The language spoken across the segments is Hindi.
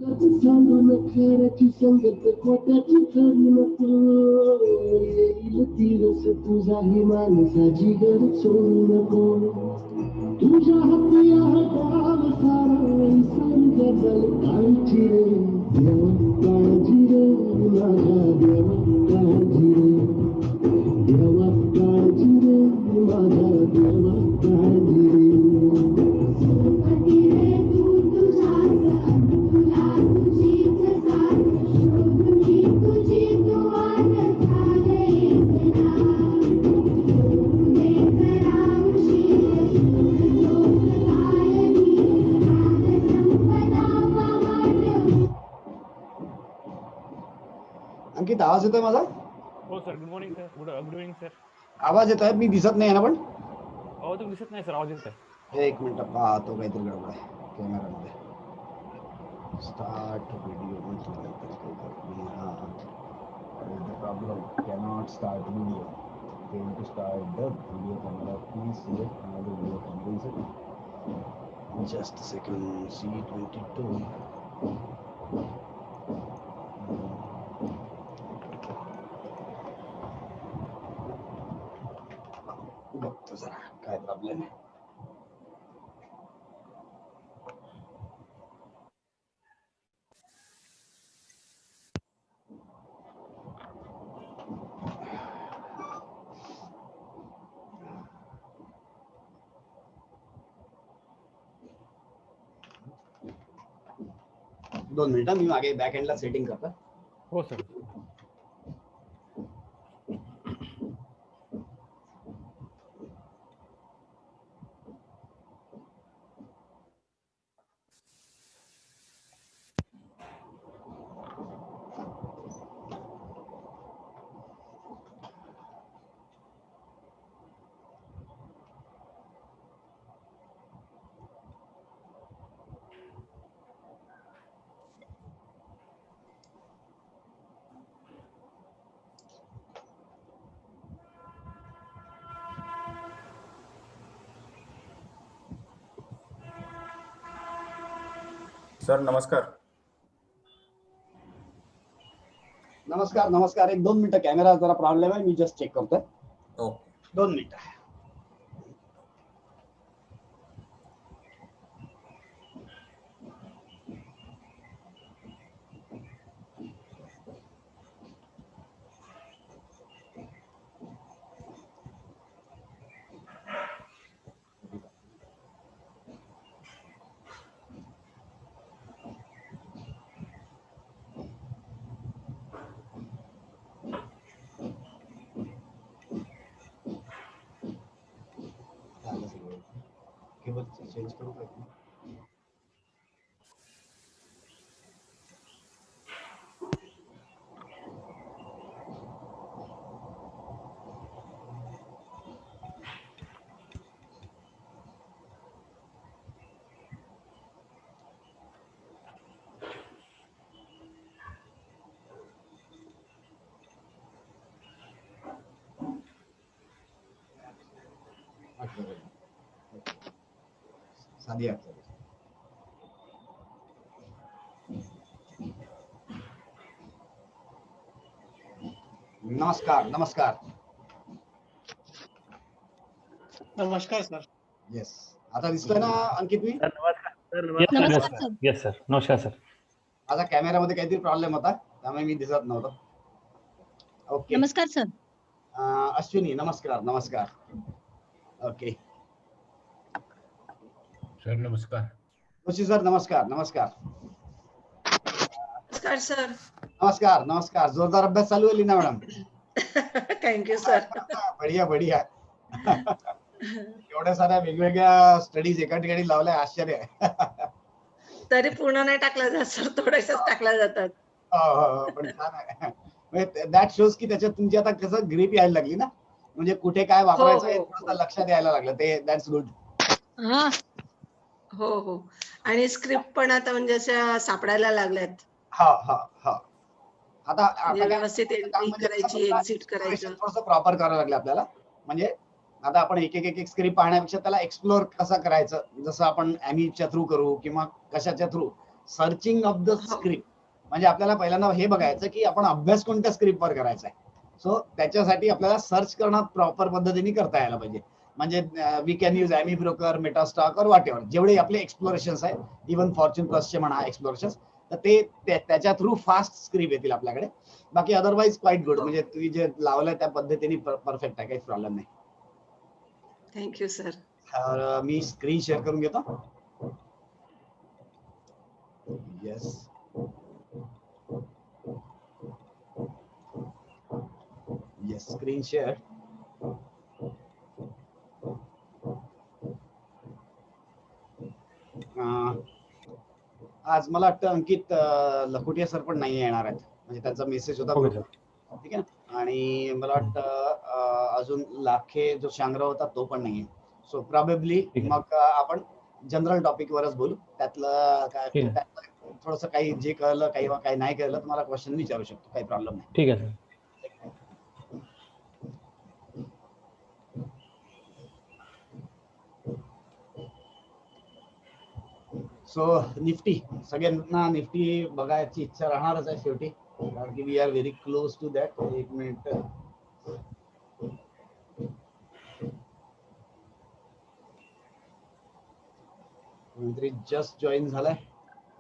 सांडून खऱ्याची संगत खोट्याची खरी नको येईल तीरस तुझाही माणसाची गरज सोडू नको तुझ्या हाती आहे डाव सारा सारख्या झाले काळजी रे देवा काळजी रे माझ्या देवा काळजी रे देवा काळजी रे माझ्या देवा काळजी रे अंकित आवाज येतोय माझा? हो sir, good morning sir. Good evening sir. आवाज येतोय? मी दिसत नाही ना पण? हो, तुम्ही दिसत नाही सर, आवाज येतोय. एक मिनिट पाहतो, काहीतरी गडबड आहे कॅमेरामध्ये. Start video problem cannot start video fail to start the video camera please select another video camera just second C22 बघतो जरा काय प्रॉब्लेम आहे. दोन मिनिटं, मी मागे बॅक एंडला सेटिंग करतो. हो सर. सर नमस्कार. नमस्कार नमस्कार. एक 2 मिनिटं, कॅमेरा जरा प्रॉब्लेम आहे, मी जस्ट चेक करतोय. ओके. 2 मिनिटं. केबल चेंज करू का? साधी ॲप. नमस्कार नमस्कार. नमस्कार सर. येस, आता दिसतोय ना अंकित? मी नमस्कार. येस सर, नमस्कार सर. माझा कॅमेरामध्ये काहीतरी प्रॉब्लेम होता, त्यामुळे मी दिसत नव्हतो. ओके. नमस्कार सर. अश्विनी नमस्कार. नमस्कार. ओके सर नमस्कार. जोशी सर नमस्कार. नमस्कार. नमस्कार सर. नमस्कार नमस्कार. जोरदार अभ्यास चालू आहे लीना मॅडम? Thank you sir. बढिया बढिया. एवढ्या साऱ्या वेगवेगळ्या स्टडीज एका ठिकाणी लावल्या, आश्चर्य आहे. तरी पूर्ण नाही टाकला जात सर, थोड्याशाच टाकल्या जातात. पण छान आहे. दॅट शोज की त्याच्यात तुमची आता कसं ग्रीप यायला लागली ना, म्हणजे कुठे काय वापरायचं हे थोडंसं लक्षात यायला लागलं. ते दॅट्स गुड. हा. हो हो. आणि स्क्रिप्ट पण आता म्हणजे अशा सापडायला लागल्यात. हा हा हा. आता व्यवस्थित एंट्री करायची, एक्झिट करायचं. थोडंसं प्रॉपर करावं लागलं आपल्याला. म्हणजे आता आपण एक एक स्क्रिप्ट पाहण्यापेक्षा त्याला एक्सप्लोर कसं करायचं, जसं आपण ॲमीच्या थ्रू करू किंवा कशाच्या through, searching of the script. म्हणजे आपल्याला पहिल्यांदा हे बघायचं की आपण अभ्यास कोणत्या स्क्रिप्टवर करायचा आहे. सो त्याच्यासाठी आपल्याला सर्च करणं प्रॉपर पद्धतीने करता यायला पाहिजे. म्हणजे we can use AmiBroker, MetaStock और व्हॉट एव्हर, जेवढे आपले एक्सप्लोरेशन्स आहेत, इव्हन फॉर्च्यून प्लसचे म्हणा एक्सप्लोरेशन्स, तर ते त्याच्या थ्रू फास्ट स्क्रिप्ट येतील आपल्याकडे. बाकी अदरवाईज क्वाईट गुड, म्हणजे तुम्ही जे लावलंय त्या पद्धतीने परफेक्ट आहे, काही प्रॉब्लेम नाही. Thank you sir. मी स्क्रीन शेअर करून घेतो. Yes, yes, screen share. आज मला वाटतं अंकित लखोटिया सर पण नाही येणार आहेत, म्हणजे त्यांचा मेसेज होता. Okay sir. ठीक आहे ना. आणि मला वाटतं अजून लाखे जो शांगराव होता तो पण नाहीये. सो प्रॉबेबली मग आपण जनरल टॉपिक वरच बोलू. त्यातलं काय थोडस काही जे कळलं काही नाही कळलं तुम्हाला क्वेश्चन विचारू शकतो, काही प्रॉब्लेम नाही. ठीक आहे सर. सो निफ्टी, सगळ्यांना निफ्टी बघायची इच्छा राहणारच आहे शेवटी, कारण की we are very close to that. एक मिनिट. कोणतरी जस्ट जॉईन झालाय,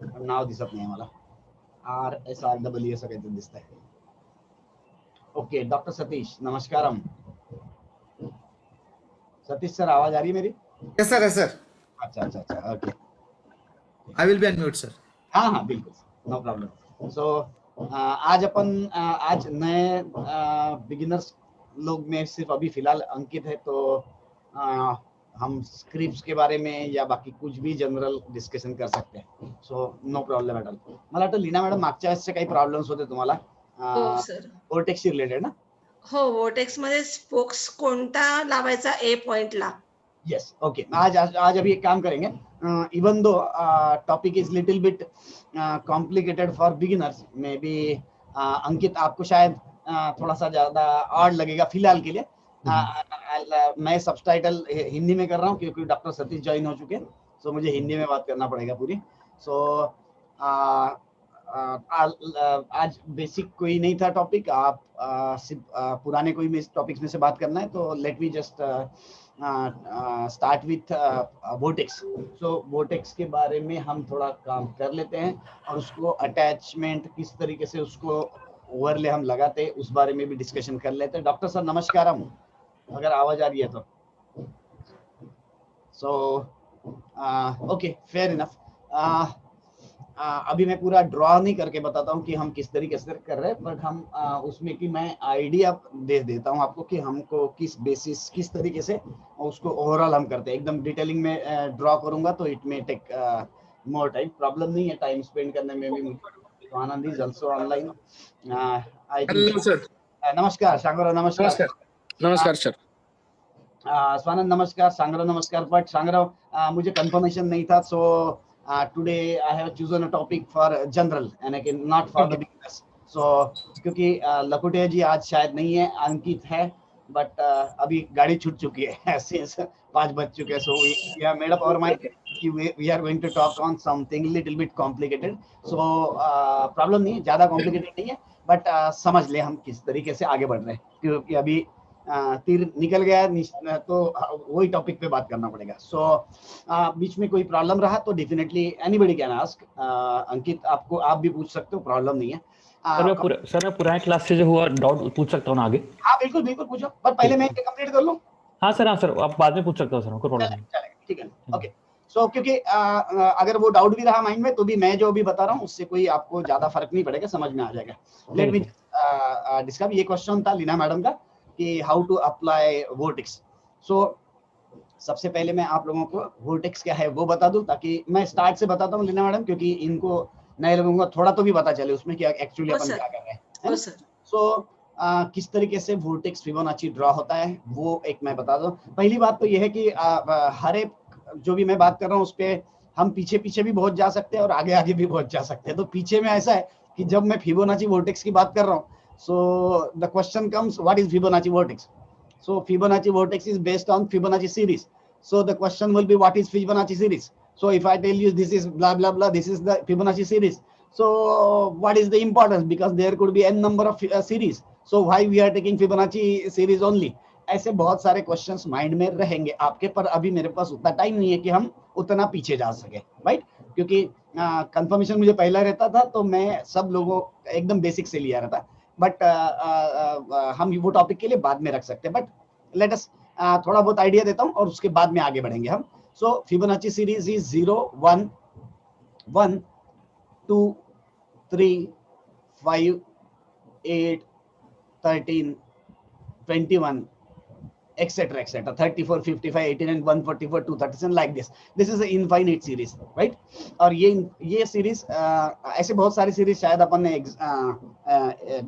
नाव दिसत नाही मला. RSRW असं काहीतरी दिसतंय. ओके, डॉक्टर सतीश, नमस्कारम. सतीश सर, आवाज आ रही है मेरी? Yes sir, yes sir. अच्छा अच्छा अच्छा, okay. I will be unmute sir. हाँ हाँ बिल्कुल, नो प्रॉब्लम. सो आज अपन आज नए बिगिनर्स लोग में सिर्फ अभी फिलहाल अंकित है, तो हम स्क्रिप्ट्स के बारे में या बाकी कुछ भी जनरल डिस्कशन कर सकते हैं. So no problem at all. मला वाटतं लीना मॅडम मागच्या वेळेसचे काही प्रॉब्लेम्स होते तुम्हाला हो सर. व्होर्टेक्सशी रिलेटेड ना? हो, वोटेक्स मध्ये स्पोक्स कोणता लावायचा ए पॉइंटला? Yes, okay. आज अभी एक काम करेंगे. Even though topic is little bit complicated for beginners, maybe Ankit आपको शायद थोड़ा सा ज्यादा ऑड लगेगा फिलहाल के लिए. मैं सबटाइटल हिंदी में कर रहा हूँ क्योंकि डॉक्टर सतीश ज्वाइन हो चुके हैं, सो मुझे हिंदी में बात करना पड़ेगा पूरी. सो आज बेसिक कोई नहीं था टॉपिक, आप सिर्फ पुराने कोई टॉपिक्स में से बात करना है, तो let me just start with vortex. So vortex के बारे में हम थोड़ा काम कर लेते हैं, और उसको अटैचमेंट किस तरीके से उसको ओवरले हम लगाते हैं उस बारे में भी डिस्कशन कर लेते हैं. डॉक्टर सर नमस्कार, अगर आवाज आ रही है तो. So okay, fair enough. अभी मैं पूरा ड्रॉ नहीं करके बताता हूँ कि हम किस तरीके से कर रहे हैं, बट हम उसमें कि मैं आइडिया दे देता हूँ आपको कि हमको किस बेसिस किस तरीके से उसको ओवरऑल हम करते हैं. एकदम डिटेलिंग में ड्रॉ करूंगा तो it may take more time. Problem नहीं है टाइम स्पेंड करने में भी. तो Anand is also online. Hello sir. नमस्कार शांगराव. नमस्कार. नमस्कार सर. स्वानंद नमस्कार. शांगराव नमस्कार. बट शांगराव, मुझे कंफर्मेशन नहीं था, सो today I have chosen a topic for general and again not for the beginners. So क्योंकि लखोटिया जी आज शायद नहीं है, अंकित है, बट अभी गाड़ी छूट चुकी है since 5 बज चुके हैं. So we have made up our mind कि we are going to talk on something little bit complicated. So problem नहीं है, ज्यादा कॉम्प्लिकेटेड नहीं है, बट समझ ले हम किस तरीके से आगे बढ़ रहे हैं, क्योंकि अभी तीर निकल गया तो वही टॉपिक पे बात करना पड़ेगा. सो बीच में कोई प्रॉब्लम रहा तो डेफिनेटली एनीबॉडी कैन आस्क. अंकित, आपको आप भी पूछ सकते हो, प्रॉब्लम नहीं है. सर मैं पुराने क्लास से जो हुआ डाउट पूछ सकता हूँ ना आगे? हाँ बिल्कुल बिल्कुल पूछो, पर पहले मैं ये कंप्लीट कर लूँ. हाँ सर आप बाद में पूछ सकते हो सर, कोई प्रॉब्लम नहीं. ठीक है, ओके. सो क्योंकि अगर वो डाउट भी रहा माइंड में तो भी मैं जो भी बता रहा हूँ उससे कोई आपको ज्यादा फर्क नहीं पड़ेगा, समझ में आ जाएगा. Let me discuss. ये क्वेश्चन था लीना मैडम का कि हाउ टू अप्लाई वोर्टेक्स. सो सबसे पहले मैं आप लोगों को वोर्टेक्स क्या है वो बता दूं, ताकि मैं स्टार्ट से बताता हूँ लीना मैडम, क्योंकि इनको नए लोगों को थोड़ा तो भी पता चले उसमें कि एक्चुअली अपन क्या कर रहे हैं. सो किस तरीके से वोर्टेक्स फिबोनाची ड्रॉ होता है वो एक मैं बता दूं. पहली बात तो यह है कि हर एक जो भी मैं बात कर रहा हूँ उस पर हम पीछे पीछे भी बहुत जा सकते हैं और आगे आगे भी बहुत जा सकते हैं. तो पीछे में ऐसा है कि जब मैं फिबोनाची वोर्टेक्स की बात कर रहा हूँ, so the question comes, what is Fibonacci vortex? So Fibonacci vortex is based on Fibonacci series. So the question will be, what is Fibonacci series? So if I tell you this is blah blah blah, this is the Fibonacci series, so what is the importance? Because there could be n number of series, so why we are taking Fibonacci series only? ऐसे बहुत सारे क्वेश्चंस माइंड में रहेंगे आपके, पर अभी मेरे पास उतना टाइम नहीं है कि हम उतना पीछे जा सके, राइट? क्योंकि कंफर्मेशन मुझे पहला रहता था तो मैं सब लोगों एकदम बेसिक से लिया रहता, बट हम वो टॉपिक के लिए बाद में रख सकते हैं, बट लेट अस थोड़ा बहुत आइडिया देता हूं और उसके बाद में आगे बढ़ेंगे हम. सो Fibonacci series is 0 1 1 2 3 5 8 13 21 etc etc 34 55 89 144 237 like this is an infinite series, right? और ये सीरीज ऐसे बहुत सारी सीरीज शायद अपन ने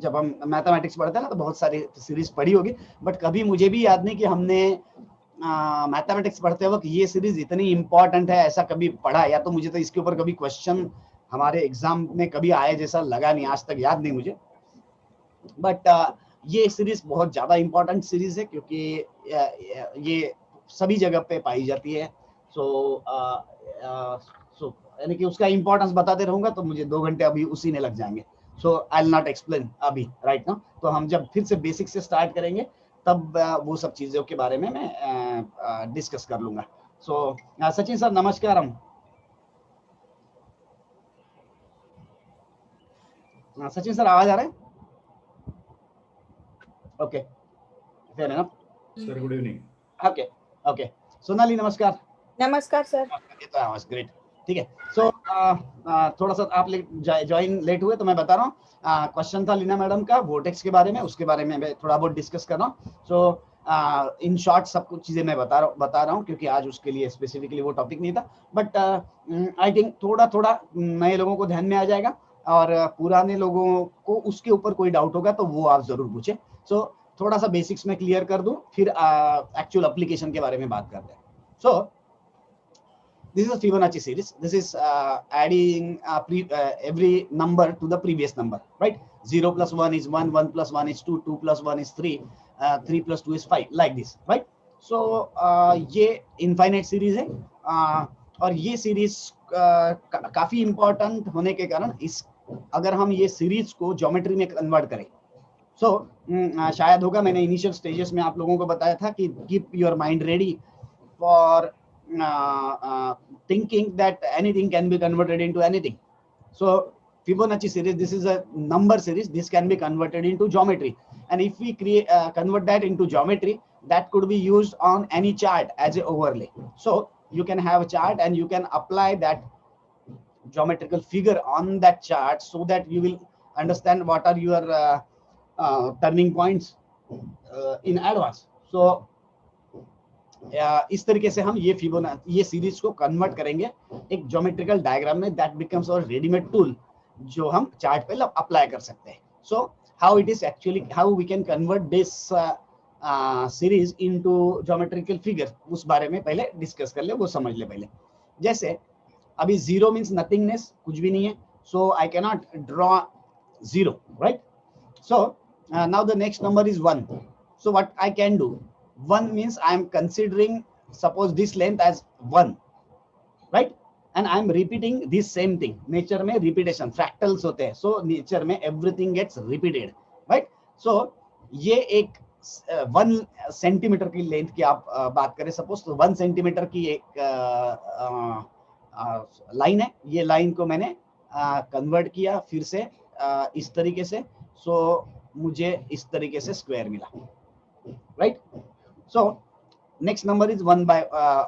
जब हम मैथमेटिक्स पढ़ते हैं ना तो बहुत सारी सीरीज पढ़ी होगी, बट कभी मुझे भी याद नहीं कि हमने मैथमेटिक्स पढ़ते वक्त ये सीरीज इतनी इंपॉर्टेंट है ऐसा कभी पढ़ा, या तो मुझे तो इसके ऊपर कभी क्वेश्चन हमारे एग्जाम में कभी आए जैसा लगा नहीं, आज तक याद नहीं मुझे. बट ये सीरीज बहुत ज्यादा इंपॉर्टेंट सीरीज है क्योंकि ये सभी जगह पे पाई जाती है. सो यानी कि उसका इंपॉर्टेंस बताते रहूंगा तो मुझे 2 घंटे अभी उसी में लग जाएंगे. सो आई विल नॉट एक्सप्लेन अभी राइट नाउ. तो हम जब फिर से बेसिक से स्टार्ट करेंगे तब वो सब चीजों के बारे में मैं डिस्कस कर लूंगा. सो सचिन सर नमस्कार. सचिन सर आवाज आ रहा है? Okay fair enough sir good evening. Okay Sonali नमस्कार. नमस्कार सर. ये तो आवाज ग्रेट, ठीक है. सो थोड़ा सा आप ज्वाइन लेट हुए तो मैं बता रहा हूँ. क्वेश्चन था लीना मैडम का वोटेक्स के बारे में, उसके बारे में मैं थोड़ा बहुत डिस्कस कर रहा हूँ. सो इन शॉर्ट सब कुछ चीजें मैं बता रहा हूँ क्योंकि आज उसके लिए स्पेसिफिकली वो टॉपिक नहीं था, बट आई थिंक थोड़ा नए लोगों को ध्यान में आ जाएगा और पुराने लोगों को उसके ऊपर कोई डाउट होगा तो वो आप जरूर पूछे. सो थोड़ा सा बेसिक्स में क्लियर कर दूं, फिर एक्चुअल एप्लीकेशन के बारे में बात करते हैं. सो this is a Fibonacci series. This is adding every number to the previous number, right? 0 plus 1 is 1, 1 plus 1 is 2, 2 plus 1 is 3, 3 plus 2 is 5, like this, right? So ये infinite series है और ये series काफी important होने के कारण अगर हम ये series को ज्योमेट्री में कन्वर्ट करें, so शायद होगा मैंने इनिशियल स्टेजेस में आप लोगों को बताया था कि keep your mind ready for thinking that anything can be converted into anything. So Fibonacci series, this is a number series, this can be converted into geometry, and if we convert that into geometry, that could be used on any chart as a overlay. So you can have a chart and you can apply that geometrical figure on that chart so that you will understand what are your turning points in advance. So इस तरीके से हम ये सीरीज को कन्वर्ट करेंगे एक ज्योमेट्रिकल डायग्राम में. That becomes our readymade tool जो हम चार्ट पे अप्लाई कर सकते हैं. So how it is actually how we can convert this series into geometrical figure, उस बारे में पहले डिस्कस कर ले, वो समझ ले पहले. जैसे अभी 0 मींस नथिंगनेस, कुछ भी नहीं है, so I can not draw 0, right? So now the next number is 1. So what I can do, 1 means I am considering suppose this length as 1, right? And I am repeating this same thing. Nature में repetition fractals होते हैं, so nature में everything gets repeated, right? So ये एक 1 सेंटीमीटर की लेंथ की आप बात करें सपोज, तो 1 सेंटीमीटर की एक लाइन है. ये लाइन को मैंने कन्वर्ट किया फिर से इस तरीके से, so मुझे इस तरीके से स्क्वायर मिला, right? So next number is 1 by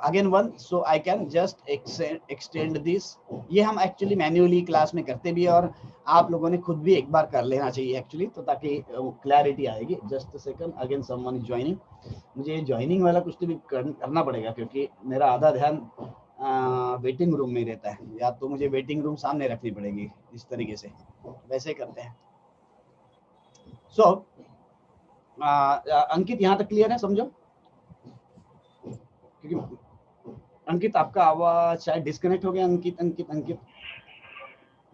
again 1, so I can just extend this. ये हम एक्चुअली मैन्युअली क्लास में करते भी और आप लोगों ने खुद भी एक बार कर लेना चाहिए एक्चुअली, तो ताकि क्लैरिटी आएगी. Just a second, again someone is joining. मुझे ज्वाइनिंग वाला कुछ तो भी करना पड़ेगा क्योंकि मेरा आधा ध्यान वेटिंग रूम में रहता है, या तो मुझे वेटिंग रूम सामने रखनी पड़ेगी इस तरीके से. वैसे करते हैं. सो अंकित यहाँ तक क्लियर है, समझो? क्योंकि अंकित आपका आवाज शायद डिस्कनेक्ट हो गया. Ankit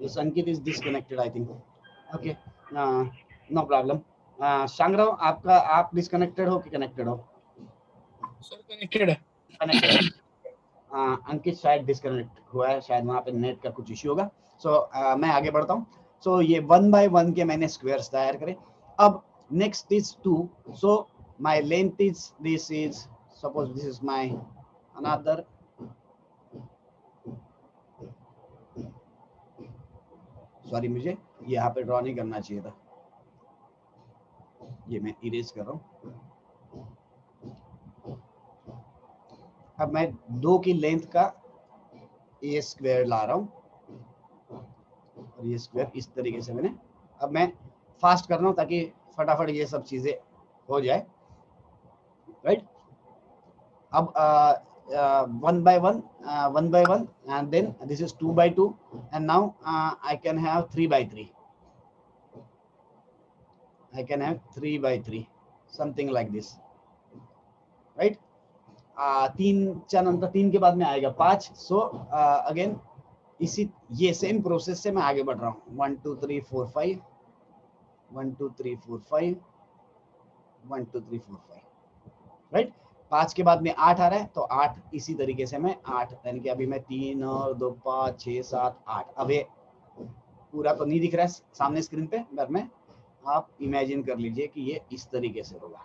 yes, Ankit is disconnected I think. Okay, no problem. Shangrao आप डिस्कनेक्टेड हो कि कनेक्टेड हो? सर कनेक्टेड है. कनेक्टेड. अंकित शायद डिस्कनेक्ट हुआ है, शायद वहां पे नेट का कुछ इश्यू होगा। सो मैं आगे बढ़ता हूँ। सो ये 1 by 1 के मैंने स्क्वायर्स तैयार करे। अब next is 2, so my length is this is suppose this is my another, sorry मुझे यहाँ पे ड्रॉ नहीं करना चाहिए था, ये मैं इरेज कर रहा हूँ। अब मैं 2 की लेंथ का ये स्क्वायर ला रहा हूँ और ये स्क्वायर इस तरीके से मैंने, अब मैं फास्ट कर रहा हूँ ताकि फटाफट ये सब चीजें हो जाए, राइट। अब 1 by 1 and then this is 2 by 2 and now I can have 3 by 3, I can have 3 by 3 something like this, right। 3 च्या नंतर 3 के बाद में आएगा 5। सो अगेन इसी ये सेम प्रोसेस से मैं आगे बढ़ रहा हूँ। 1 2 3 4 5 1 2 3 4 5 1 2 3 4 5, राइट। 5 के बाद में 8 आ रहा है, तो 8 इसी तरीके से मैं 8 यानी कि अभी मैं 3 और 2 5 6 7 8, अब ये पूरा तो नहीं दिख रहा है सामने स्क्रीन पे, पर मैं आप इमेजिन कर लीजिए कि ये इस तरीके से होगा।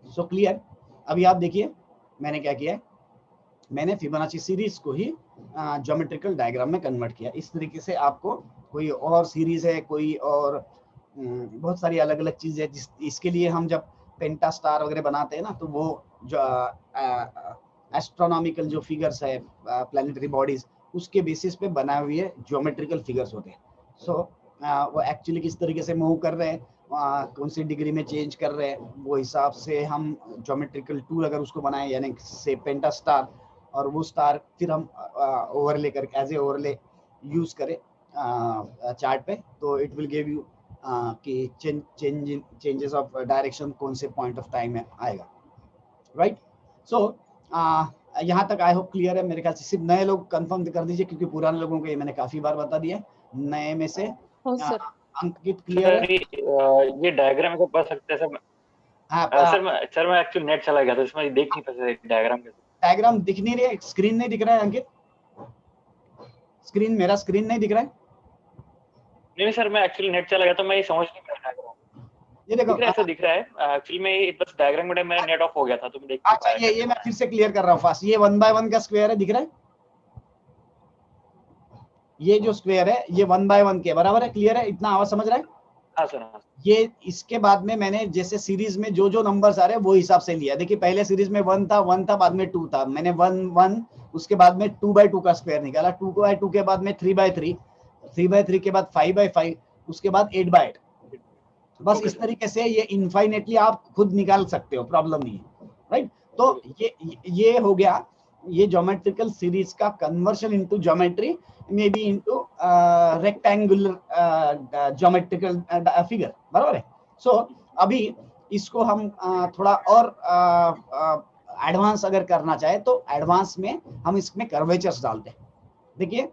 So clear. अभी आप देखिए मैंने क्या किया है, मैंने फिबोनाची सीरीज को ही ज्योमेट्रिकल डायग्राम में कन्वर्ट किया। इस तरीके से आपको कोई और सीरीज है, कोई और बहुत सारी अलग अलग चीज है इसके लिए हम जब पेंटा स्टार वगैरह बनाते हैं ना, तो वो जो एस्ट्रोनॉमिकल जो फिगर्स है प्लैनेटरी बॉडीज, उसके बेसिस पे बनाए हुए ज्योमेट्रिकल फिगर्स होते हैं। सो वो एक्चुअली किस तरीके से मूव कर रहे हैं, कौन सी डिग्री में चेंज कर रहे हैं, वो हिसाब से हम ज्योमेट्रिकल टूल अगर उसको बनाए, यानी से पेंटा स्टार, और वो स्टार फिर हम ओवरले करके एज ए ओवरले यूज करें चार्ट पे, तो इट विल गिव यू कि चेंजेस ऑफ डायरेक्शन कौन से पॉइंट ऑफ टाइम में आएगा, राइट। सो यहाँ तक आई होप क्लियर है। मेरे ख्याल से सिर्फ नए लोग कंफर्म कर दीजिए, क्योंकि पुराने लोगों को ये मैंने काफी बार बता दिया। नए में से अंकित क्लियर है? ये डायग्राम को पढ़ सकते हैं सर? हाँ सर मैं एक्चुअली नेट चला गया था, इसमें देख नहीं पाते डायग्राम कैसे। डायग्राम दिख नहीं रही है, स्क्रीन नहीं दिख रहा है अंकित? स्क्रीन, मेरा स्क्रीन नहीं दिख रहा है? नहीं सर, मैं एक्चुअली नेट चला गया तो मैं ये समझ नहीं पाया डायग्राम। ये देखो ऐसा दिख रहा है एक्चुअली, मैं बस डायग्राम में मेरा नेट ऑफ हो गया था तो मैं देख अच्छा ये मैं फिर से क्लियर कर रहा हूँ फास्ट। ये 1 by 1 का स्क्वायर है, दिख रहा है? ये जो स्क्वायर है ये 1 by 1 के बराबर है, क्लियर है? इतना आवाज समझ रहा है? हाँ सर हाँ। ये इसके बाद में मैंने जैसे सीरीज में जो जो नंबर्स आ रहे हैं वो हिसाब से लिया। देखिए पहले सीरीज में 1 था, बाद में 2 था, मैंने 1 1 उसके बाद में 2 by 2 का स्क्वायर निकाला, 2 by 2 के बाद में 3 by 3, 3 by 3 के बाद 5 by 5, उसके बाद 8 by 8। बस इस तरीके से ये इनफाइनेटली आप खुद निकाल सकते हो, प्रॉब्लम नहीं है, राइट। तो ये हो गया ये ज्योमेट्रिकल सीरीज का conversion into geometry, may be into rectangular geometrical figure, बराबर है। सो अभी इसको हम थोड़ा और एडवांस अगर करना चाहे तो एडवांस में हम इसमें कर्वेचर्स डालते हैं। देखिए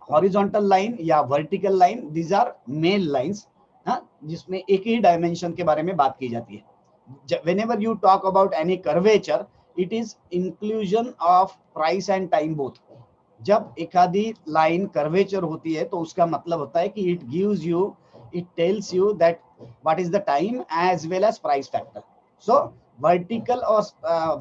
हॉरिजॉन्टल लाइन या vertical line, these are main lines, जिसमें एक ही डायमेंशन के बारे में बात की जाती है। whenever you talk about any curvature, it is inclusion of price and time both। जब एक आधी लाइन कर्वेचर होती है तो उसका मतलब होता है कि it gives you, it tells you that what is the time as well as price factor। so vertical और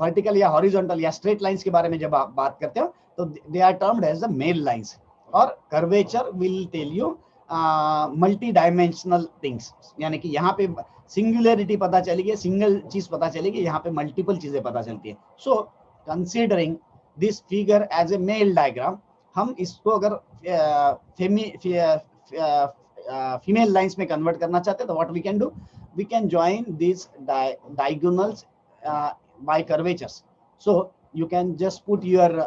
vertical या horizontal या straight lines के बारे में जब आप बात करते हो तो they are termed as the main lines, और curvature will tell you multi dimensional things, यानी कि यहाँ पे सिंगुलरिटी पता चलेगी, सिंगल चीज पता चलेगी, यहाँ पे मल्टीपल चीजें पता चलती है। So considering this figure as a male diagram, हम इसको अगर फीमेल लाइंस में कन्वर्ट करना चाहते हैं तो what we can do, we can join this diagonals by curvatures. So you can just put your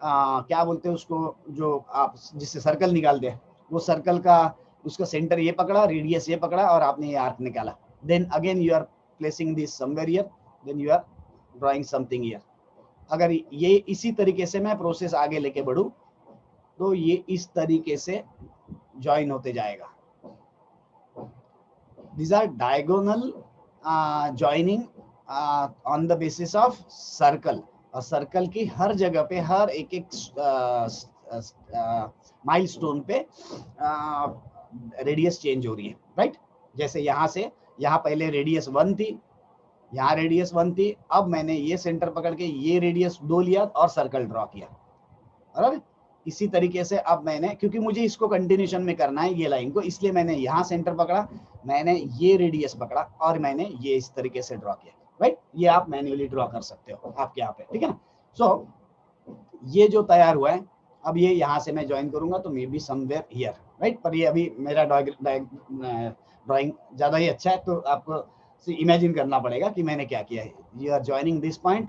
क्या बोलते हैं उसको, जो आप जिससे सर्कल निकालते हैं, वो सर्कल का उसका सेंटर ये पकड़ा, रेडियस ये पकड़ा, और आपने ये आर्क निकाला। Then again you are placing this somewhere here, then you are drawing something here. अगर ये इसी तरीके से मैं प्रोसेस आगे लेके बढ़ूं तो ये इस तरीके से ज्वाइन होते जाएगा। These are diagonal joining on the basis of circle, और सर्कल की हर जगह पे हर एक एक माइलस्टोन पे रेडियस चेंज हो रही है, राइट। जैसे यहाँ से यहाँ पहले रेडियस 1 थी, यहाँ रेडियस 1 थी, अब मैंने ये सेंटर पकड़ के ये रेडियस 2 लिया और सर्कल ड्रॉ किया, बराबर। इसी तरीके से अब मैंने, क्योंकि मुझे इसको कंटिन्यूशन में करना है ये लाइन को, इसलिए मैंने यहाँ सेंटर पकड़ा, मैंने ये रेडियस पकड़ा और मैंने ये इस तरीके से ड्रॉ किया, राइट। ये आप मैन्युअली ड्रॉ कर सकते हो आपके यहाँ पे, ठीक है ना। सो ये जो तैयार हुआ है, अब ये यहाँ से मैं ज्वाइन करूंगा तो may be somewhere here, right. पर ये अभी मेरा ड्राइंग ज्यादा ही अच्छा है, तो आपको इमेजिन करना पड़ेगा कि मैंने क्या किया है। You are joining this point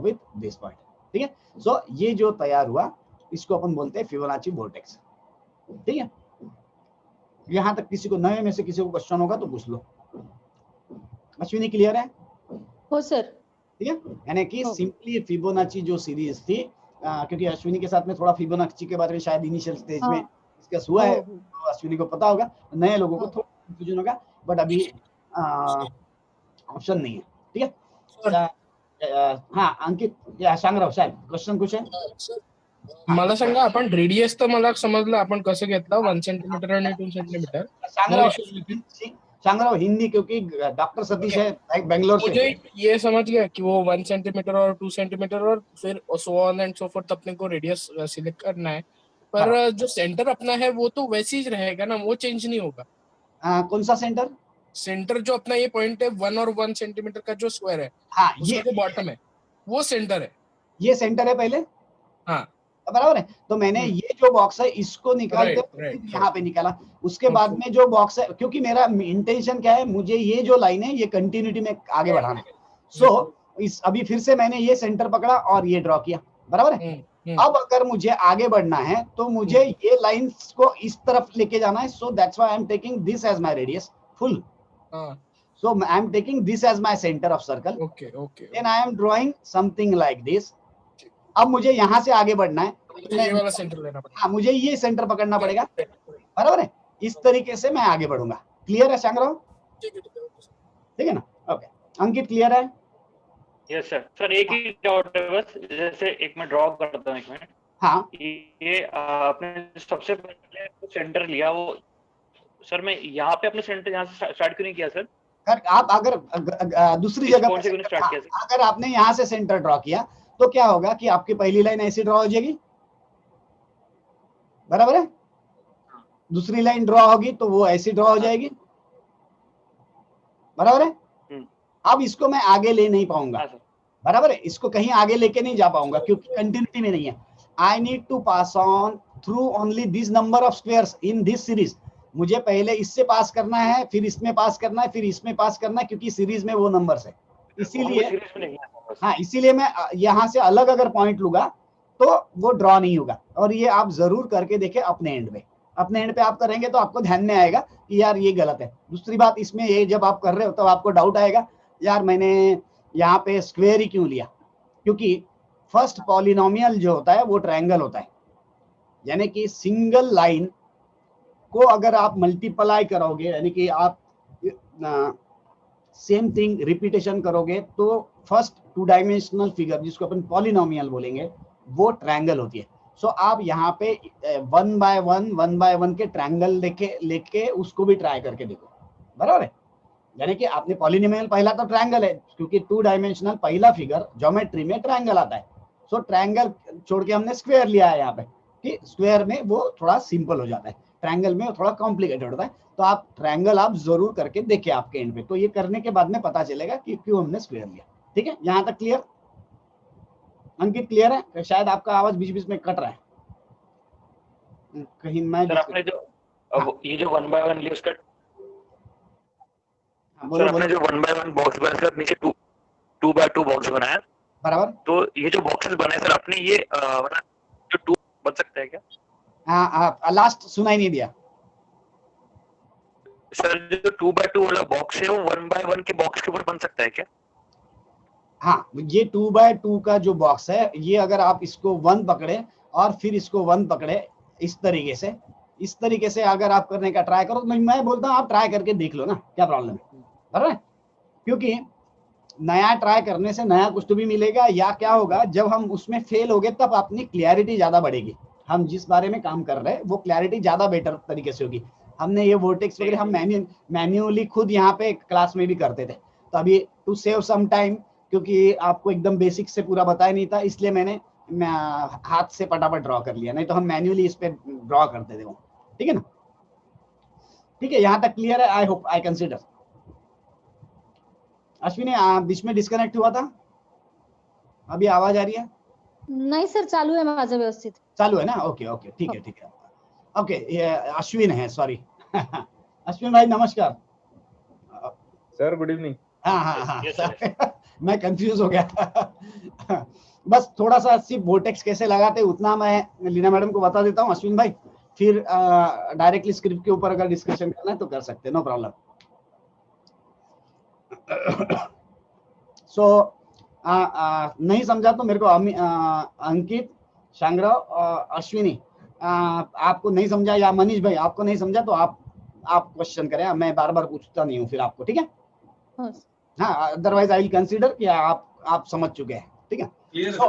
with this point, ठीक है। सो ये जो तैयार हुआ इसको अपन बोलते हैं फिबोनाची वोर्टेक्स, ठीक है। यहाँ तक किसी को नए में से किसी को क्वेश्चन होगा तो पूछ लो। अश्विनी क्लियर है? हो सर। ठीक है, यानी कि सिंपली फिबोनाची जो सीरीज थी, क्योंकि अश्विनी के साथ में थोड़ा फिबोनाची के बारे में शायद इनिशियल स्टेज में डिस्कस हुआ है, तो अश्विनी को पता होगा, नए लोगों को थोड़ा कंफ्यूजन होगा, बट अभी ऑप्शन नहीं है, ठीक है। हाँ अंकित या शांगराव साहेब क्वेश्चन कुछ है? मला सांगा, आपण रेडियस तर मला समजलं आपण कसं घेतलं 1 सेंटीमीटर आणि 2 सेंटीमीटर। शांगराव हिंदी, क्योंकि डॉक्टर सतीश है बेंगलोर से, मुझे ये समझ गया कि वो 1 सेंटीमीटर और 2 सेंटीमीटर और फिर so on and so fourth अपने को रेडियस सिलेक्ट करना है, पर जो सेंटर अपना है वो तो वैसे ही रहेगा ना, वो चेंज नहीं होगा। कौन सा सेंटर? सेंटर जो अपना ये पॉइंट है 1 और 1 सेंटीमीटर का जो स्क्वायर है, हाँ, ये जो बॉटम है वो सेंटर है, ये सेंटर है पहले, हाँ बराबर है। तो मैंने ये जो बॉक्स है इसको निकाल के यहाँ पे निकाला, उसके बाद में जो बॉक्स है, क्योंकि मेरा इंटेंशन क्या है, मुझे ये जो लाइन है ये कंटिन्यूटी में आगे बढ़ाना है। सो इस अभी फिर से मैंने ये सेंटर पकड़ा और ये ड्रॉ किया, बराबर है। अब अगर मुझे आगे बढ़ना है तो मुझे ये लाइंस को इस तरफ लेके जाना है, so that's why I am taking this as my radius full, so I am taking this as my centre of circle, okay okay, then I am drawing something like this. अब मुझे यहाँ से आगे बढ़ना है, ये वाला सेंटर लेना पड़ेगा, हाँ मुझे ये सेंटर पकड़ना पड़ेगा, बराबर है। इस तरीके से मैं आगे बढ़ूंगा। क्लियर है शांगराव? ठीक है ना, ओके। अंकित क्लियर है? Yes sir. सर एक ही डाउट है बस, जैसे एक मैं ड्रॉ करता हूँ, एक मिनट। हाँ, ये आपने सबसे पहले सेंटर लिया, वो सर मैं यहाँ पे अपने सेंटर यहाँ से स्टार्ट क्यों नहीं किया सर? आप अगर दूसरी जगह स्टार्ट किया सर? अगर आपने यहाँ से सेंटर ड्रॉ किया तो क्या होगा कि आपकी पहली लाइन ऐसी ड्रॉ हो जाएगी, बराबर है। दूसरी लाइन ड्रॉ होगी तो वो ऐसी ड्रॉ हो जाएगी, बराबर है। अब इसको मैं आगे ले नहीं पाऊंगा, बराबर है, इसको कहीं आगे लेके नहीं जा पाऊंगा क्योंकि कंटिन्यूटी में नहीं है। I need to pass on through only this number of squares in this series. मुझे पहले इससे पास करना है, फिर इसमें पास करना है, फिर इसमें पास करना है, क्योंकि सीरीज में वो नंबर्स है। इसीलिए हाँ, इसीलिए मैं यहाँ से अलग अगर पॉइंट लूंगा तो वो ड्रॉ नहीं होगा। और ये आप जरूर करके देखें अपने एंड पे, अपने एंड पे आप करेंगे तो आपको ध्यान में आएगा कि यार ये गलत है। दूसरी बात इसमें ये, जब आप कर रहे हो तो आपको डाउट आएगा यार मैंने यहाँ पे स्क्वायर ही क्यों लिया, क्योंकि फर्स्ट पॉलिनोमियल जो होता है वो ट्रायंगल होता है, यानी कि सिंगल लाइन को अगर आप मल्टीप्लाई करोगे, यानी कि आप सेम थिंग रिपीटेशन करोगे, तो फर्स्ट 2 डायमेंशनल फिगर जिसको अपन पॉलिनोमियल बोलेंगे वो ट्रायंगल होती है। सो आप यहाँ पे 1 बाय 1 के ट्रायंगल लेके उसको भी ट्राई करके देखो, बराबर है। यानी कि आपने पॉलिनोमियल, पहला तो ट्रायंगल है क्योंकि 2 डायमेंशनल पहला फिगर ज्योमेट्री में ट्रायंगल आता है। सो ट्रायंगल छोड़ के हमने स्क्वायर लिया है यहाँ पे, कि स्क्वायर में वो थोड़ा सिंपल हो जाता है, ट्रायंगल में थोड़ा कॉम्प्लिकेटेड होता है। तो आप ट्रायंगल आप जरूर करके देखिए आपके एंड पे, तो ये करने के बाद में पता चलेगा कि क्यों हमने स्क्वायर लिया। ठीक है, यहाँ तक क्लियर? अंकित क्लियर है? शायद आपका आवाज बीच बीच में कट रहा है कहीं। मैं सर आपने जो अब ये जो 1 बाय 1 लिया उसका, बोलो, आपने जो 1 बाय 1 बॉक्स बनाया सर, नीचे 2 बाय 2 बॉक्स बनाया, बराबर। तो ये जो बॉक्सेस बनाए सर आपने, ये जो 2 बन सकता है क्या? हाँ, लास्ट सुनाई नहीं दिया सर। जो 2 बाय 2 वाला बॉक्स है वो 1 बाय 1 के बॉक्स के ऊपर बन सकता है क्या? हाँ, ये 2 बाय 2 का जो बॉक्स है, ये अगर आप इसको 1 पकड़े और फिर इसको 1 पकड़े, इस तरीके से अगर आप करने का ट्राई करो, तो मैं बोलता हूँ आप ट्राई करके देख लो ना, क्या प्रॉब्लम है, बराबर है। क्योंकि नया ट्राई करने से नया कुछ तो भी मिलेगा, या क्या होगा जब हम उसमें फेल हो गए तब अपनी क्लैरिटी ज्यादा बढ़ेगी, हम जिस बारे में काम कर रहे हैं वो क्लैरिटी ज्यादा बेटर तरीके से होगी। हमने ये वोर्टेक्स वगैरह हम मैन्युअली खुद यहाँ पे क्लास में भी करते थे, तो अभी टू सेव सम टाइम, क्योंकि आपको एकदम बेसिक से पूरा बताया नहीं था, इसलिए मैंने हाथ से फटाफट ड्रॉ कर लिया, नहीं तो हम मैन्युअली इस पे ड्रॉ करते थे वो। ठीक है ना, ठीक है, यहाँ तक क्लियर है? I hope, I consider. Ashwini बीच में डिस्कनेक्ट हुआ था, अभी आवाज आ रही है? नाही सर, चालू आहे माझं व्यवस्थित. चालू है ना? ओके ओके, ठीक है ठीक है। ओके, ये अश्विन है, सॉरी। अश्विन भाई नमस्कार। Sir good evening. हाँ हाँ हाँ, Yes, sir. मैं कंफ्यूज हो गया। बस थोड़ा सा सिर्फ वोटेक्स कैसे लगाते उतना मैं लीना मैडम को बता देता हूँ अश्विन भाई, फिर डायरेक्टली स्क्रिप्ट के ऊपर अगर डिस्कशन करना है तो कर सकते हैं, नो प्रॉब्लम। सो नहीं समझा तो मेरे को अंकित, शांगराव, अश्विनी, आपको नहीं समझा, या मनीष भाई आपको नहीं समझा तो आप क्वेश्चन करें, मैं बार बार पूछता नहीं हूँ फिर आपको, ठीक है? हो. हाँ, अदरवाइज आई विल कंसीडर कि आप समझ चुके हैं, ठीक है? So,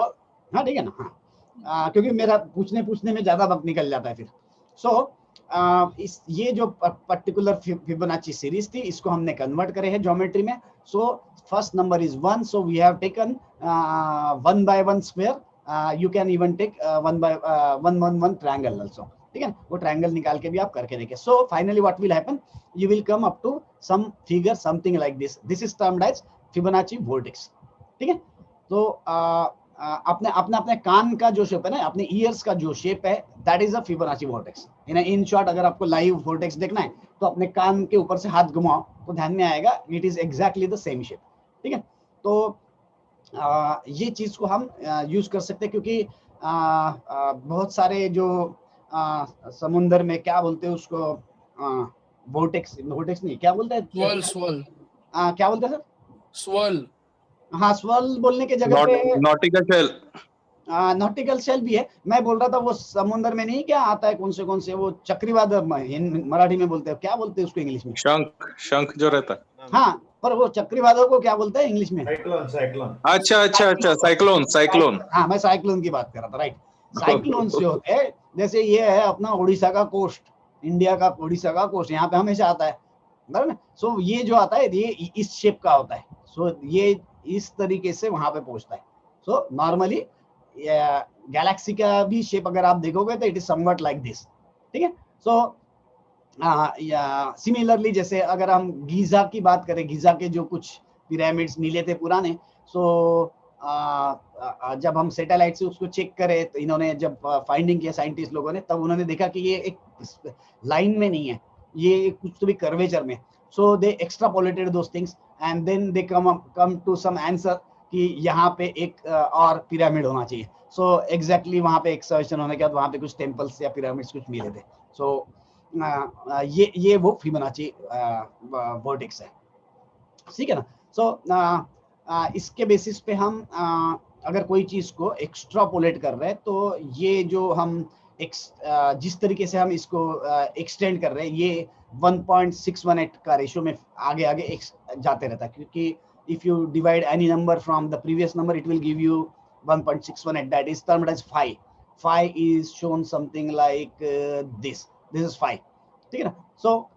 हाँ ठीक है ना, हाँ, क्योंकि मेरा पूछने में ज्यादा वक्त निकल जाता है फिर। इस ये जो पर्टिकुलर फिबोनाची सीरीज थी, इसको हमने कन्वर्ट करे है ज्योमेट्री में। So first number is 1, so we have taken 1 by 1 square, you can even take 1 by 1 triangle also, ठीक है? वो ट्रायंगल निकाल के भी आप करके देखिए। So finally what will happen, you will come up to some figure something like this. This is termed as Fibonacci vortex. ठीक है? तो अपने कान का जो शेप है ना, अपने ईयर्स का जो शेप है, that is a Fibonacci vortex. In short, अगर आपको लाइव vortex देखना है तो अपने कान के ऊपर से हाथ घुमाओ तो ध्यान में आएगा, it is exactly the same shape. ठीक है? तो ये चीज को हम यूज कर सकते हैं, क्योंकि बहुत सारे जो समुंदर में क्या बोलते हैं उसको, वोर्टेक्स नहीं, क्या बोलते हैं? स्वल क्या बोलते हैं सर? स्वल। हाँ, स्वल बोलने के जगह पे नॉटिकल शेल। नॉटिकल शेल भी है। मैं बोल रहा था वो समुंदर में नहीं, क्या आता है, कौन से वो चक्रवात, मराठी में बोलते हैं, क्या बोलते हैं उसको इंग्लिश में? शंख जो रहता है। हाँ, पर वो चक्रवातों को क्या बोलते हैं इंग्लिश में? साइक्लोन। अच्छा, साइक्लोन। हाँ, मैं साइक्लोन की बात कर रहा था, राइट। साइक्लोन से होते हैं, जैसे ये है अपना उड़ीसा का कोस्ट, इंडिया का उड़ीसा का कोस्ट, यहाँ पे हमेशा आता है, बराबर ना? सो ये जो आता है ये इस शेप का होता है, सो ये इस तरीके से वहां पे पहुंचता है। सो नॉर्मली गैलेक्सी का भी शेप अगर आप देखोगे तो it is somewhat like this, ठीक है? सो सिमिलरली जैसे अगर हम गीजा की बात करें, गीजा के जो कुछ पिरामिड्स मिले थे पुराने, सो जब हम सैटेलाइट से उसको चेक करें तो इन्होंने जब फाइंडिंग किया साइंटिस्ट लोगों ने, तब उन्होंने देखा कि ये एक लाइन में नहीं है, ये कुछ तो भी कर्वेचर में। So they extrapolated those things and then they come to some answer कि यहाँ पे एक और पिरामिड होना चाहिए। सो एग्जैक्टली वहाँ पे एक्सकर्शन होने के बाद वहाँ पे कुछ टेम्पल्स या पिरामिड्स कुछ मिले थे। सो ये वो फिबोनाची वोर्टेक्स है, ठीक है ना? सो इसके बेसिस पे हम अगर कोई चीज को एक्स्ट्रापोलेट कर रहे हैं तो ये जो हम जिस तरीके से हम इसको एक्सटेंड कर रहे हैं, ये 1.618 का रेशियो में आगे जाते रहता है, क्योंकि if you divide any number from the previous number it will give you 1.618, that is termed as 5 is shown something like this is 5, ठीक है ना? सो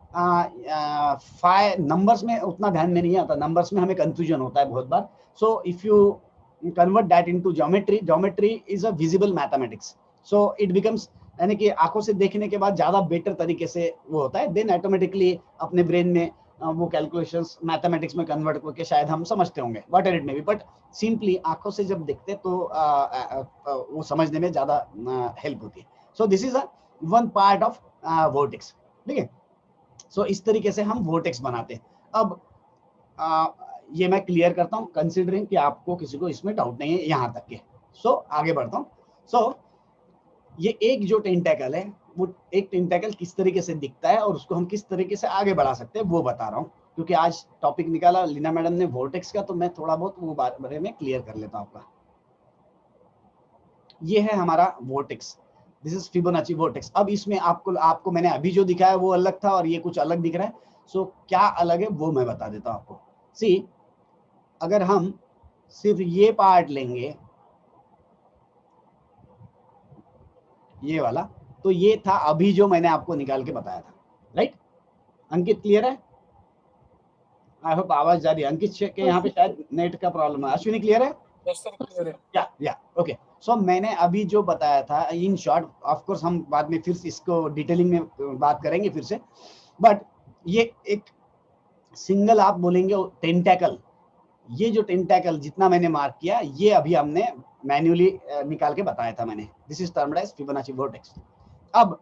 5 नंबर्स में उतना ध्यान में नहीं आता, नंबर्स में हमें कंफ्यूजन होता है बहुत बार। So if you convert that into geometry is a visible mathematics, so it becomes, यानी कि आंखों से देखने के बाद ज्यादा बेटर तरीके से वो होता है, देन ऑटोमेटिकली अपने ब्रेन में वो कैलकुलेशंस मैथमेटिक्स में कन्वर्ट करके शायद हम समझते होंगे, what ever it may be, but simply आंखों से जब देखते तो वो समझने में ज्यादा हेल्प होती है। So this is a one part of vortex, ठीक है? सो इस तरीके से हम वोर्टेक्स बनाते हैं। अब ये मैं क्लियर करता हूँ, कंसिडरिंग कि आपको किसी को इसमें डाउट नहीं है यहाँ तक के। सो आगे बढ़ता हूँ। सो ये एक जो टेंटेकल है, वो एक टेंटेकल किस तरीके से दिखता है और उसको हम किस तरीके से आगे बढ़ा सकते हैं वो बता रहा हूँ, क्योंकि आज टॉपिक निकाला लीना मैडम ने वोर्टेक्स का, तो मैं थोड़ा बहुत वो बारे में क्लियर कर लेता हूँ आपका। ये है हमारा vortex, this is Fibonacci vortex. अब इसमें आपको मैंने अभी जो दिखाया वो अलग था और ये कुछ अलग दिख रहा है। सो क्या अलग है वो मैं बता देता हूँ आपको। सी, अगर हम सिर्फ ये पार्ट लेंगे, ये वाला, तो ये था अभी जो मैंने आपको निकाल के बताया था, राइट? अंकित क्लियर है? आई होप आवाज जा रही है। अंकित के यहाँ पे शायद नेट का प्रॉब्लम है। अश्विनी क्लियर है? यस सर, क्लियर है। या ओके। सो मैंने अभी जो बताया था इन शॉर्ट, ऑफ कोर्स हम बाद में फिर से इसको डिटेलिंग में बात करेंगे फिर से, बट ये एक सिंगल आप बोलेंगे टेंटेकल, ये जो टेंटेकल जितना मैंने मार्क किया, ये अभी हमने मैन्युअली निकाल के बताया था मैंने। This is termed as Fibonacci vortex. अब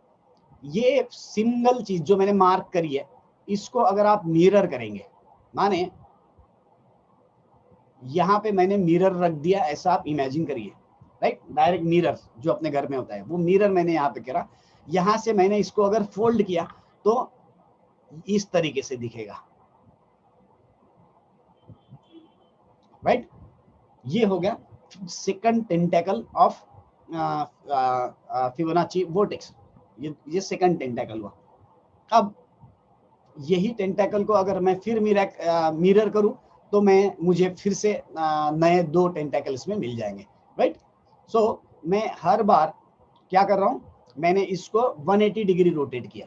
ये सिंगल चीज जो मैंने मार्क करी है, इसको अगर आप मिरर करेंगे, माने यहाँ पे मैंने मिरर रख दिया, ऐसा आप इमेजिन करिए, राइट? डायरेक्ट मिरर जो अपने घर में होता है, वो मिरर मैंने यहाँ पे करा। यहाँ से मैंने इसको अगर फोल्ड किया तो इस तरीके से दिखेगा, राइट? ये हो गया second tentacle of Fibonacci vortex. ये सेकंड टेंटेकल हुआ। अब यही टेंटेकल को अगर मैं फिर मिरर करूं तो मुझे फिर से नए 2 टेंटेकल इसमें मिल जाएंगे, राइट? सो मैं हर बार क्या कर रहा हूं, मैंने इसको 180 डिग्री रोटेट किया।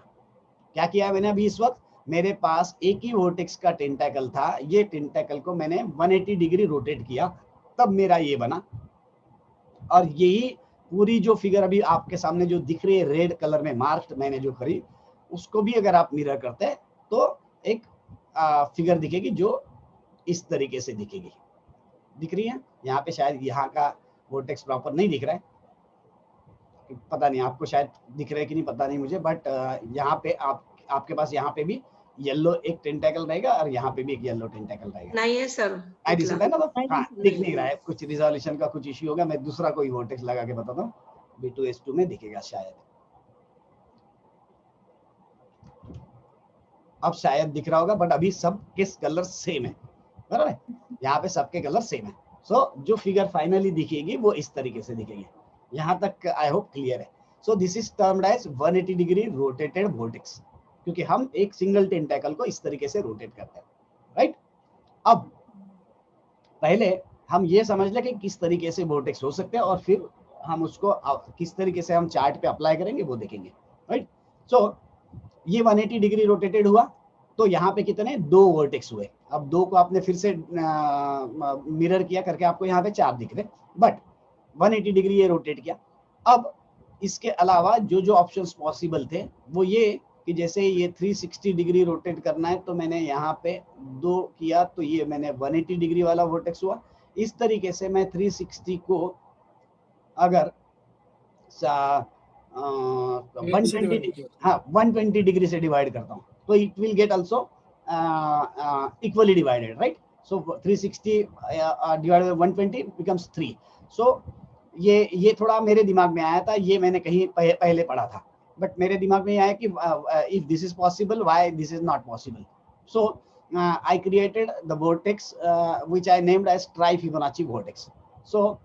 क्या किया है मैंने? अभी इस वक्त मेरे पास एक ही वोर्टेक्स का टेंटेकल था, ये टेंटेकल को मैंने 180 डिग्री रोटेट किया, तब मेरा ये बना। और यही पूरी जो फिगर अभी आपके सामने जो दिख रही है रेड कलर में मार्क्ड मैंने जो करी, उसको भी अगर आप मिरर करते हैं तो एक फिगर दिखेगी जो इस तरीके से दिखेगी। दिख रही है? यहाँ पे शायद यहाँ का वोर्टेक्स प्रॉपर नहीं दिख रहा है, पता नहीं आपको शायद दिख रहा है कि नहीं पता नहीं मुझे, बट यहाँ पे आपके पास यहाँ पे भी येलो एक टेंटेकल रहेगा और यहाँ पे भी एक येलो टेंटेकल रहेगा। नहीं है सर, दिख है ना? तो हाँ, दिख नहीं रहा है, कुछ रिजोल्यूशन का कुछ इश्यू होगा। मैं दूसरा कोई वोर्टेक्स लगा के बताता हूँ, B2S2 में दिखेगा शायद। अब शायद दिख रहा होगा, बट अभी सब किस कलर सेम है, बराबर है? यहाँ पे सबके कलर सेम है। सो जो फिगर फाइनली दिखेगी वो इस तरीके से दिखेगी। यहाँ तक आई होप क्लियर है। So this is termed as 180 degree rotated vortex, क्योंकि हम एक सिंगल टेंटेकल को इस तरीके से रोटेट करते हैं, राइट? अब पहले हम ये समझ लें कि किस तरीके से वोर्टेक्स हो सकते हैं, और फिर हम उसको किस तरीके से हम चार्ट पे अप्लाई करेंगे वो देखेंगे, राइट? सो ये 180 डिग्री रोटेटेड हुआ, तो यहाँ पे कितने 2 वोर्टेक्स हुए। अब 2 को आपने फिर से मिरर किया करके आपको यहाँ पे 4 दिख रहे, बट 180 डिग्री ये रोटेट किया। अब इसके अलावा जो जो ऑप्शंस पॉसिबल थे वो ये कि जैसे ये 360 डिग्री रोटेट करना है, तो मैंने यहाँ पे 2 किया, तो ये मैंने 180 डिग्री वाला वोर्टेक्स हुआ। इस तरीके से मैं 360 को अगर 120 डिग्री से डिवाइड करता हूँ तो it will get also equally divided, right? So 360 divided by 120 becomes 3। सो ये थोड़ा मेरे दिमाग में आया था, ये मैंने कहीं पहले पढ़ा था, बट मेरे दिमाग में आया कि if this is possible, why this is not possible? So I created the vortex which I named as tri-Fibonacci vortex. So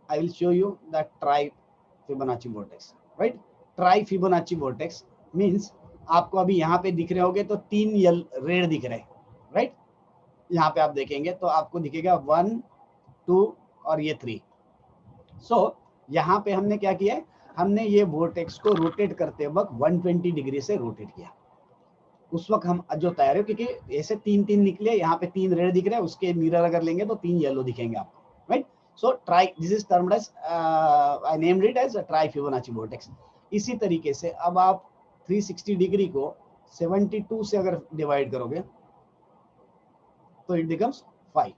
I will show you the tri-Fibonacci vortex, right? Tri-Fibonacci vortex means आपको अभी यहाँ पे दिख रहे होंगे तो 3 रेड दिख रहे हैं, राइट? यहाँ पे आप देखेंगे तो आपको दिखेगा 1, 2 और ये 3। सो यहाँ पे हमने क्या किया है, हमने ये वोर्टेक्स को रोटेट करते वक्त 120 डिग्री से रोटेट किया। उस वक्त हम जो तैयार हो, क्योंकि ऐसे 3 निकले, यहाँ पे 3 रेड दिख रहे हैं, उसके मिरर अगर लेंगे तो 3 येलो दिखेंगे आपको, right? So tri, this is termed as I named it as tri Fibonacci vortex. इसी तरीके से अब आप 360 डिग्री को 72 से अगर डिवाइड करोगे तो it becomes 5।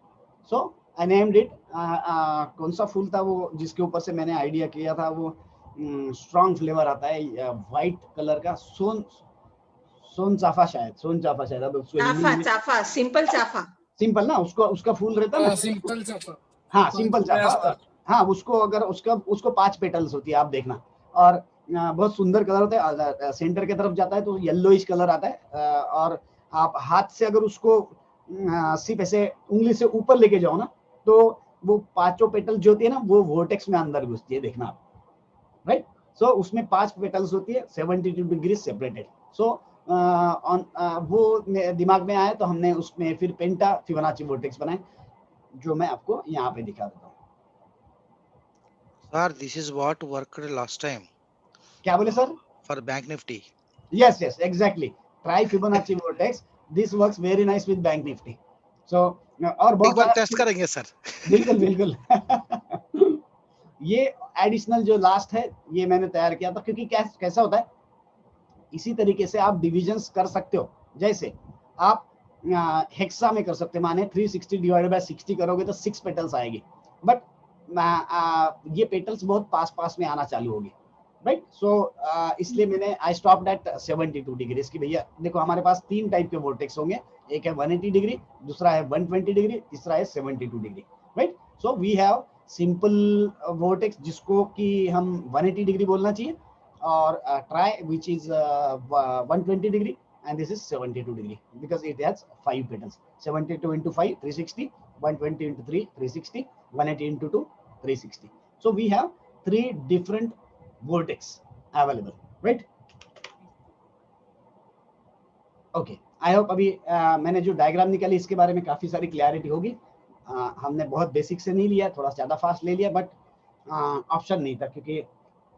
So I named it, कौन सा फूल था वो जिसके ऊपर से मैंने आइडिया किया था, वो स्ट्रॉन्ग फ्लेवर आता है व्हाइट कलर का, सोन चाफा शायद, अब उसको चाफा, सिंपल ना, उसका फूल रहता है ना, सिंपल चाफा। हाँ, सिंपल चाफा। हाँ, उसको अगर उसको 5 पेटल्स होती है, आप देखना, और बहुत सुंदर कलर होता है। सेंटर की तरफ जाता है तो येलोइश कलर आता है, और आप हाथ से अगर उसको सिर्फ ऐसे उंगली से ऊपर लेके जाओ ना, तो वो 5 पेटल जो होती है ना, वो वोर्टेक्स में अंदर घुसती है, देखना आप, राइट? सो उसमें 5 पेटल्स होती है, 72 डिग्री सेपरेटेड। सो वो दिमाग में आया तो हमने उसमें फिर पेंटा फिबोनाची वोर्टेक्स बनाए। जो मैं आपको यहाँ पे दिखा देता हूँ। Sir, this is what worked last time क्या बोले sir? for Bank Nifty. Yes, yes, exactly. Try Fibonacci vortex. This works very nice with Bank Nifty. So और एक बहुत बार सारा टेस्ट करेंगे सर. बिल्कुल बिल्कुल ये एडिशनल जो लास्ट है ये मैंने तैयार किया था, क्योंकि कैसा होता है, इसी तरीके से आप डिविजन्स कर सकते हो। जैसे आप हेक्सा में कर सकते हैं, माने 360 डिवाइडेड बाय 60 करोगे तो 6 पेटल्स आएगी, बट ये पेटल्स बहुत पास पास में आना चालू होगी, राइट। सो इसलिए मैंने आई स्टॉप्ड एट 72 डिग्री की। भैया देखो हमारे पास 3 टाइप के वोर्टेक्स होंगे, एक है 180 डिग्री, दूसरा है 120 डिग्री, तीसरा है 72 degree, right. So we have simple vortex जिसको कि हम 180 डिग्री बोलना चाहिए, और tri which is 120 degree, and this is 72 degree because it has 5 petals. 72 into 5 360, 120 into 3 360, 180 into 2 360. So we have 3 different vortex available, right? Okay, I hope अभी मैंने जो डायग्राम निकाली इसके बारे में काफी सारी क्लैरिटी होगी। हमने बहुत बेसिक से नहीं लिया, थोड़ा ज्यादा फास्ट ले लिया, बट ऑप्शन नहीं था, क्योंकि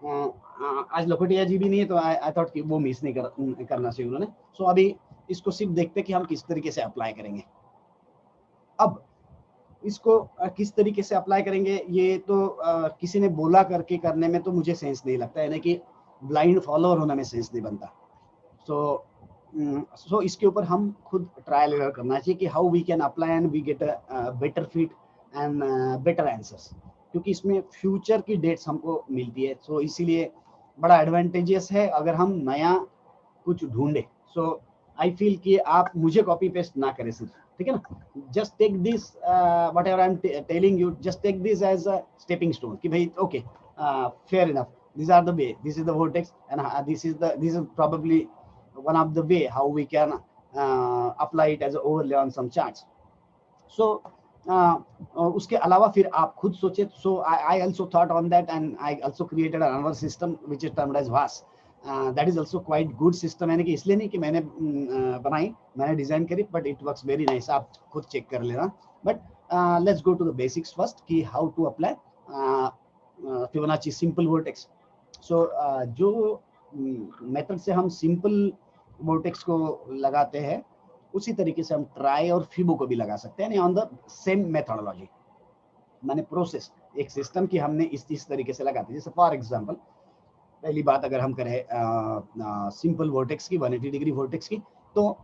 आज लखोटिया जी भी नहीं है, तो आई थॉट कि वो मिस नहीं करना चाहिए उन्होंने। सो अभी इसको सिर्फ देखते कि हम किस तरीके से अप्लाई करेंगे। अब इसको किस तरीके से अप्लाई करेंगे, ये तो किसी ने बोला करके करने में तो मुझे सेंस नहीं लगता, यानी कि ब्लाइंड फॉलोअर होने में सेंस नहीं बनता। सो इसके ऊपर हम खुद ट्रायल एरर करना चाहिए कि how we can apply and we get a better fit and better answers, क्योंकि इसमें फ्यूचर की डेट्स हमको मिलती है। सो इसीलिए बड़ा एडवांटेजियस है अगर हम नया कुछ ढूंढे। सो आई फील कि आप मुझे कॉपी पेस्ट ना करें सिर्फ, ठीक है ना। Just take this whatever I am telling you, just take this as a stepping stone कि भाई okay fair enough, this are the way, this is the vertex and this is probably one of the way how we can apply it as a overlay on some charts. So उसके अलावा फिर आप खुद सोचे। So I also thought on that and I also created another system which is termed as वास। That is also quite good system, यानी कि इसलिए नहीं कि मैंने बनाई, मैंने डिजाइन करी, but it works very nice, आप खुद चेक कर लेना। But let's go to the basics first कि how to apply Fibonacci simple vertex. So जो मेथड से हम सिंपल वर्टेक्स को लगाते हैं उसी तरीके से हम ट्राई और फिबो को भी लगा सकते हैं, ऑन द सेम मेथोडोलॉजी, माने प्रोसेस, एक सिस्टम की हमने इस तरीके से लगाते हैं। जैसे फॉर एग्जांपल पहली बात अगर हम करें सिंपल वर्टेक्स की, 180 डिग्री वर्टेक्स की, तो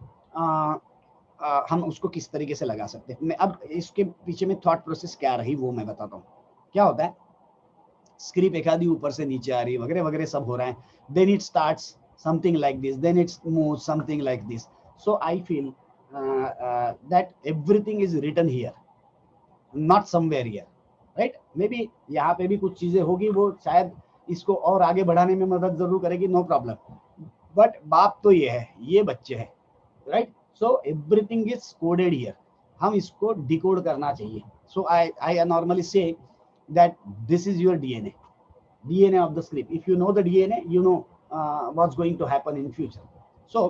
हम उसको किस तरीके से लगा सकते हैं। मैं अब इसके पीछे में थॉट प्रोसेस क्या रही वो मैं बताता हूँ। क्या होता है, स्क्रिप एक आधी ऊपर से नीचे आ रही है, वगैरह वगैरह सब हो रहा है, then it starts something like this, then it's moves something like this. So I feel that everything is written here, not somewhere here, right? Maybe यहाँ पे भी कुछ चीजें होगी, वो शायद इसको और आगे बढ़ाने में मदद जरूर करेगी, नो प्रॉब्लम, बट बात तो ये है, ये बच्चे हैं, right. So everything is coded here, हम इसको डिकोड करना चाहिए। So I normally say that this is your DNA of the script. If you know the DNA, you know what's going to happen in future. So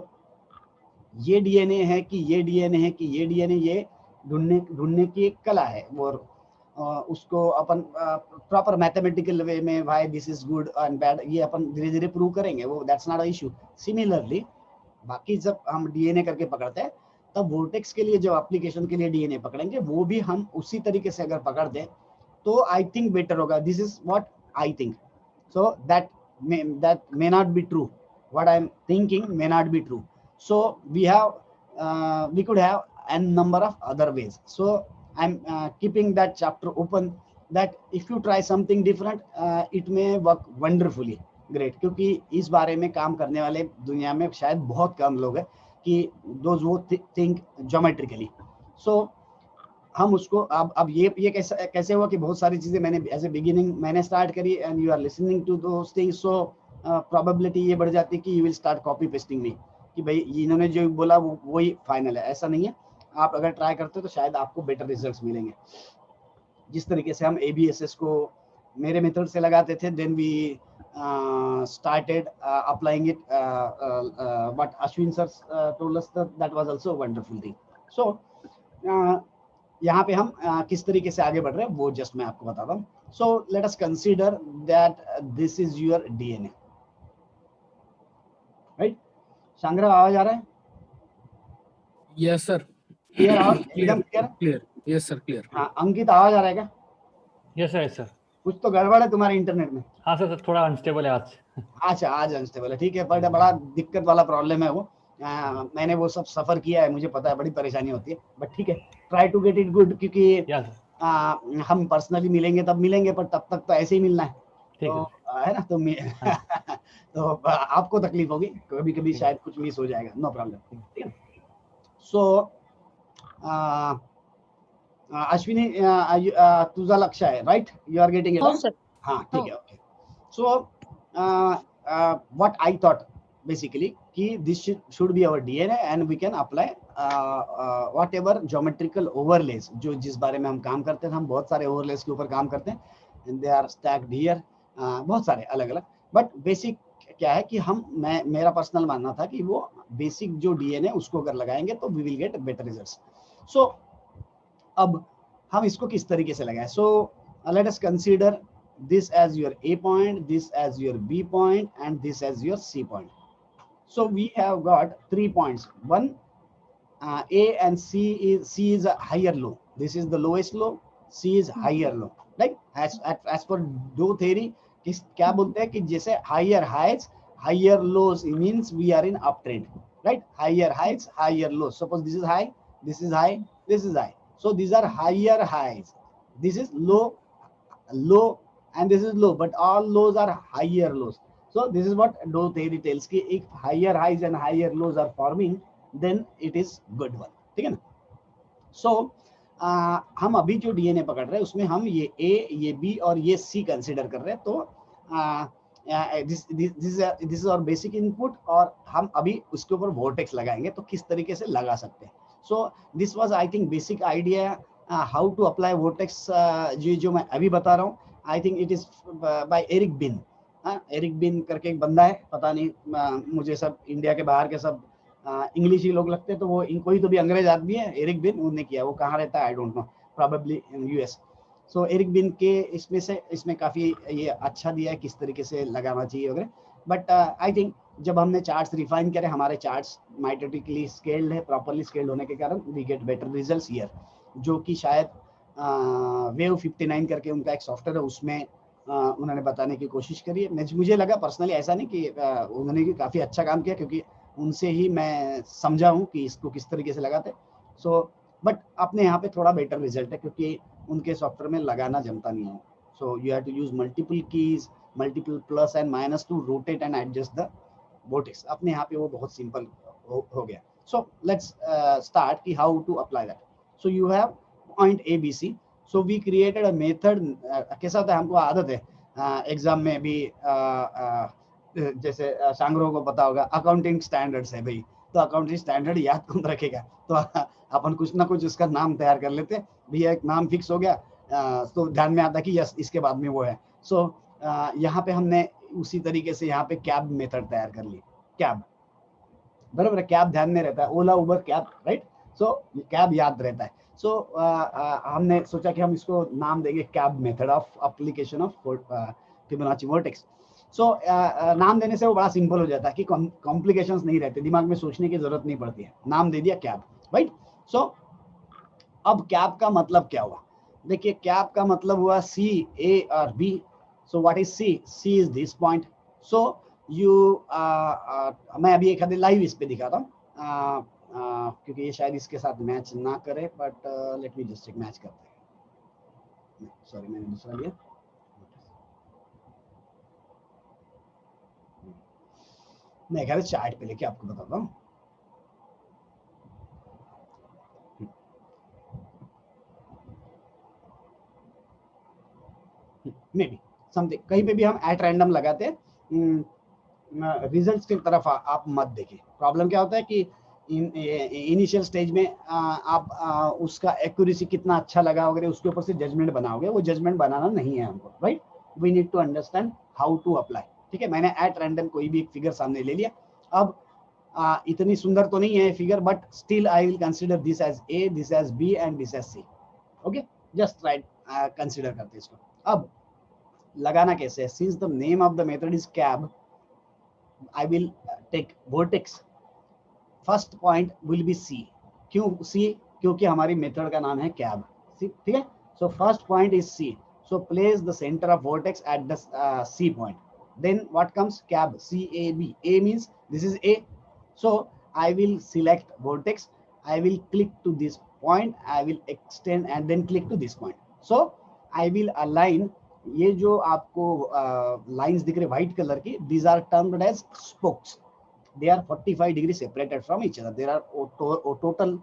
ये DNA है कि ये DNA है कि ये DNA, ये ढूंढने की एक कला है, और उसको अपन प्रॉपर मैथमेटिकल वे में why this is good and bad ये अपन धीरे धीरे प्रूव करेंगे, वो that's not a issue. Similarly बाकी जब हम DNA करके पकड़ते हैं तब वोर्टेक्स के लिए जो एप्लीकेशन के लिए DNA पकड़ेंगे वो भी हम उसी तरीके से अगर पकड़ दें तो आई थिंक बेटर होगा। This is what I think. So that may not be true. What I'm thinking may not be true. So we could have a number of other ways. So I'm keeping that chapter open, that if you try something different, it may work wonderfully great. क्योंकि इस बारे में काम करने वाले दुनिया में शायद बहुत कम लोग हैं कि those who think geometrically. So हम उसको अब ये कैसे हुआ कि बहुत सारी चीजें मैंने एज ए बिगिनिंग मैंने स्टार्ट करी and you are listening to those things. So probability ये बढ़ जाती है कि you will start copy pasting me, कि भाई इन्होंने जो बोला वो वही फाइनल है। ऐसा नहीं है, आप अगर ट्राई करते हो तो शायद आपको बेटर रिजल्ट्स मिलेंगे। जिस तरीके से हम ABSS को मेरे मेथड से लगाते थे, then we started applying it, but Ashwin sir told us that was also a wonderful thing. So यहाँ पे हम किस तरीके से आगे बढ़ रहे हैं वो जस्ट मैं आपको बताता हूँ. So let us consider that this is your DNA, right. Sangra आवाज आ रहा है? Yes sir. क्लियर? एकदम clear? Clear. Yes sir, clear. हाँ, अंकित आवाज आ रहा है क्या? Yes sir, yes sir. कुछ तो गड़बड़ है तुम्हारे इंटरनेट में. हाँ सर, थोड़ा अनस्टेबल है आज. अच्छा, आज अनस्टेबल है, ठीक है. बट बड़ा दिक्कत वाला प्रॉब्लम है वो. मैंने वो सब सफर किया है, मुझे पता है बड़ी परेशानी होती है. बट ठीक है, try to get it good, क्योंकि हम पर्सनली मिलेंगे तब मिलेंगे, पर तब तक तो ऐसे ही मिलना है. तो है ना, तो तो आपको तकलीफ होगी, कभी कभी शायद कुछ मिस हो जाएगा. नो प्रॉब्लम, ठीक है. सो अश्विनी, तुझा लक्ष आहे, right? You are getting it? हाँ, ठीक है. Okay. So what I thought basically कि this should be our DNA and we can apply whatever geometrical overlays, जो जिस बारे में हम काम करते हैं. हम बहुत सारे ओवरलेस के ऊपर काम करते हैं, and they are stacked here, बहुत सारे अलग अलग. बट बेसिक क्या है कि मेरा पर्सनल मानना था कि वो बेसिक जो डीएनए उसको अगर लगाएंगे तो we will get better results. So अब हम इसको किस तरीके से लगाएं? So let us consider this as your A point, this as your B point, and this as your C point. So we have got 3 points. One, A and C is a higher low. This is the lowest low. C is higher low. Like as per Do theory, क्या बोलते हैं कि जैसे higher highs, higher lows, it means we are in uptrend, right? Higher highs, higher lows. Suppose this is high, this is high, this is high. So these are higher highs. This is low, low. And this is low, but all lows are higher lows. So this is what Do theory tells कि if higher highs and higher lows are forming, then it is good one. ठीक है ना? So हम अभी जो डीएनए पकड़ रहे हैं उसमें हम ये A, ये B और ये C कंसिडर कर रहे हैं. तो this is our basic input, और हम अभी उसके ऊपर vortex लगाएंगे. तो किस तरीके से लगा सकते हैं? So this was I think basic idea how to apply vortex, जो मैं अभी बता रहा हूँ. I think it is by Eric Bin. Eric Bin करके एक बंदा है, पता नहीं, मुझे सब इंडिया के बाहर के सब इंग्लिश ही लोग लगते हैं, तो वो कोई तो भी अंग्रेज आदमी है. एरिक बिन उन्होंने किया. वो कहाँ रहता है I don't know, probably in US. So Eric Bin के इसमें काफ़ी ये अच्छा दिया है किस तरीके से लगाना चाहिए वगैरह. बट आई थिंक जब हमने चार्ट्स रिफाइन करे, हमारे चार्ट्स माइटोटिकली स्केल्ड है, प्रॉपरली स्केल्ड होने के कारण we get better results here. जो कि शायद वेव 59 करके उनका एक सॉफ्टवेयर है, उसमें उन्होंने बताने की कोशिश करी है. मुझे लगा पर्सनली, ऐसा नहीं कि उन्होंने भी काफ़ी अच्छा काम किया, क्योंकि उनसे ही मैं समझा हूँ कि इसको किस तरीके से लगाते. सो बट अपने यहाँ पे थोड़ा बेटर रिजल्ट है, क्योंकि उनके सॉफ्टवेयर में लगाना जमता नहीं है. So you have to use multiple keys, multiple plus and minus to rotate and adjust the vortex. अपने यहाँ पे वो बहुत सिंपल हो गया. सो लेट्स स्टार्ट कि how to apply that. So you have point ABC. So we created a method. कैसा होता है, हमको आदत है एग्जाम में भी, जैसे सांगरों को पता होगा अकाउंटिंग स्टैंडर्ड्स है भाई, तो अकाउंटिंग स्टैंडर्ड याद कौन रखेगा, तो अपन कुछ ना कुछ उसका नाम तैयार कर लेते हैं. भैया एक नाम फिक्स हो गया, तो ध्यान में आता है कि यस इसके बाद में वो है. सो यहाँ पे हमने उसी तरीके से यहाँ पे कैब मेथड तैयार कर ली. कैब बराबर है, कैब ध्यान में रहता है, ओला उबर कैब, राइट. सो कैब याद रहता है. सो हमने सोचा कि हम इसको नाम देंगे cab method of application of Fibonacci vertex. So नाम देने से वो बड़ा सिंपल हो जाता है कि कॉम्प्लिकेशंस नहीं रहते, दिमाग में सोचने की जरूरत नहीं पड़ती है. नाम दे दिया कैब, राइट. सो अब कैब का मतलब क्या हुआ? देखिए, कैब का मतलब हुआ C, A और B. So what is C? C is this point. So you मैं अभी एक लाइव इस पे दिखाता हूँ, क्योंकि ये शायद इसके साथ मैच ना करे, बट लेट मी जस्ट एक मैच करते हैं. सॉरी, मैंने दूसरा लिया. मैं कह रहा चार्ट पे लेके आपको बताता हूँ. मे बी समथिंग, कहीं पे भी हम एट रैंडम लगाते हैं, रिजल्ट्स की तरफ आप मत देखिए. प्रॉब्लम क्या होता है कि इनिशियल स्टेज में आप उसका एक्यूरेसी कितना अच्छा लगा वगैरह उसके ऊपर से जजमेंट बनाओगे. वो जजमेंट बनाना नहीं है हमको, right. We need to understand how to apply. ठीक है, मैंने एट रैंडम कोई भी एक फिगर सामने ले लिया. अब इतनी सुंदर तो नहीं है figure, but still I will consider this as A, this as B and this as C. Okay, just right, consider करते हैं इसको। अब लगाना कैसे है, since the name of the method is CAB, I will take vertex, first point will be C. क्यों सी? क्योंकि हमारी मेथड का नाम है कैब, ठीक है। So first point is C, so place the center of vortex at the C point, then what comes? Cab, CAB. A means this is A, so I will select vortex, I will click to this point, I will extend and then click to this point, so I will align। ये जो आपको लाइंस दिख रहे व्हाइट कलर की, these are termed as spokes, they are 45 degree separated from each other, there are total,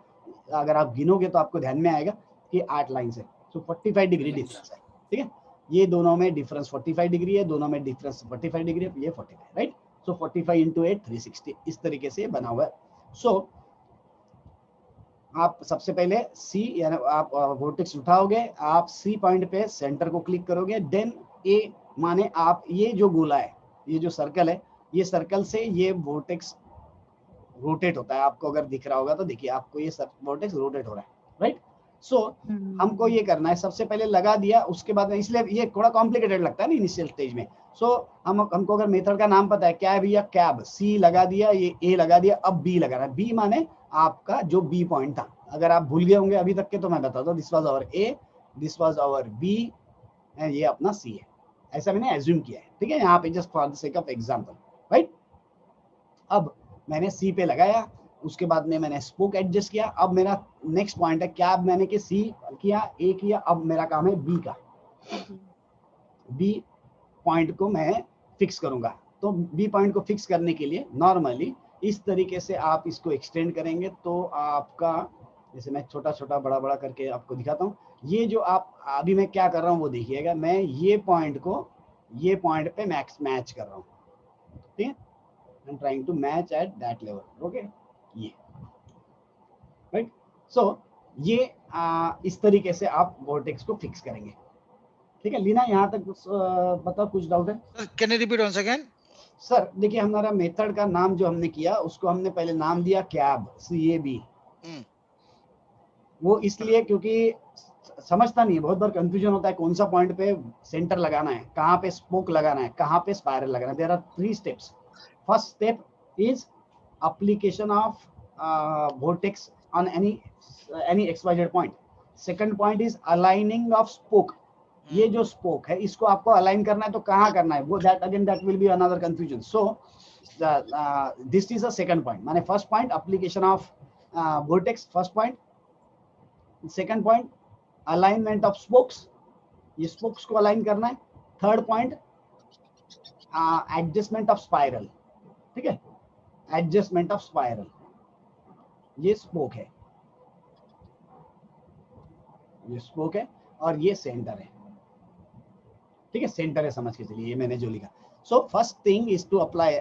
अगर आप गिनोगे तो आपको ध्यान में आएगा कि 8 लाइंस है, so 45 डिग्री डिफरेंस है, ठीक है। ये दोनों में डिफरेंस 45 डिग्री है, दोनों में डिफरेंस 45 डिग्री है, ये 45, राइट। सो 45 इंटू 8 360, इस तरीके से बना हुआ है। सो आप सबसे पहले सी यानी आप वोर्टेक्स उठाओगे, आप सी पॉइंट पे सेंटर को क्लिक करोगे, देन ए माने आप ये जो गोला है, ये जो सर्कल है, ये सर्कल से ये वोर्टेक्स रोटेट होता है। आपको अगर दिख रहा होगा तो देखिए, आपको ये वोर्टेक्स रोटेट हो रहा है, राइट। सो हमको ये करना है, सबसे पहले लगा दिया, उसके बाद इसलिए ये थोड़ा कॉम्प्लिकेटेड लगता है ना इनिशियल स्टेज में। सो हमको अगर मेथड का नाम पता है कैब या कैब, सी लगा दिया, ये ए लगा दिया, अब बी लगाना है। बी माने आपका जो बी पॉइंट था, अगर आप भूल गए होंगे अभी तक के तो मैं बता दूं, this was our A, this was our B and ये अपना सी है, ऐसा मैंने एज्यूम किया है, ठीक है, यहाँ पे just for the sake of example, right. अब मैंने सी पे लगाया, उसके बाद में मैंने स्पोक एडजस्ट किया। अब मेरा नेक्स्ट पॉइंट है कैब, मैंने कि सी किया, ए किया, अब मेरा काम है बी का। बी पॉइंट को मैं फिक्स करूंगा, तो बी पॉइंट को फिक्स करने के लिए नॉर्मली इस तरीके से आप इसको एक्सटेंड करेंगे, तो आपका, जैसे मैं छोटा छोटा बड़ा बड़ा करके आपको दिखाता हूँ, ये जो आप अभी मैं क्या कर रहा हूँ वो देखिएगा, मैं ये पॉइंट को ये पॉइंट पे मैच कर रहा हूँ, ठीक है, I am trying to match at that level, okay, ये राइट। सो ये इस तरीके से आप वोर्टेक्स को फिक्स करेंगे, ठीक है। लीना यहाँ तक बताओ, कुछ डाउट है? Can you repeat once again? Sir देखिए, हमारा मेथड का नाम जो हमने किया, उसको हमने पहले नाम दिया कैब, CAB। वो इसलिए क्योंकि समझता नहीं है, बहुत बार कंफ्यूजन होता है कौन सा पॉइंट पे सेंटर लगाना है, कहाँ पे स्पोक लगाना है, कहाँ पे स्पाइरल लगाना है। There are 3 steps. First step is application of vortex on any XYZ point. Second point is aligning of spoke. ये जो spoke है, इसको आपको अलाइन करना है, तो कहाँ करना है वो, that will be another confusion. So this is a second point. माने first point application of vortex, first point. Second point alignment of spokes, ये spokes को अलाइन करना है. Third point adjustment of spiral, ठीक है, एडजस्टमेंट ऑफ स्पाइरल, ये स्पोक है, ये स्पोक है और ये सेंटर है, ठीक है, सेंटर है, समझ के चलिए, ये मैंने जो लिखा। So first thing is to apply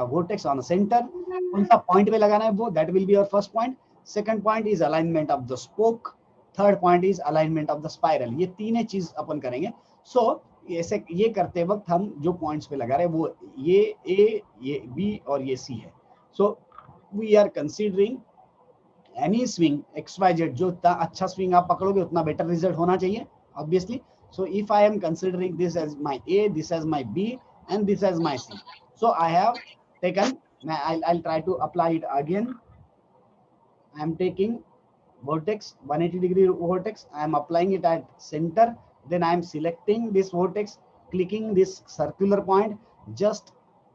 vortex on centre, कौन सा पॉइंट पे लगाना है वो, that will be your first point. Second point is alignment of the spoke, third point is alignment of the spiral. ये तीन चीज अपन करेंगे। सो ऐसे ये करते वक्त हम जो पॉइंट्स पे लगा रहे हैं वो ये ए, ये बी और ये सी है। So we are considering any swing XYZ, जो अच्छा स्विंग आप पकड़ोगे उतना बेटर रिजल्ट होना चाहिए obviously. So if I am considering this as my A, this as my B and this as my C, so I have taken, I'll try to apply it again. I am taking vortex, 180 degree vortex, I am applying it at center, then I am selecting this vortex, clicking this circular point, just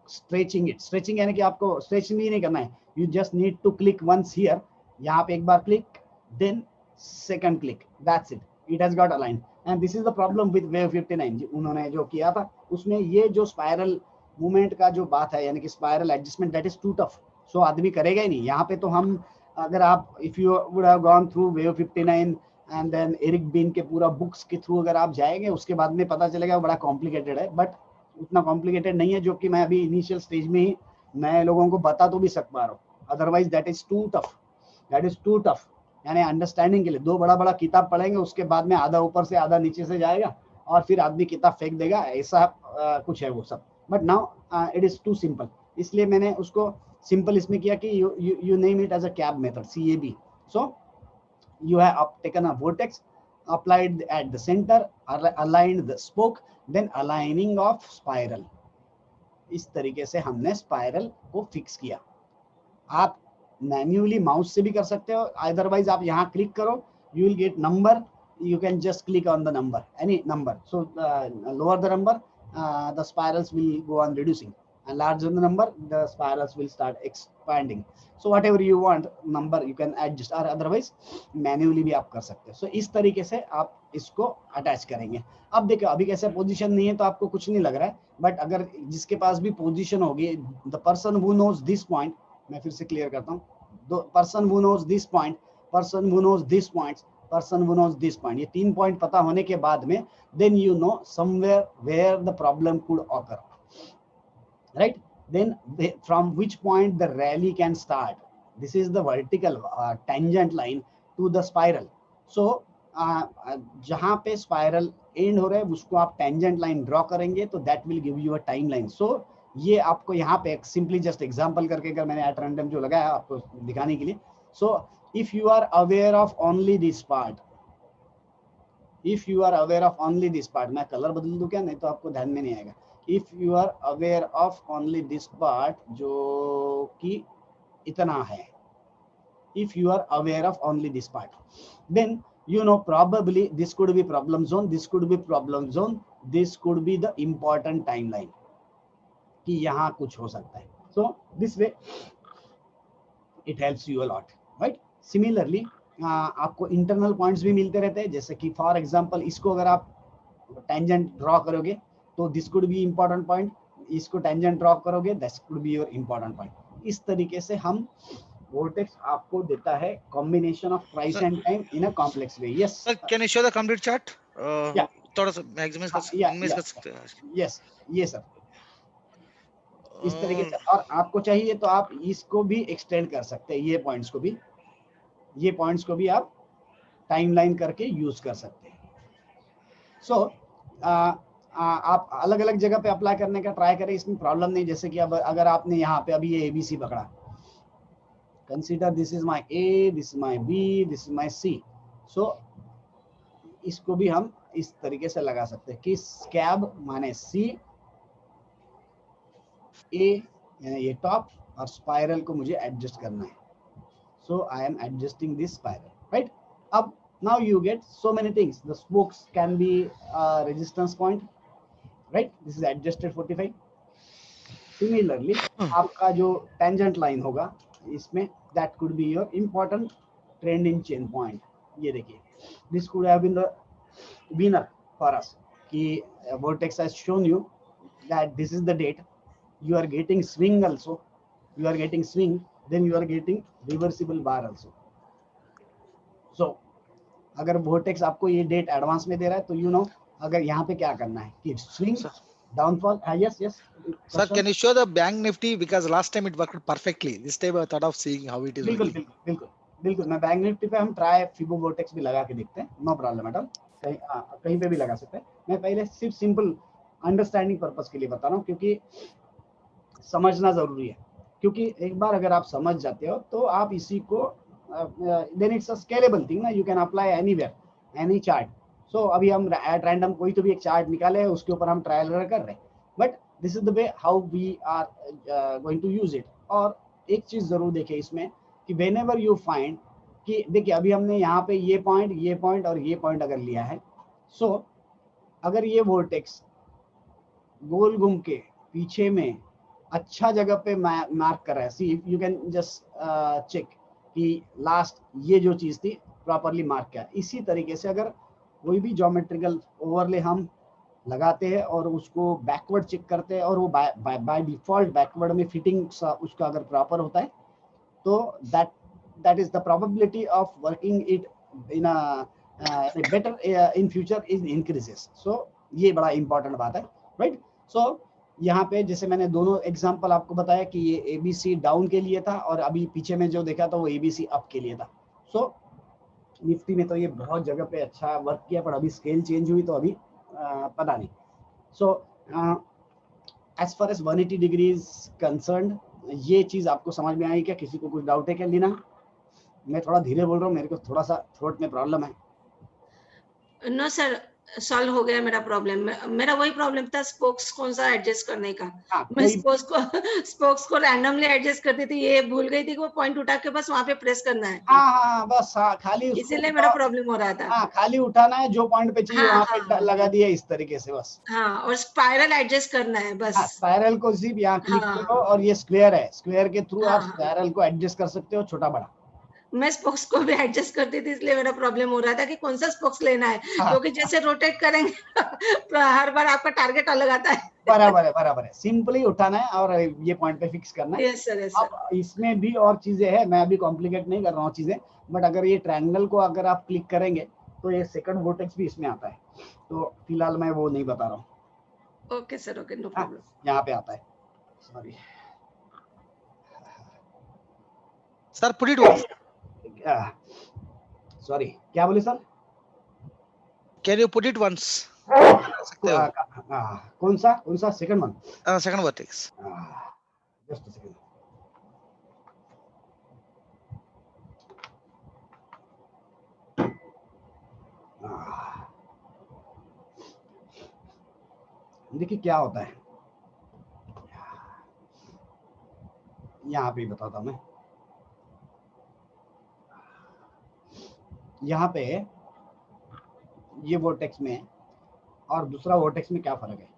stretching it. Stretching यानी कि आपको stretch नहीं करना है, you just need to click once here, यहाँ पे एक बार click, then second click, that's it, it has got aligned. And this is the problem with Wave 59, उन्होंने जो किया था उसमें ये जो स्पाइरल मूवमेंट का जो बात है, यानी कि spiral adjustment, that is too tough, so आदमी करेगा ही नहीं। यहाँ पे तो हम, अगर आप if you would have gone through Wave 59 and then Eric Bean के पूरा बुक्स के थ्रू अगर आप जाएंगे, उसके बाद में पता चलेगा बड़ा कॉम्प्लिकेटेड है, बट उतना कॉम्प्लिकेटेड नहीं है जो कि मैं अभी इनिशियल स्टेज में ही नए लोगों को बता तो भी सक पा रहा हूँ, otherwise that is too tough, that is too tough. यानी अंडरस्टैंडिंग के लिए दो बड़ा बड़ा किताब पढ़ेंगे, उसके बाद में आधा ऊपर से आधा नीचे से जाएगा और फिर आदमी किताब फेंक देगा, ऐसा कुछ है वो सब। But now it is too simple, इसलिए मैंने उसको सिंपल इसमें किया कि you name it as a CAB method, CAB। सो you have taken a vortex, applied at the center, aligned the spoke, then aligning of spiral. इस तरीके से हमने स्पाइरल को फिक्स किया. आप मैन्युअली माउस से भी कर सकते हो, अदरवाइज आप यहाँ क्लिक करो, you will get number, you can just click on the number, any number. So lower the number, the spirals will go on reducing, and larger the number, the spirals will start expanding. So whatever you want number you can adjust, or otherwise manually भी आप कर सकते हो. So इस तरीके से आप इसको अटैच करेंगे. अब देखो अभी कैसे पोजीशन नहीं है तो आपको कुछ नहीं लग रहा है, बट अगर जिसके पास भी पोजीशन होगी, the person who knows this point, मैं फिर से क्लियर करता हूँ, the person who knows this point, person who knows this points, person who knows this point, ये 3 पॉइंट पता होने के बाद में then you know somewhere where the problem could occur, right. Then from which point the rally can start. This is the vertical tangent line to the spiral. So जहाँ पे spiral end हो रहा है उसको आप tangent line draw करेंगे तो that will give you a timeline. So ये आपको यहाँ पे simply just example करके अगर मैंने at random जो लगाया आपको दिखाने के लिए. So if you are aware of only this part, if you are aware of only this part, मैं कलर बदल दूँ क्या, नहीं तो आपको ध्यान में नहीं आएगा. If you are aware of only this part जो कि इतना है, if you are aware of only this part, then you know probably this could be problem zone, this could be problem zone, this could be the important timeline कि यहाँ कुछ हो सकता है. So this way it helps you a lot, right? Similarly आपको internal points भी मिलते रहते हैं, जैसे कि for example इसको अगर आप tangent draw करोगे तो this could be important point, इसको टेंजेंट ड्रॉ करोगे that could be your important point. इस तरीके से हम वोर्टेक्स आपको देता है combination of price and time in a complex way. Yes sir, can you show the complete chart? या थोड़ा सा मैक्सिमाइज कर सकते हैं. यस ये सर इस तरीके से, और आपको चाहिए तो आप इसको भी एक्सटेंड कर सकते हैं, ये पॉइंट्स को भी आप टाइमलाइन करके यूज कर सकते हैं. सो आप अलग अलग जगह पे अप्लाई करने का ट्राई करें, इसमें प्रॉब्लम नहीं. जैसे कि अब अगर आपने यहाँ पे अभी ये ABC पकड़ा, consider this is my A, this is my B, this is my C. सो इसको भी हम इस तरीके से लगा सकते हैं कि स्कैब माने C, A यानी ये टॉप, और स्पाइरल को मुझे एडजस्ट करना है. So I am adjusting this spiral, right. अब now you get so many things. The spokes can be resistance point, right? This is adjusted 45. Similarly आपका जो tangent line होगा इसमें that could be your important trending chain point. ये देखिए, this could have been the winner for us कि vortex has shown you that this is the date. You are getting swing also, you are getting swing, then you are getting reversible bar also. So अगर वोर्टेक्स आपको ये डेट एडवांस में दे रहा है तो यू नो अगर यहाँ पे क्या करना है कि swing downfall. Yes sir, can you show the bank Nifty, because last time it worked perfectly, this time I thought of seeing how it is. बिल्कुल मैं बैंक निफ्टी पे हम ट्राई फिबो वोर्टेक्स भी लगा के देखते हैं, नो प्रॉब्लम एट ऑल. कहीं पे भी लगा सकते हैं. मैं पहले सिर्फ सिंपल अंडरस्टैंडिंग पर्पस के लिए बता रहा हूँ क्योंकि समझना जरूरी है. क्योंकि एक बार अगर आप समझ जाते हो तो आप इसी को then it's a scalable thing ना, you can apply anywhere, any chart. So अभी हम at random कोई तो भी एक चार्ट निकाले, उसके ऊपर हम ट्रायल कर रहे हैं, but this is the way how we are going to use it. और एक चीज जरूर देखें इसमें कि whenever you find कि देखिए अभी हमने यहाँ पे ये पॉइंट और ये पॉइंट अगर लिया है, so अगर ये वोर्टेक्स गोल घूम के पीछे में अच्छा जगह पे मार्क कर रहा है, सी यू कैन जस्ट चेक कि लास्ट ये जो चीज थी प्रॉपरली मार्क किया. इसी तरीके से अगर कोई भी ज्योमेट्रिकल ओवरले हम लगाते हैं और उसको बैकवर्ड चेक करते हैं और वो बाय डिफॉल्ट बैकवर्ड में फिटिंग उसका अगर प्रॉपर होता है तो that is the probability of working it in a better in future is increases. So ये बड़ा इंपॉर्टेंट बात है, राइट. सो यहाँ पे जैसे मैंने दोनों एग्जांपल आपको बताया कि ये ABC डाउन के लिए था और अभी पीछे में जो देखा था वो ABC अप के लिए था. सो निफ्टी में तो ये बहुत जगह पे अच्छा वर्क किया, पर अभी स्केल चेंज हुई तो अभी पता नहीं. So as far as 180 degrees concern, ये चीज आपको समझ में आई क्या? किसी को कुछ डाउट है क्या? लीना, मैं थोड़ा धीरे बोल रहा हूँ, मेरे को थोड़ा सा थ्रोट में प्रॉब्लम है. नो सर, सॉल्व हो गया मेरा प्रॉब्लम। मेरा वही प्रॉब्लम था स्पोक्स कौन सा एडजस्ट करने का। हाँ, मैं कोई स्पोक्स को रैंडमली एडजस्ट करती थी, ये भूल गई थी कि वो पॉइंट उठा के बस वहां पे प्रेस करना है, हाँ, बस हाँ, खाली उसको इसीलिए मेरा प्रॉब्लम हो रहा था। हाँ, खाली उठाना है, जो पॉइंट पे चाहिए हाँ, वहां हाँ, पे हाँ। लगा दिया इस तरीके से बस। हाँ, और स्पाइरल एडजस्ट करना है बस। हाँ, स्पाइरल को सिर्फ यहाँ क्लिक हाँ। करो और ये स्क्वायर है, स्क्वायर के थ्रू हाँ, आप हाँ। स्पाइरल को एडजस्ट कर सकते हो छोटा बड़ा। मैं स्पोक्स को भी एडजस्ट करती थी, इसलिए मेरा प्रॉब्लम हो रहा था कि कौन सा स्पोक्स लेना है, हाँ। क्योंकि जैसे रोटेट करेंगे हर बार आपका टारगेट अलग आता है। बराबर है, सिंपली उठाना है और ये पॉइंट पे फिक्स करना है। Yes sir, yes sir. अब इसमें भी और चीजें हैं, मैं अभी कॉम्प्लिकेट नहीं कर रहा हूँ चीजें, बट अगर ये ट्रायंगल को अगर आप क्लिक करेंगे तो ये सेकंड वर्टेक्स भी इसमें आता है, तो फिलहाल मैं वो नहीं बता रहा हूँ। ओके सर, ओके, नो हाँ, प्रॉब्लम। यहाँ पे आता है, sorry Sir, put it once. Sorry, क्या बोले sir? Can you put it once? कौन सा second one? Second vertex. Just a second. देखिए क्या होता है, यहाँ पे बताता हूँ मैं। यहाँ पे ये वर्टेक्स में और दूसरा वर्टेक्स में क्या फर्क है?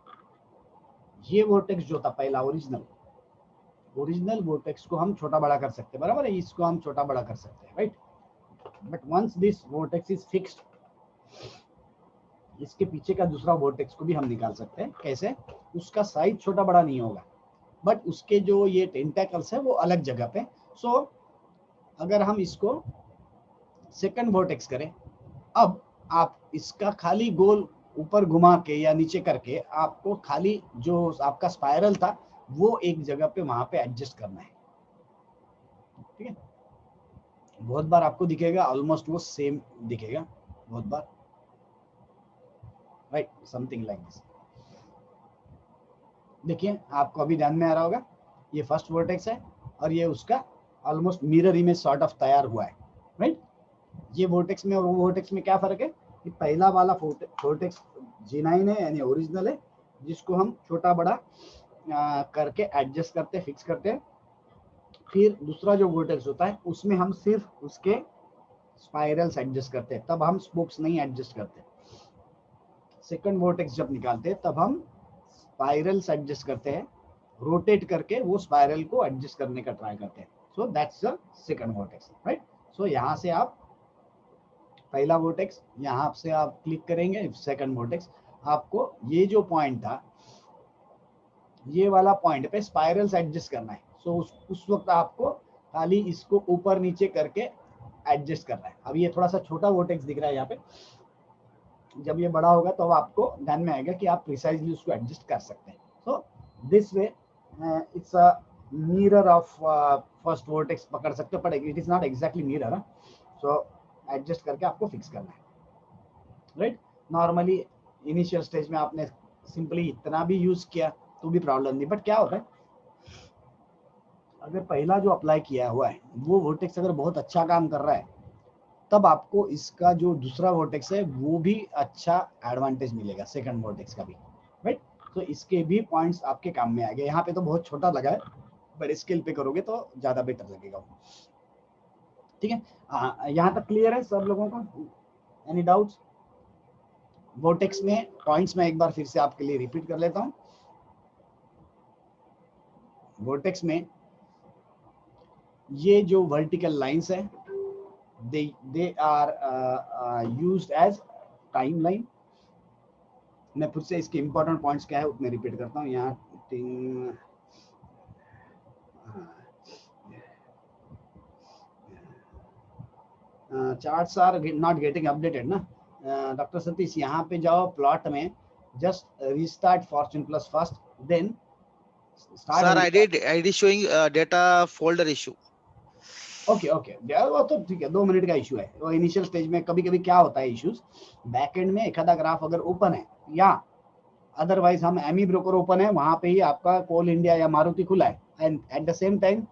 ये वर्टेक्स जो था पहला ओरिजिनल वर्टेक्स को हम छोटा बड़ा कर सकते हैं, बराबर है, इसको हम छोटा बड़ा कर सकते हैं, right? But once this vertex is fixed, इसके पीछे का दूसरा वर्टेक्स को भी हम निकाल सकते हैं। कैसे? उसका साइज छोटा बड़ा नहीं होगा, बट उसके जो ये टेंटेकल्स है वो अलग जगह पे। सो अगर हम इसको सेकंड वर्टेक्स करें, अब आप इसका खाली गोल ऊपर घुमा के या नीचे करके आपको खाली जो आपका स्पाइरल था वो एक जगह पे वहां पे एडजस्ट करना है, ठीक है? बहुत बार आपको दिखेगा ऑलमोस्ट वो सेम दिखेगा, बहुत बार, राइट, समथिंग लाइक दिस। देखिए आपको अभी ध्यान में आ रहा होगा, ये फर्स्ट वर्टेक्स है और ये उसका almost mirror image sort of तैयार हुआ है, राइट? ये वर्टेक्स में और वो वर्टेक्स में क्या फर्क है कि पहला वाला वर्टेक्स G9 है यानी ओरिजिनल है, जिसको हम छोटा बड़ा करके एडजस्ट करते हैं, फिक्स करते हैं। फिर दूसरा जो वर्टेक्स होता है उसमें हम सिर्फ उसके स्पाइरल्स एडजस्ट करते हैं, तब हम स्पोक्स नहीं एडजस्ट करते। सेकंड वर्टेक्स जब निकालते हैं तब हम स्पाइरल्स एडजस्ट करते हैं, रोटेट करके वो स्पाइरल को एडजस्ट करने का ट्राई करते हैं। So that's the second vertex, right? So यहाँ से आप पहला वर्टेक्स, यहाँ से आप क्लिक करेंगे सेकंड वर्टेक्स, आपको ये जो पॉइंट था ये वाला पॉइंट पे स्पाइरल्स एडजस्ट करना है। सो उस वक्त आपको खाली इसको ऊपर नीचे करके एडजस्ट करना है। अब ये थोड़ा सा छोटा वर्टेक्स दिख रहा है यहाँ पे, जब ये बड़ा होगा तो आपको ध्यान में आएगा कि आप प्रिसाइजली उसको एडजस्ट कर सकते हैं। So this way it's a mirror of first vertex पकड़ सकते हो, but it is not exactly mirror. So adjust करके आपको फिक्स करना है, राइट? नॉर्मली इनिशियल स्टेज में आपने सिंपली इतना भी यूज किया तो भी प्रॉब्लम नहीं, बट क्या होता है अगर पहला जो अप्लाई किया हुआ है वो वर्टेक्स अगर बहुत अच्छा काम कर रहा है, तब आपको इसका जो दूसरा वर्टेक्स है वो भी अच्छा एडवांटेज मिलेगा, सेकंड वर्टेक्स का भी, राइट? तो इसके भी पॉइंट्स आपके काम में आएंगे। यहाँ पे तो बहुत छोटा लगा है, बड़े स्केल पे करोगे तो ज्यादा बेटर लगेगा, ठीक है? यहाँ तक क्लियर है सब लोगों को? Any doubts? वर्टेक्स में पॉइंट्स में एक बार फिर से आपके लिए रिपीट कर लेता हूँ। वर्टेक्स में ये जो वर्टिकल लाइंस है they are used as timeline. मैं फिर से इसके इंपॉर्टेंट पॉइंट्स क्या है उतने रिपीट करता हूँ। यहाँ charts are not getting updated ना डॉक्टर सतीश? यहाँ पे जाओ प्लॉट में, just restart fortune plus first, then Sir, I did showing data folder issue. Okay वो तो ठीक है, 2 मिनट का इशू है वो। इनिशियल स्टेज में कभी कभी क्या होता है इश्यूज, बैकएंड में एक आधा ग्राफ अगर ओपन है या अदरवाइज हम एमी ब्रोकर ओपन है, वहां पे ही आपका कोल इंडिया या मारुति खुला है, and at the same time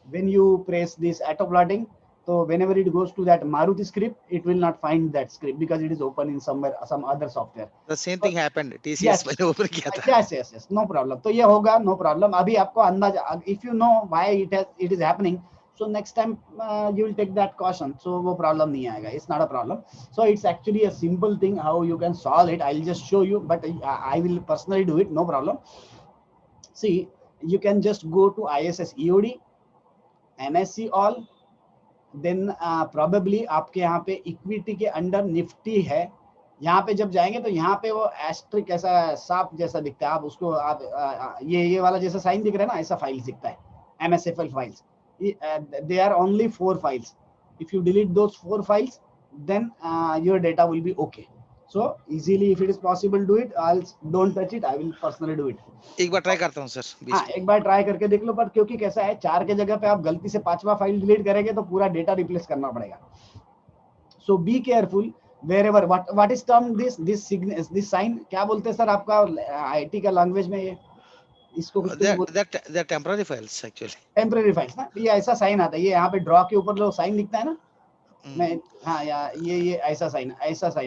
when you press this auto plotting तो whenever it goes to that Maruti script, it will not find that script because it is open in somewhere, some other software. The same thing happened. TCS Yes. मैंने open किया था. Yes, no problem. तो ये होगा, no problem. अभी आपको अंदाजा, if you know why it is happening, so next time you will take that caution. So वो problem नहीं आएगा. It's not a problem. So it's actually a simple thing how you can solve it. I'll just show you, but I will personally do it. No problem. See, you can just go to ISS EOD, NSE all. Then probably आपके यहाँ पे इक्विटी के अंडर निफ्टी है. यहाँ पे जब जाएंगे तो यहाँ पे वो एस्ट्रिक ऐसा सांप जैसा दिखता है. आप उसको आप ये वाला जैसा साइन दिख रहा है ना, ऐसा फाइल दिखता है. MSFL files. They are only 4 files. If you delete those 4 files, then your data will be okay. So easily, if it is possible, do it. Else don't touch it. I will personally do it. एक बार ट्राई करता हूँ सर. हाँ, एक बार ट्राई करके देख लो. पर क्योंकि कैसा है, 4 के जगह पे आप गलती से 5वां फाइल डिलीट करेंगे तो पूरा डेटा रिप्लेस करना पड़ेगा. So be careful wherever. What is term this sign? क्या बोलते हैं सर आपका IT का लैंग्वेज में ये? इसको they're temporary files actually. Temporary files ना. ये ऐसा साइन आता है. ये यहाँ पे ड्रॉ के ऊपर जो साइन दिखता है ना, मैं हाँ यार ये ऐसा साइन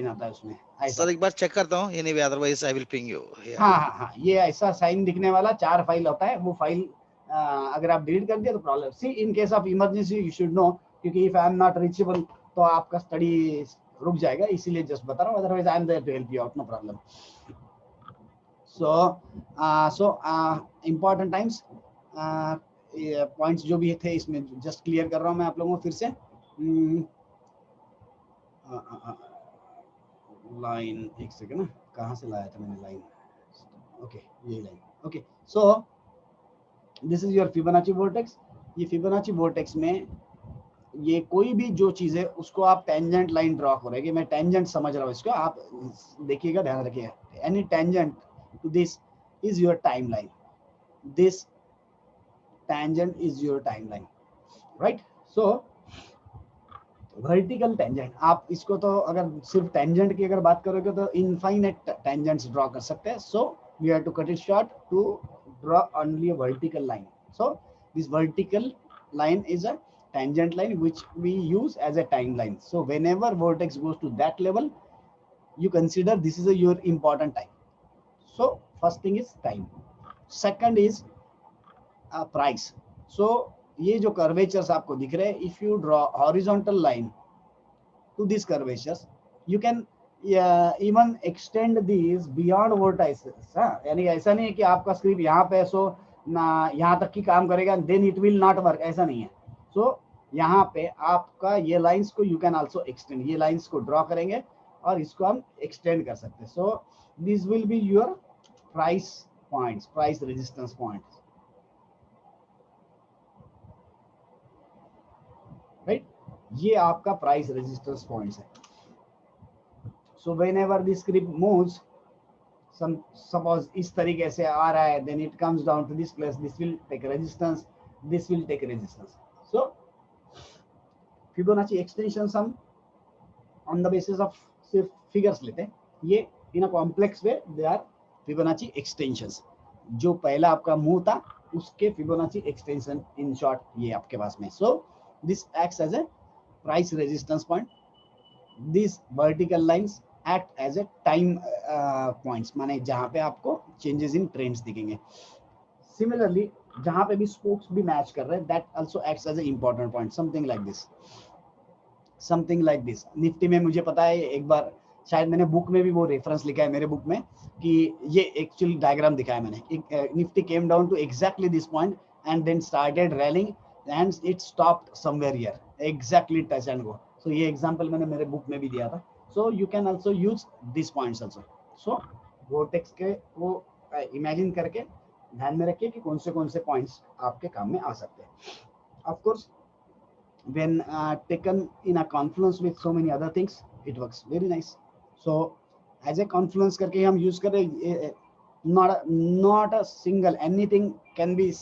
आता है उसमें. सर एक बार चेक करता हूँ. Anyway, otherwise I will ping you. हाँ, ये ऐसा साइन दिखने वाला 4 फाइल होता है. वो फाइल अगर आप डिलीट कर दिया तो problem. See in case of emergency you should know, क्योंकि if I am not reachable तो आपका स्टडी रुक जाएगा. इसीलिए जस्ट बता रहा हूँ. Otherwise I am there to help you out. No problem. So important times points जो भी थे इसमें जस्ट क्लियर कर रहा हूँ मैं आप लोगों को फिर से. लाइन एक सेकंड ना, कहाँ से लाया था मैंने लाइन. ओके, ये line. Okay, so this is your Fibonacci vortex. ये फिबोनाची वोर्टेक्स में ये कोई भी जो चीज है उसको आप टेंजेंट लाइन ड्रॉ करोगे. मैं टेंजेंट समझ रहा हूँ इसको, आप देखिएगा, ध्यान रखिएगा. Any tangent to this is your timeline. This tangent is your timeline, right? So vertical tangent, आप इसको तो अगर सिर्फ tangent की अगर बात करोगे तो infinite tangents draw कर सकते हैं. So we have to cut it short to draw only a vertical line. So this vertical line is a tangent line which we use as a timeline. So whenever vortex goes to that level, you consider this is your important time. So first thing is time. Second is price. So ये जो curvatures आपको दिख रहे हैं, if you draw horizontal line to these curvatures, you can even extend these beyond vertices. यानी ऐसा नहीं है कि आपका स्क्रिप्ट यहाँ पे सो ना यहाँ तक की काम करेगा then it will not work. ऐसा नहीं है. So यहाँ पे आपका ये लाइंस को you can also extend. ये लाइंस को ड्रॉ करेंगे और इसको हम एक्सटेंड कर सकते हैं. So this will be your price points, price resistance points, right? ये आपका price resistance points है. So whenever this script moves, suppose इस तरीके से आ रहा है, then it comes down to this place. This will take resistance, this will take resistance. So Fibonacci extensions हम on the basis of सिर्फ figures लेते हैं. ये in a complex way they are Fibonacci extensions. जो पहला आपका मूव था उसके Fibonacci extension in short ये आपके पास में. So this acts as a price resistance point. These vertical lines act as a time points, माने जहाँ पे आपको changes in trends दिखेंगे. Similarly जहाँ पे भी spokes भी match कर रहे हैं, that also acts as an important point. Something like this. Something like this. Nifty में मुझे पता है, एक बार शायद मैंने बुक में भी वो रेफरेंस लिखा है मेरे बुक में कि ये एक्चुअली डायग्राम दिखाया मैंने. Nifty came down to exactly this point and then started rallying and it stopped somewhere here, exactly touch and go. So ये एग्जांपल मैंने मेरे बुक में भी दिया था. So you can also use this points also. So vortex के वो इमेजिन करके ध्यान में रखिए कि कौन से पॉइंट्स आपके काम में आ सकते हैं. Of course when taken in a confluence with so many other things, it works very nice. So as a confluence करके हम use करें, not a single anything can be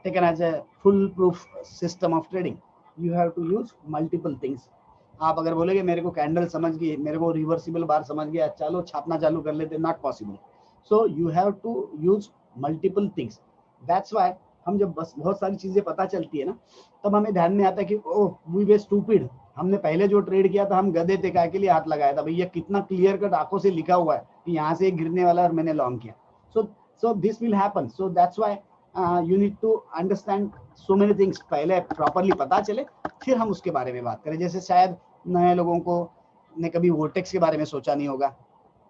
taken as a foolproof system of trading. You have to use multiple things. आप अगर बोलेंगे मेरे को कैंडल समझ गई, मेरे को रिवर्सिबल बार समझ गया, चलो छापना चालू कर लेते, not possible. So you have to use multiple things. That's why हम जब बस बहुत सारी चीजें पता चलती है ना, तब हमें ध्यान में आता है कि ओह वी वे स्टूपिड, हमने पहले जो ट्रेड किया था हम गधे थे, काय के लिए हाथ लगाया था, भैया कितना क्लियर कट आंखों से लिखा हुआ है कि यहाँ से गिरने वाला और मैंने लॉन्ग किया. So this will happen. So that's why you need to understand so many things. पहले प्रॉपरली पता चले फिर हम उसके बारे में बात करें. जैसे शायद नए लोगों को ने कभी वोर्टेक्स के बारे में सोचा नहीं होगा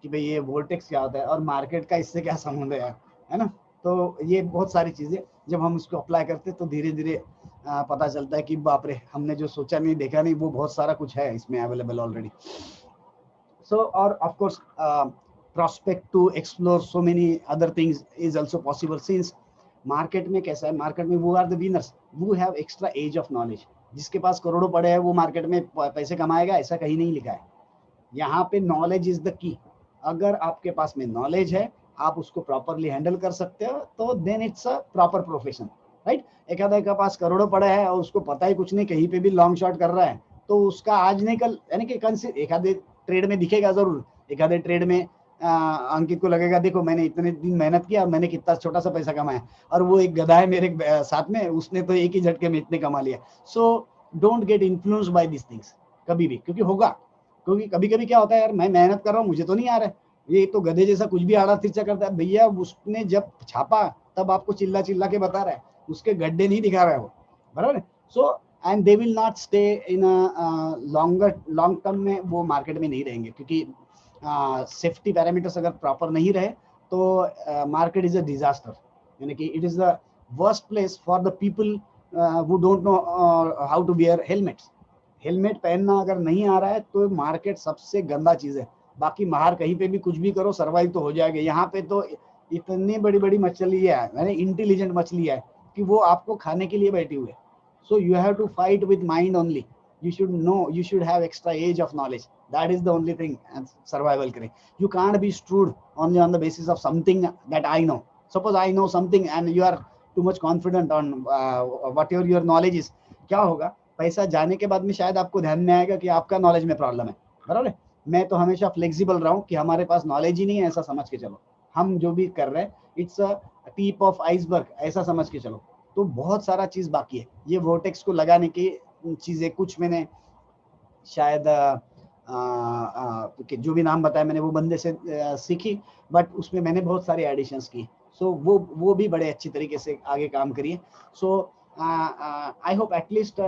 कि भाई ये वोर्टेक्स क्या होता है और मार्केट का इससे क्या संबंध है ना. तो ये बहुत सारी चीजें जब हम उसको अप्लाई करते हैं तो धीरे धीरे पता चलता है कि बाप रे, हमने जो सोचा नहीं देखा नहीं, वो बहुत सारा कुछ है इसमें अवेलेबल ऑलरेडी. सो और of course prospect to explore so many other things is also possible, since market में कैसा है, मार्केट में वो are the winners who have extra age of knowledge. जिसके पास करोड़ों पड़े हैं वो मार्केट में पैसे कमाएगा, ऐसा कहीं नहीं लिखा है. यहाँ पे नॉलेज इज द की. अगर आपके पास में नॉलेज है, आप उसको प्रॉपरली हैंडल कर सकते हो, तो then it's a proper profession, right. एक आधा के पास करोड़ों पड़े हैं और उसको पता ही कुछ नहीं, कहीं पे भी लॉन्ग शॉट कर रहा है, तो उसका आज नहीं कल, यानी कि एक आधे ट्रेड में दिखेगा जरूर. एक आधे ट्रेड में अंकित को लगेगा देखो मैंने इतने दिन मेहनत किया और मैंने कितना छोटा सा पैसा कमाया, और वो एक गधा है मेरे साथ में, उसने तो एक ही झटके में इतने कमा लिया. So don't get influenced by this things कभी भी, क्योंकि होगा. क्योंकि कभी कभी क्या होता है, यार मैं मेहनत कर रहा हूँ, मुझे तो नहीं आ रहा है, ये तो गधे जैसा कुछ भी आड़ा तिरछा करता है. भैया उसने जब छापा तब आपको चिल्ला चिल्ला के बता रहा है, उसके गड्ढे नहीं दिखा रहा है वो, बराबर. So and they will not stay in long term में, वो मार्केट में नहीं रहेंगे, क्योंकि सेफ्टी पैरामीटर्स अगर प्रॉपर नहीं रहे तो मार्केट इज अ डिजास्टर. यानी कि it is the worst place for the people who don't know how to wear helmets. Helmet पहनना अगर नहीं आ रहा है तो मार्केट सबसे गंदा चीज है. बाकी बाहर कहीं पे भी कुछ भी करो, सर्वाइव तो हो जाएगा. यहाँ पे तो इतनी बड़ी बड़ी मछली है, यानी इंटेलिजेंट मछली है, कि वो आपको खाने के लिए बैठी हुई है. So you have to fight with mind only. You should know, you should have extra age of knowledge. That is the only thing and survival kare. You can't be screwed only on the basis of something that I know. Suppose I know something and you are too much confident on whatever your knowledge is. क्या होगा, पैसा जाने के बाद में शायद आपको ध्यान में आएगा कि आपका नॉलेज में प्रॉब्लम है, बराबर. मैं तो हमेशा फ्लेक्सिबल रहा हूँ कि हमारे पास नॉलेज ही नहीं है ऐसा समझ के चलो, हम जो भी कर रहे हैं it's a tip of iceberg ऐसा समझ के चलो. तो बहुत सारा चीज बाकी है. ये वोर्टेक्स को लगाने की चीजें कुछ मैंने शायद जो भी नाम बताया मैंने वो बंदे से सीखी, बट उसमें मैंने बहुत सारी एडिशंस की. सो वो भी बड़े अच्छी तरीके से आगे काम करिए. So I hope at least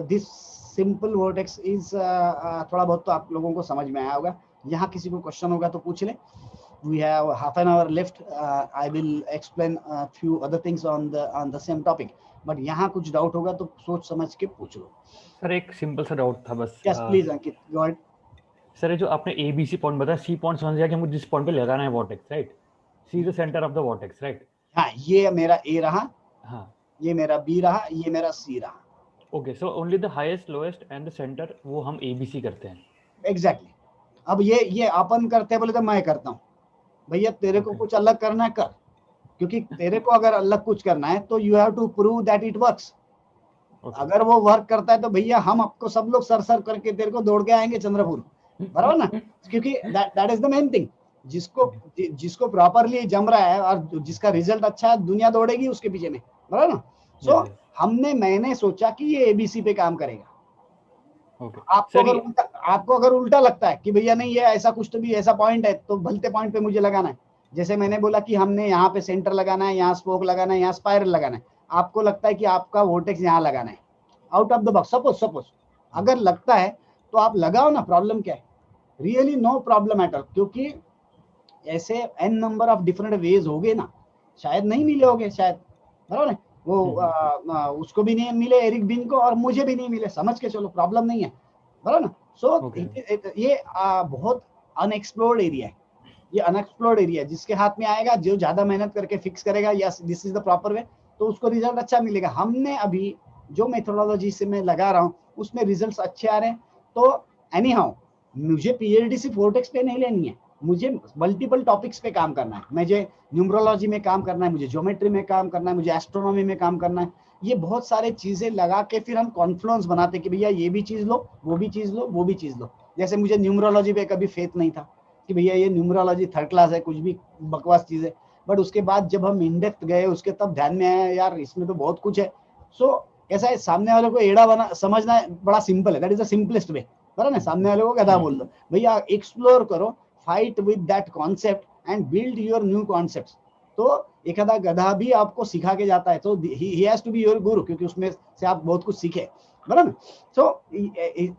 this simple vortex is थोड़ा बहुत तो आप लोगों को समझ में आया होगा. यहाँ किसी को क्वेश्चन होगा तो पूछ ले. We have half an hour left. I will explain a few other things on the same topic. But यहाँ कुछ डाउट होगा तो सोच समझ के पूछ लो. सर एक सिंपल सा डाउट था बस. Yes, please Ankit, go ahead. Sir ये जो आपने ABC पॉइंट बताया, C पॉइंट समझ गया कि मुझे जिस पॉइंट पे लगाना है vortex, right. C is the centre of the vortex, right. हाँ, ये मेरा A रहा, हाँ, ये मेरा B रहा, ये मेरा C रहा. Okay. So only the highest, lowest and the centre वो हम ABC करते हैं. Exactly. अब ये अपन करते हैं बोले तो मैं करता हूँ. भैया तेरे को कुछ अलग करना है कर, क्योंकि तेरे को अगर अलग कुछ करना है तो you have to prove that it works. अगर वो वर्क करता है तो भैया हम आपको सब लोग सर करके तेरे को दौड़ के आएंगे चंद्रपुर, बराबर ना. क्योंकि that is the main thing. जिसको प्रॉपरली जम रहा है और जिसका रिजल्ट अच्छा है, दुनिया दौड़ेगी उसके पीछे में, बराबर ना. सो मैंने सोचा कि ये ABC पे काम करेगा. आपको अगर उल्टा लगता है कि भैया नहीं ये ऐसा कुछ तो भी ऐसा पॉइंट है, तो भलते पॉइंट पे मुझे लगाना है. जैसे मैंने बोला कि हमने यहाँ पे सेंटर लगाना है, यहाँ स्पोक लगाना है, यहाँ स्पाइरल लगाना है. आपको लगता है कि आपका वोर्टेक्स यहाँ लगाना है, out of the box. Suppose अगर लगता है तो आप लगाओ ना, प्रॉब्लम क्या है. Really no problem at all, क्योंकि ऐसे n number of different ways हो गए ना. शायद नहीं मिले होंगे, शायद, बराबर है. वो उसको भी नहीं मिले, एरिक बिन को, और मुझे भी नहीं मिले, समझ के चलो प्रॉब्लम नहीं है, बराबर ना. सो ये बहुत अनएक्सप्लोर्ड एरिया है. ये अनएक्सप्लोर्ड एरिया है. जिसके हाथ में आएगा, जो ज्यादा मेहनत करके फिक्स करेगा yes this is the proper way, तो उसको रिजल्ट अच्छा मिलेगा. हमने अभी जो मेथोडोलॉजी से मैं लगा रहा हूँ उसमें रिजल्ट्स अच्छे आ रहे हैं. तो एनी हाउ मुझे PhD सिर्फ वोर्टेक्स पे नहीं लेनी है, मुझे मल्टीपल टॉपिक्स पे काम करना है. मुझे न्यूमरोलॉजी में काम करना है, मुझे ज्योमेट्री में काम करना है, मुझे एस्ट्रोनॉमी में काम करना है. ये बहुत सारे चीजें लगा के फिर हम कॉन्फ्लुएंस बनाते कि भैया ये भी चीज लो, वो भी चीज लो, वो भी चीज लो. जैसे मुझे न्यूमरोलॉजी पे कभी फेथ नहीं था कि भैया ये न्यूमरोलॉजी थर्ड क्लास है, कुछ भी बकवास चीज है. बट उसके बाद जब हम इन डेप्थ गए उसके तब ध्यान में आया यार इसमें तो बहुत कुछ है। सो ऐसा है, सामने वाले को एड़ा बना समझना बड़ा सिंपल है, that is the simplest way, बराबर ना। सामने वाले को गधा बोल दो, भैया एक्सप्लोर करो, fight with that concept and build your new concepts. तो एक आधा गधा भी आपको सिखा के जाता है, तो he has to be your guru, क्योंकि उसमें से आप बहुत कुछ सीखे, बराबर। सो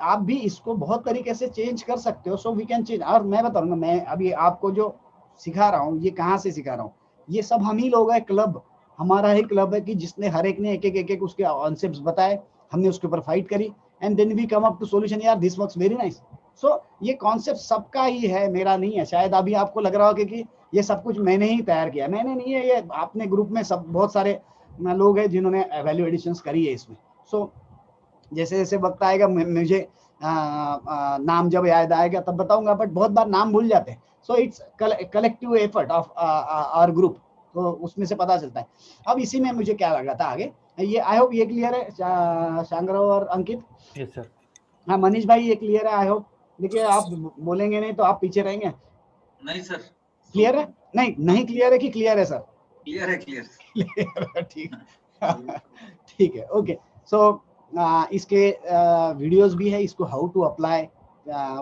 आप भी इसको बहुत तरीके से चेंज कर सकते हो। So we can change. और मैं बताऊंगा, मैं अभी आपको जो सिखा रहा हूँ ये कहाँ से सिखा रहा हूँ, ये सब हम ही लोग हैं, क्लब हमारा ही क्लब है कि जिसने हर एक ने एक एक उसके कॉन्सेप्ट्स बताए, हमने उसके ऊपर फाइट करी and then we come up to solution, यार this works very nice. So ये कॉन्सेप्ट सबका ही है, मेरा नहीं है। शायद अभी आपको लग रहा हो कि ये सब कुछ मैंने ही तैयार किया, मैंने नहीं है, ये आपने ग्रुप में सब बहुत सारे लोग हैं जिन्होंने वैल्यू एडिशंस करी है इसमें। सो जैसे जैसे वक्त आएगा मुझे नाम जब याद आएगा तब बताऊंगा, बट बहुत बार नाम भूल जाते हैं। So it's collective effort of our group, तो उसमें से पता चलता है। अब इसी में मुझे क्या लगा था आगे, ये आई होप ये क्लियर है शांगरो और अंकित? Yes sir. हाँ मनीष भाई ये क्लियर है आई होप? देखिए आप बोलेंगे नहीं तो आप पीछे रहेंगे। नहीं सर। क्लियर है? नहीं क्लियर है कि क्लियर है सर? क्लियर है, क्लियर ठीक ठीक है, ओके। सो इसके वीडियोस भी है, इसको हाउ टू अप्लाई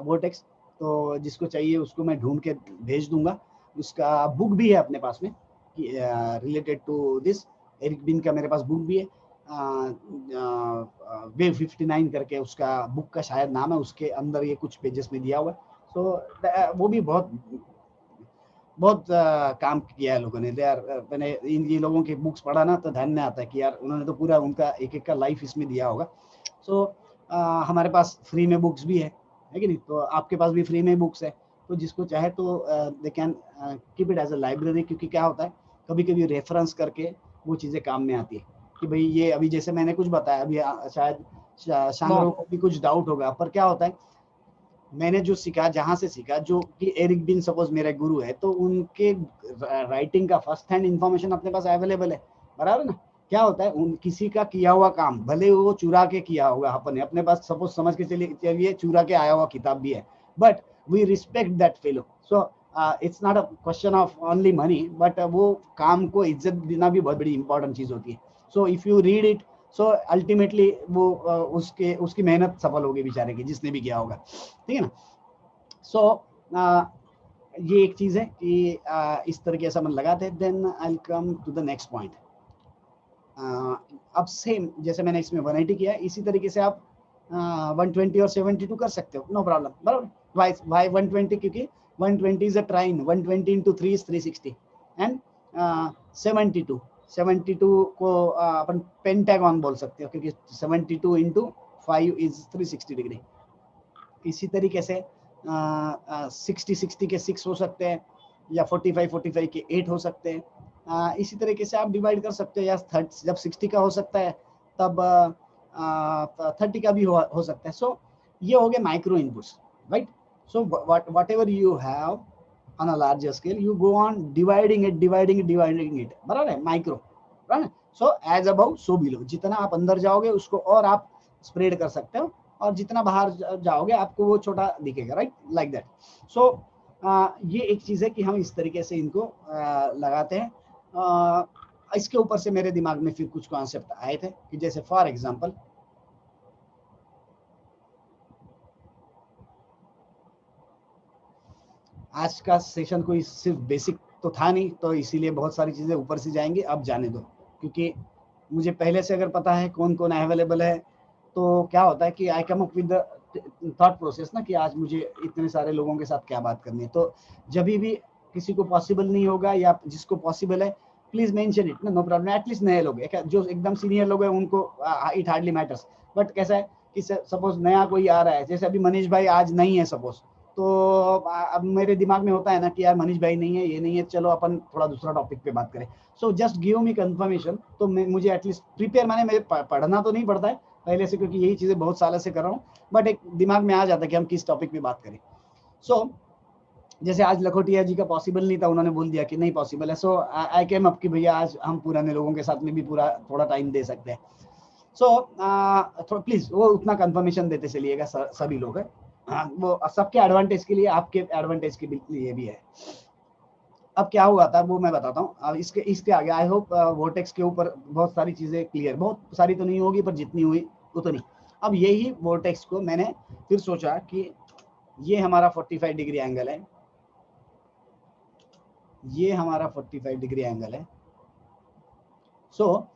वर्टेक्स, तो जिसको चाहिए उसको मैं ढूंढ के भेज दूंगा। उसका बुक भी है अपने पास में रिलेटेड टू दिस, एरिक बिन का मेरे पास बुक भी है, वेव 59 करके उसका बुक का शायद नाम है, उसके अंदर ये कुछ पेजेस में दिया हुआ है। सो वो भी बहुत काम किया है लोगों ने। यार मैंने ये लोगों के बुक्स पढ़ा ना तो ध्यान में आता है कि यार उन्होंने तो पूरा उनका एक का लाइफ इसमें दिया होगा। सो हमारे पास फ्री में बुक्स भी है कि नहीं? तो आपके पास भी फ्री में बुक्स है, तो जिसको चाहे तो they can keep it as a library. क्योंकि क्या होता है कभी कभी रेफरेंस करके वो चीज़ें काम में आती है कि भाई ये अभी जैसे मैंने कुछ बताया, अभी शायद शांगरो को भी कुछ डाउट होगा, पर क्या होता है मैंने जो सीखा, जहां से सीखा, जो कि एरिक बिन सपोज मेरे गुरु है, तो उनके राइटिंग का फर्स्ट हैंड इंफॉर्मेशन अपने पास अवेलेबल है, बराबर ना। क्या होता है उन किसी का किया हुआ काम भले वो चुरा के किया होगा, अपने पास सपोज समझ के चलिए चुरा के आया हुआ किताब भी है, but we respect that fellow. So it's not a question of only money, but वो काम को इज्जत देना भी बहुत बड़ी इंपॉर्टेंट चीज होती है। So if you read it, so ultimately वो उसकी मेहनत सफल होगी बेचारे की, जिसने भी किया होगा, ठीक है ना। सो ये एक चीज है कि इस तरीके से मन लगाते हैं। Then I will come to the next point. अब सेम जैसे मैंने इसमें 180 किया, इसी तरीके से आप 120 और 72 कर सकते हो, नो प्रॉब्लम, बराबर। वाई 120? क्योंकि 120 is a trine, 120 into 3 is 360 and 72 को अपन पेंटागन बोल सकते हो, क्योंकि 72 into 5 is 360 डिग्री। इसी तरीके से 60 के 6 हो सकते हैं, या 45 के 8 हो सकते हैं। इसी तरीके से आप डिवाइड कर सकते हो, या जब 60 का हो सकता है तब 30 का भी हो सकता है। सो ये हो गए micro inputs, right. So whatever you have on a larger scale, you go on dividing it, बराबर है, micro, right. So as above so below, जितना आप अंदर जाओगे उसको और आप स्प्रेड कर सकते हो, और जितना बाहर जाओगे आपको वो छोटा दिखेगा, राइट, लाइक दैट। सो ये एक चीज है कि हम इस तरीके से इनको लगाते हैं। इसके ऊपर से मेरे दिमाग में फिर कुछ कॉन्सेप्ट आए थे कि जैसे फॉर एग्जांपल आज का सेशन कोई सिर्फ बेसिक तो था नहीं, तो इसीलिए बहुत सारी चीजें ऊपर से जाएंगी, अब जाने दो। क्योंकि मुझे पहले से अगर पता है कौन कौन अवेलेबल है, तो क्या होता है कि I come up with the thought process ना, कि आज मुझे इतने सारे लोगों के साथ क्या बात करनी है। तो जब भी किसी को पॉसिबल नहीं होगा या जिसको पॉसिबल है, प्लीज मेंशन इट ना, नो प्रॉब्लम। एटलीस्ट नए लोग, जो एकदम सीनियर लोग हैं उनको इट हार्डली मैटर्स, बट कैसा है कि सपोज नया कोई आ रहा है, जैसे अभी मनीष भाई आज नहीं है सपोज, तो अब मेरे दिमाग में होता है ना कि यार मनीष भाई नहीं है, ये नहीं है, चलो अपन थोड़ा दूसरा टॉपिक पे बात करें। So just give me confirmation, तो मुझे एटलीस्ट प्रिपेयर, माने मेरे पढ़ना तो नहीं पड़ता है पहले से, क्योंकि यही चीजें बहुत सालों से कर रहा हूँ, बट एक दिमाग में आ जाता है कि हम किस टॉपिक पे बात करें। सो जैसे आज लखोटिया जी का पॉसिबल नहीं था, उन्होंने बोल दिया कि नहीं पॉसिबल है। सो आई केम अप कि भैया आज हम पुराने लोगों के साथ में भी थोड़ा टाइम दे सकते हैं। सो प्लीज वो उतना कंफर्मेशन देते चलिएगा, सभी लोग हैं, वो सबके एडवांटेज के लिए, आपके एडवांटेज के लिए भी है। अब क्या हुआ था वो मैं बताता हूँ। अब इसके आगे आई होप वोर्टेक्स के ऊपर बहुत सारी चीजें क्लियर, बहुत सारी तो नहीं होगी पर जितनी हुई उतनी। अब यही वोर्टेक्स को मैंने फिर सोचा कि ये हमारा 45 डिग्री एंगल है, ये हमारा 45 डिग्री एंगल है। सो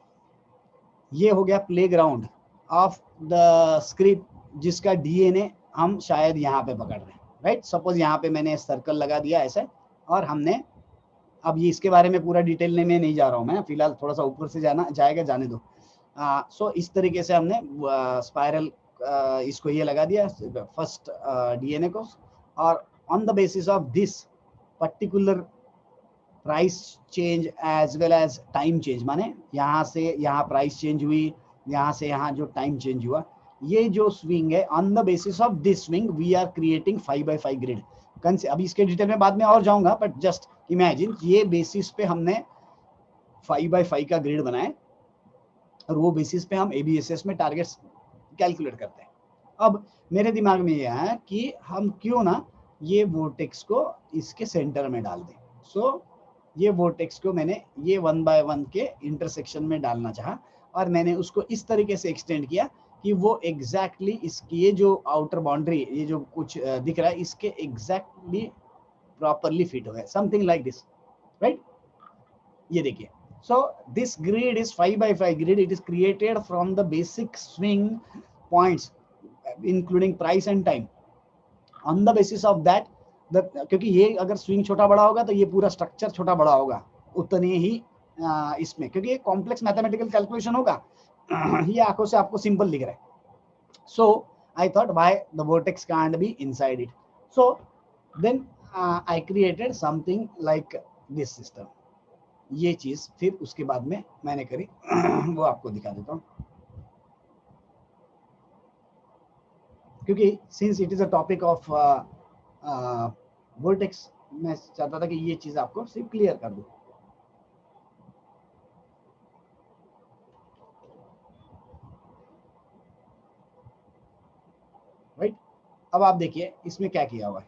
ये हो गया प्लेग्राउंड ऑफ द स्क्रिप्ट जिसका डीएनए हम शायद यहाँ पे पकड़ रहे हैं, राइट। सपोज यहाँ पे मैंने सर्कल लगा दिया ऐसे, और हमने अब ये इसके बारे में पूरा डिटेल में नहीं जा रहा हूँ मैं, फिलहाल थोड़ा सा ऊपर से जाने दो। सो इस तरीके से हमने स्पाइरल इसको ये लगा दिया फर्स्ट डीएनए को, और on the basis of this particular price change as well as time change, माने यहाँ से यहाँ प्राइस चेंज हुई, यहाँ से यहाँ जो टाइम चेंज हुआ, ये जो स्विंग है on the basis of this swing we are creating 5x5 grid. अभी इसके डिटेल में बाद में और जाऊंगा, बट जस्ट इमेजिन ये बेसिस पे हमने 5x5 का ग्रिड बनाए, और वो बेसिस पे हम ABSS में टारगेट्स कैलकुलेट करते हैं। अब मेरे दिमाग में यह है कि हम क्यों ना ये वोर्टेक्स को इसके सेंटर में डाल दें। सो ये वोर्टेक्स को मैंने ये 1x1 के इंटरसेक्शन में डालना चाहा, और मैंने उसको इस तरीके से एक्सटेंड किया कि वो एग्जैक्टली इसकी ये जो आउटर बाउंड्री, ये जो कुछ दिख रहा है, इसके एग्जैक्टली प्रॉपरली फिट हो गया, समथिंग लाइक दिस, राइट। ये देखिए, so this grid is 5x5 grid, it is created from the basic swing points including price and time. On the basis of that, क्योंकि ये अगर स्विंग छोटा बड़ा होगा तो ये पूरा स्ट्रक्चर छोटा बड़ा होगा उतने ही इसमें, क्योंकि ये कॉम्प्लेक्स मैथमेटिकल कैलकुलेशन होगा, ये आंखों से आपको सिंपल दिख रहा है। So I thought why the vortex can't be inside it, so then I created something like this system. ये चीज फिर उसके बाद में मैंने करी वो आपको दिखा देता हूँ, क्योंकि since it is a topic of vortex, मैं चाहता था कि ये चीज आपको सिर्फ क्लियर कर दूं। राइट, अब आप देखिए इसमें क्या किया हुआ है।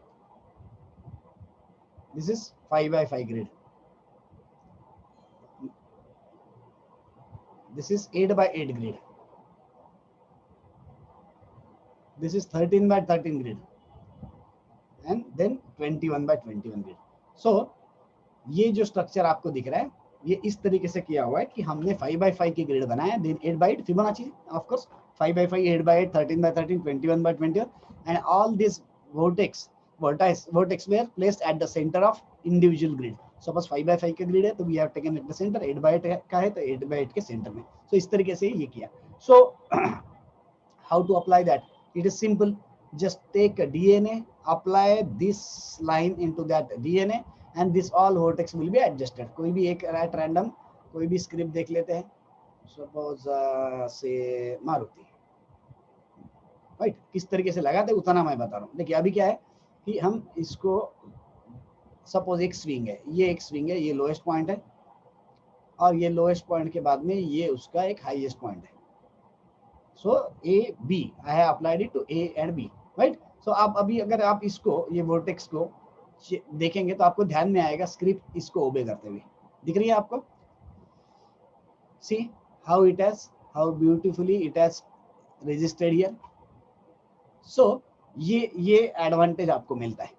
This is 5x5 grid, this is 8x8 grid, this is 13x13 grid, and then 21x21 grid. So ये जो स्ट्रक्चर आपको दिख रहा है, ये इस तरीके से किया हुआ है कि हमने 5x5 की ग्रिड बनाया, then 8x8 Fibonacci of course, 5x5, 8x8, 13x13, 21x21, and all these vertex were placed at the center of individual grid. Suppose 5x5 का ग्रिड है तो we have taken at the center, 8x8 का है तो 8x8 के सेंटर में। So इस तरीके से ये किया। So how to apply that? It is simple. Just take a DNA, apply this line into that DNA, and this all vertex will be adjusted. कोई भी एक at random कोई भी स्क्रिप्ट देख लेते हैं, suppose से मारुति, राइट, किस तरीके से लगाते उतना मैं बता रहा हूँ। देखिए अभी क्या है कि हम इसको सपोज एक स्विंग है, ये एक स्विंग है, ये लोएस्ट पॉइंट है, और ये लोएस्ट पॉइंट के बाद में ये उसका एक हाईएस्ट पॉइंट है। So A B, I have applied it to A and B, right. So आप अभी अगर आप इसको ये वोर्टेक्स को देखेंगे तो आपको ध्यान में आएगा स्क्रिप्ट इसको ओबे करते हुए दिख रही है आपको। See how it has, how beautifully it has registered here. So ये एडवांटेज आपको मिलता है,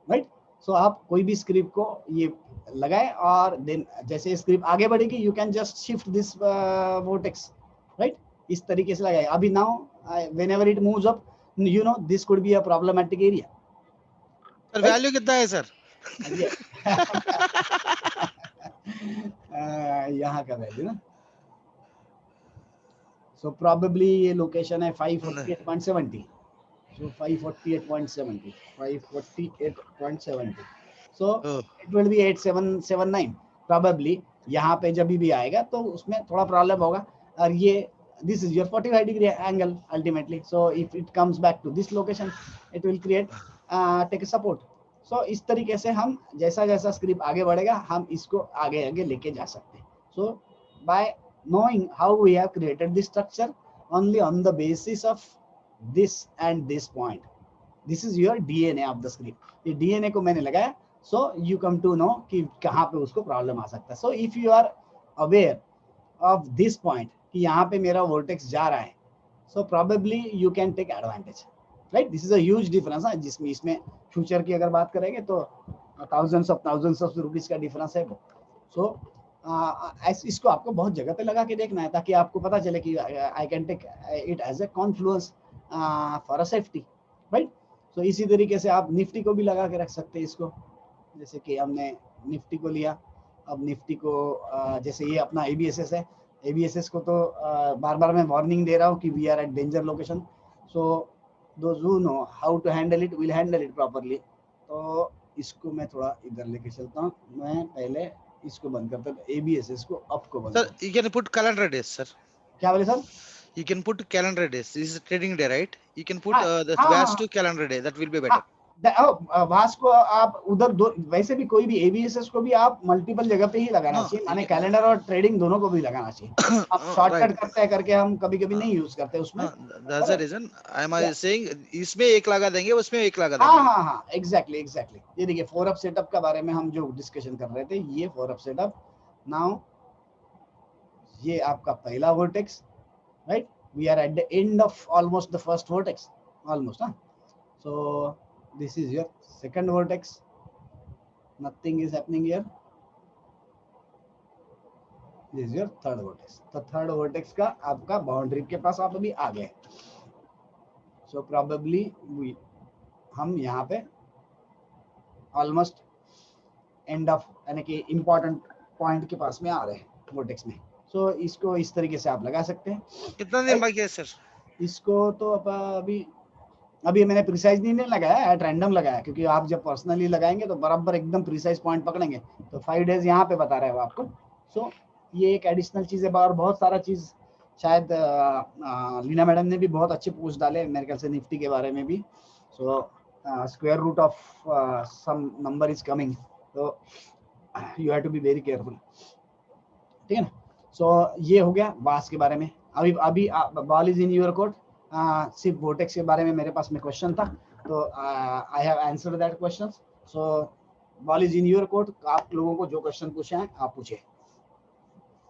राइट। सो आप कोई भी स्क्रिप्ट को ये लगाए, और देन जैसे स्क्रिप्ट आगे बढ़ेगी you can just shift this vortex, right, इस तरीके से लगाए। अभी now whenever it moves up, you know this could be a problematic area. Sir value कितना है सर? यहाँ का वैल्यू ना, सो प्रोबेबली ये लोकेशन है 548.70, so 548.70, 548.70, so it will be 8779 probably। यहाँ पे जब भी आएगा तो उसमें थोड़ा प्रॉब्लम होगा, और ये this is your 45 degree angle ultimately, so if it comes back to this location it will create take a support। so इस तरीके से हम जैसा जैसा स्क्रिप्ट आगे बढ़ेगा हम इसको आगे आगे लेके जा सकते हैं। so by knowing how we have created this structure only on the basis of this and this point, this is your DNA of the script। ये DNA को मैंने लगाया so you come to know कि कहाँ पे उसको प्रॉब्लम आ सकता है. So if you are aware of this point कि यहाँ पे मेरा वोर्टेक्स जा रहा है, so probably you can take advantage, right. This is a huge difference है, जिसमें इसमें फ्यूचर की अगर बात करेंगे तो थाउजेंड्स ऑफ रुपीज का डिफरेंस है वो. सो इसको आपको बहुत जगह पे लगा के देखना है ताकि आपको पता चले कि I can take it as a confluence for a safety, right. So इसी तरीके से आप निफ्टी को भी लगा के रख सकते हैं इसको. जैसे कि हमने निफ्टी को लिया, अब निफ्टी को जैसे ये अपना ABSS है, ABSS को तो बार बार मैं वार्निंग दे रहा हूँ कि we are at danger location. So those who know how to handle it will handle it properly. तो इसको मैं थोड़ा इधर लेके चलता हूँ. मैं पहले इसको बंद करता हूँ, ABSS को अप को बंद. Sir you can put calendar days, sir. क्या बोले sir? You can put calendar days. This is trading day, right? You can put the हाँ, VAS हाँ. to calendar day. That will be better. वास को आप उधर दो, वैसे भी कोई भी ABSS को भी आप मल्टीपल जगह पे ही लगाना चाहिए. माने कैलेंडर और ट्रेडिंग दोनों को भी लगाना चाहिए. आप शॉर्टकट करते हैं करके हम कभी कभी नहीं यूज करते उसमें. That's the reason I am saying इसमें एक लगा देंगे, उसमें एक लगा हाँ देंगे. हाँ हाँ, एग्जैक्टली एग्जैक्टली. ये देखिए 4 अप सेटअप के बारे में हम जो डिस्कशन कर रहे थे, ये 4 अप सेटअप. नाउ ये आपका पहला vertex, right. We are at the end of almost the first vertex, almost. हाँ, so this is your second vertex. Nothing is happening here. This is your third vertex. तो third vertex का आपका बाउंड्री के पास आप अभी आ गए. So probably हम यहाँ पे ऑलमोस्ट एंड ऑफ यानी कि इम्पोर्टेंट पॉइंट के पास में आ रहे हैं वर्टेक्स में. So इसको इस तरीके से आप लगा सकते हैं. कितना दिन बाकी है सर? इसको तो अभी मैंने प्रिसाइज नहीं लगाया, एट रैंडम लगाया, क्योंकि आप जब पर्सनली लगाएंगे तो बराबर एकदम प्रिसाइज पॉइंट पकड़ेंगे. तो 5 डेज यहाँ पे बता रहे हो आपको. सो ये एक एडिशनल चीज है. और बहुत सारा चीज शायद लीना मैडम ने भी बहुत अच्छे पोस्ट डाले मेरे ख्याल से निफ्टी के बारे में भी. So square root of some number is coming, तो you have to be very careful, ठीक है ना. सो ये हो गया वास के बारे में. अभी ball is in your court. सिर्फ वोटेक्स के बारे में मेरे पास में क्वेश्चन था, तो I have answered that question. So ball is in your court. आप लोगों को जो क्वेश्चन पूछे हैं आप पूछे,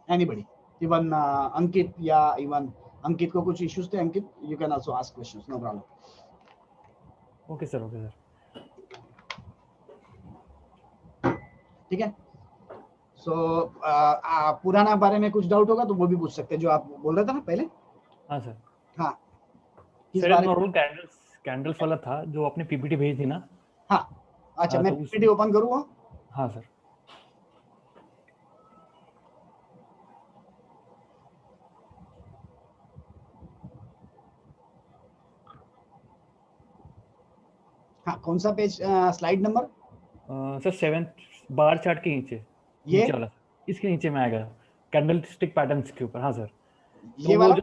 एनीबॉडी, इवन अंकित, या इवन अंकित को कुछ इश्यूज थे. Ankit, you can also ask questions, no problem. Okay sir, okay sir. ठीक है. सो पुराना बारे में कुछ डाउट होगा तो वो भी पूछ सकते हैं, जो आप बोल रहे थे ना पहले. हाँ सर. हाँ, सर नॉर्मल कैंडल्स वाला था जो आपने पीपीटी भेजी थी ना. हाँ, अच्छा, मैं पीपीटी ओपन करूँ? हाँ सर. हाँ, कौन सा page, slide number? Sir 7th bar chart के नीचे, ये नीचे वाला, इसके नीचे में आएगा कैंडलस्टिक पैटर्न्स के ऊपर. हाँ सर, ये वाला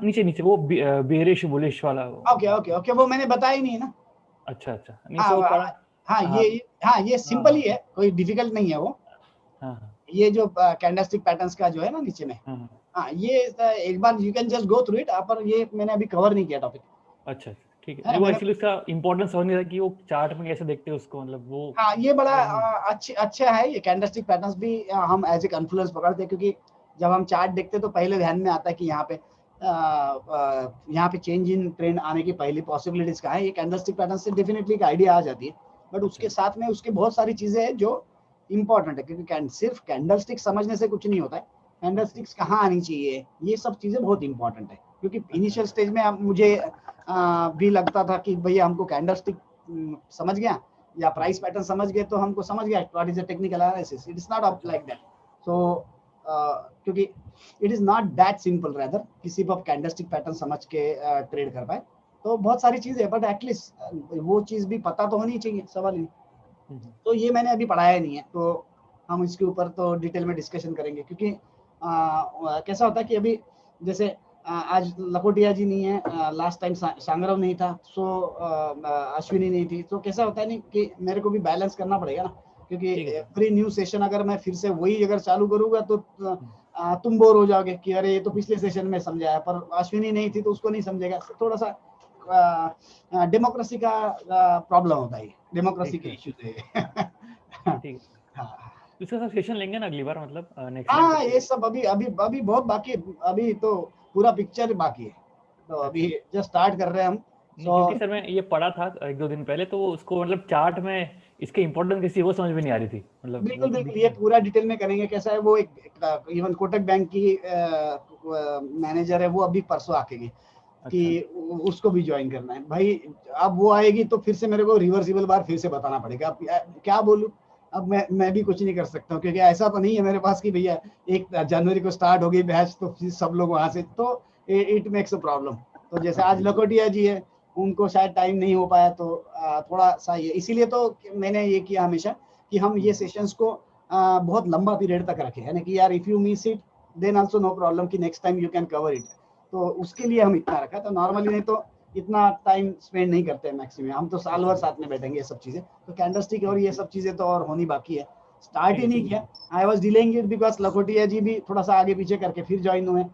नीचे वो बेरिश बुलिश वाला. ओके ओके ओके, वो मैंने बताया ही नहीं ना. अच्छा अच्छा. ये सिंपल ही है, कोई डिफिकल्ट नहीं है वो. ये जो कैंडलस्टिक पैटर्न्स का जो है ना नीचे में, हाँ, ये एक बार you can just go through it. पर ये मैंने अभी कवर नहीं किया टॉपिक. अच्छा, ठीक है. वो एक्चुअली इसका इंपॉर्टेंस समझ नहीं था कि वो चार्ट में कैसे देखते हैं उसको, मतलब वो. हाँ, ये बड़ा अच्छा है. ये कैंडलस्टिक पैटर्न्स भी हम एज ए कॉन्फ्लुएंस पकड़ते हैं, क्योंकि जब हम चार्ट देखते हैं तो पहले ध्यान में आता है कि यहाँ पे चेंज इन ट्रेंड आने की पहली पॉसिबिलिटीज कहाँ है. ये कैंडलस्टिक पैटर्न से डेफिनेटली एक आइडिया आ जाती है, बट उसके साथ में उसके बहुत सारी चीजें हैं जो इंपॉर्टेंट है, क्योंकि सिर्फ कैंडलस्टिक समझने से कुछ नहीं होता है. कैंडलस्टिक्स कहाँ आनी चाहिए, ये सब चीजें बहुत इंपॉर्टेंट है. क्योंकि इनिशियल स्टेज में मुझे भी लगता था कि भैया हमको कैंडलस्टिक समझ गया या प्राइस पैटर्न समझ गए तो हमको समझ गया what is the technical analysis. It is not like that. So क्योंकि it is not that simple, rather कि सिर्फ आप कैंडलस्टिक पैटर्न समझ के ट्रेड कर पाए. तो बहुत सारी चीजें, बट एटलीस्ट वो चीज भी पता तो होनी चाहिए, सवाल ही. तो ये मैंने अभी पढ़ाया नहीं है, तो हम इसके ऊपर तो डिटेल में डिस्कशन करेंगे. क्योंकि कैसा होता है कि अभी जैसे आज लकोटिया जी नहीं है, लास्ट टाइम सांगरव नहीं था, सो अश्विनी नहीं थी. तो कैसा होता है नहीं कि मेरे को भी बैलेंस करना पड़ेगा ना, क्योंकि एवरी न्यू सेशन अगर मैं फिर से वही अगर चालू करूंगा तो तुम बोर हो जाओगे कि अरे ये तो पिछले सेशन में समझाया, पर अश्विनी नहीं थी तो उसको नहीं समझेगा. थोड़ा सा डेमोक्रेसी का प्रॉब्लम होता है, डेमोक्रेसी के इश्यूज है. ठीक है। हाँ इसका सब सेशन लेंगे ना अगली बार, मतलब नेक्स्ट हाँ, ये सब अभी अभी अभी बहुत बाकी है, अभी तो पूरा पिक्चर बाकी है, तो अभी जस्ट स्टार्ट कर रहे हैं हम। क्योंकि सर मैं ये पढ़ा था 1-2 दिन पहले, तो उसको मतलब चार्ट में इसके इम्पोर्टेंस कैसी है वो समझ में नहीं आ रही थी, मतलब बिल्कुल बिल्कुल, ये पूरा डिटेल में करेंगे। कैसा है वो, एक इवन कोटक बैंक की मैनेजर है, वो अभी परसों आके कि उसको भी ज्वाइन करना है भाई। अब वो आएगी तो फिर से मेरे को रिवर्सिबल बार फिर से बताना पड़ेगा। अब क्या बोलूं, अब मैं भी कुछ नहीं कर सकता हूँ, क्योंकि ऐसा तो नहीं है मेरे पास कि भैया 1 जनवरी को स्टार्ट हो गई बैच तो फिर सब लोग वहां से, तो इट मेक्स अ प्रॉब्लम। तो जैसे आज लखोटिया जी है, उनको शायद टाइम नहीं हो पाया, तो थोड़ा सा ये, इसीलिए तो मैंने ये किया हमेशा कि हम ये सेशंस को बहुत लंबा पीरियड तक रखें, है ना, कि यार if you miss it then also no problem, कि next time you can cover it. तो उसके लिए हम इतना रखा। तो नॉर्मली नहीं तो इतना टाइम स्पेंड नहीं करते हैं मैक्सिमम, हम तो साल भर साथ में बैठेंगे ये सब चीजें। तो कैंडलस्टिक और ये सब चीजें तो और होनी बाकी है, स्टार्ट ही नहीं किया। I was delaying it because Lakhotia ji भी थोड़ा सा आगे पीछे करके फिर ज्वाइन हुए,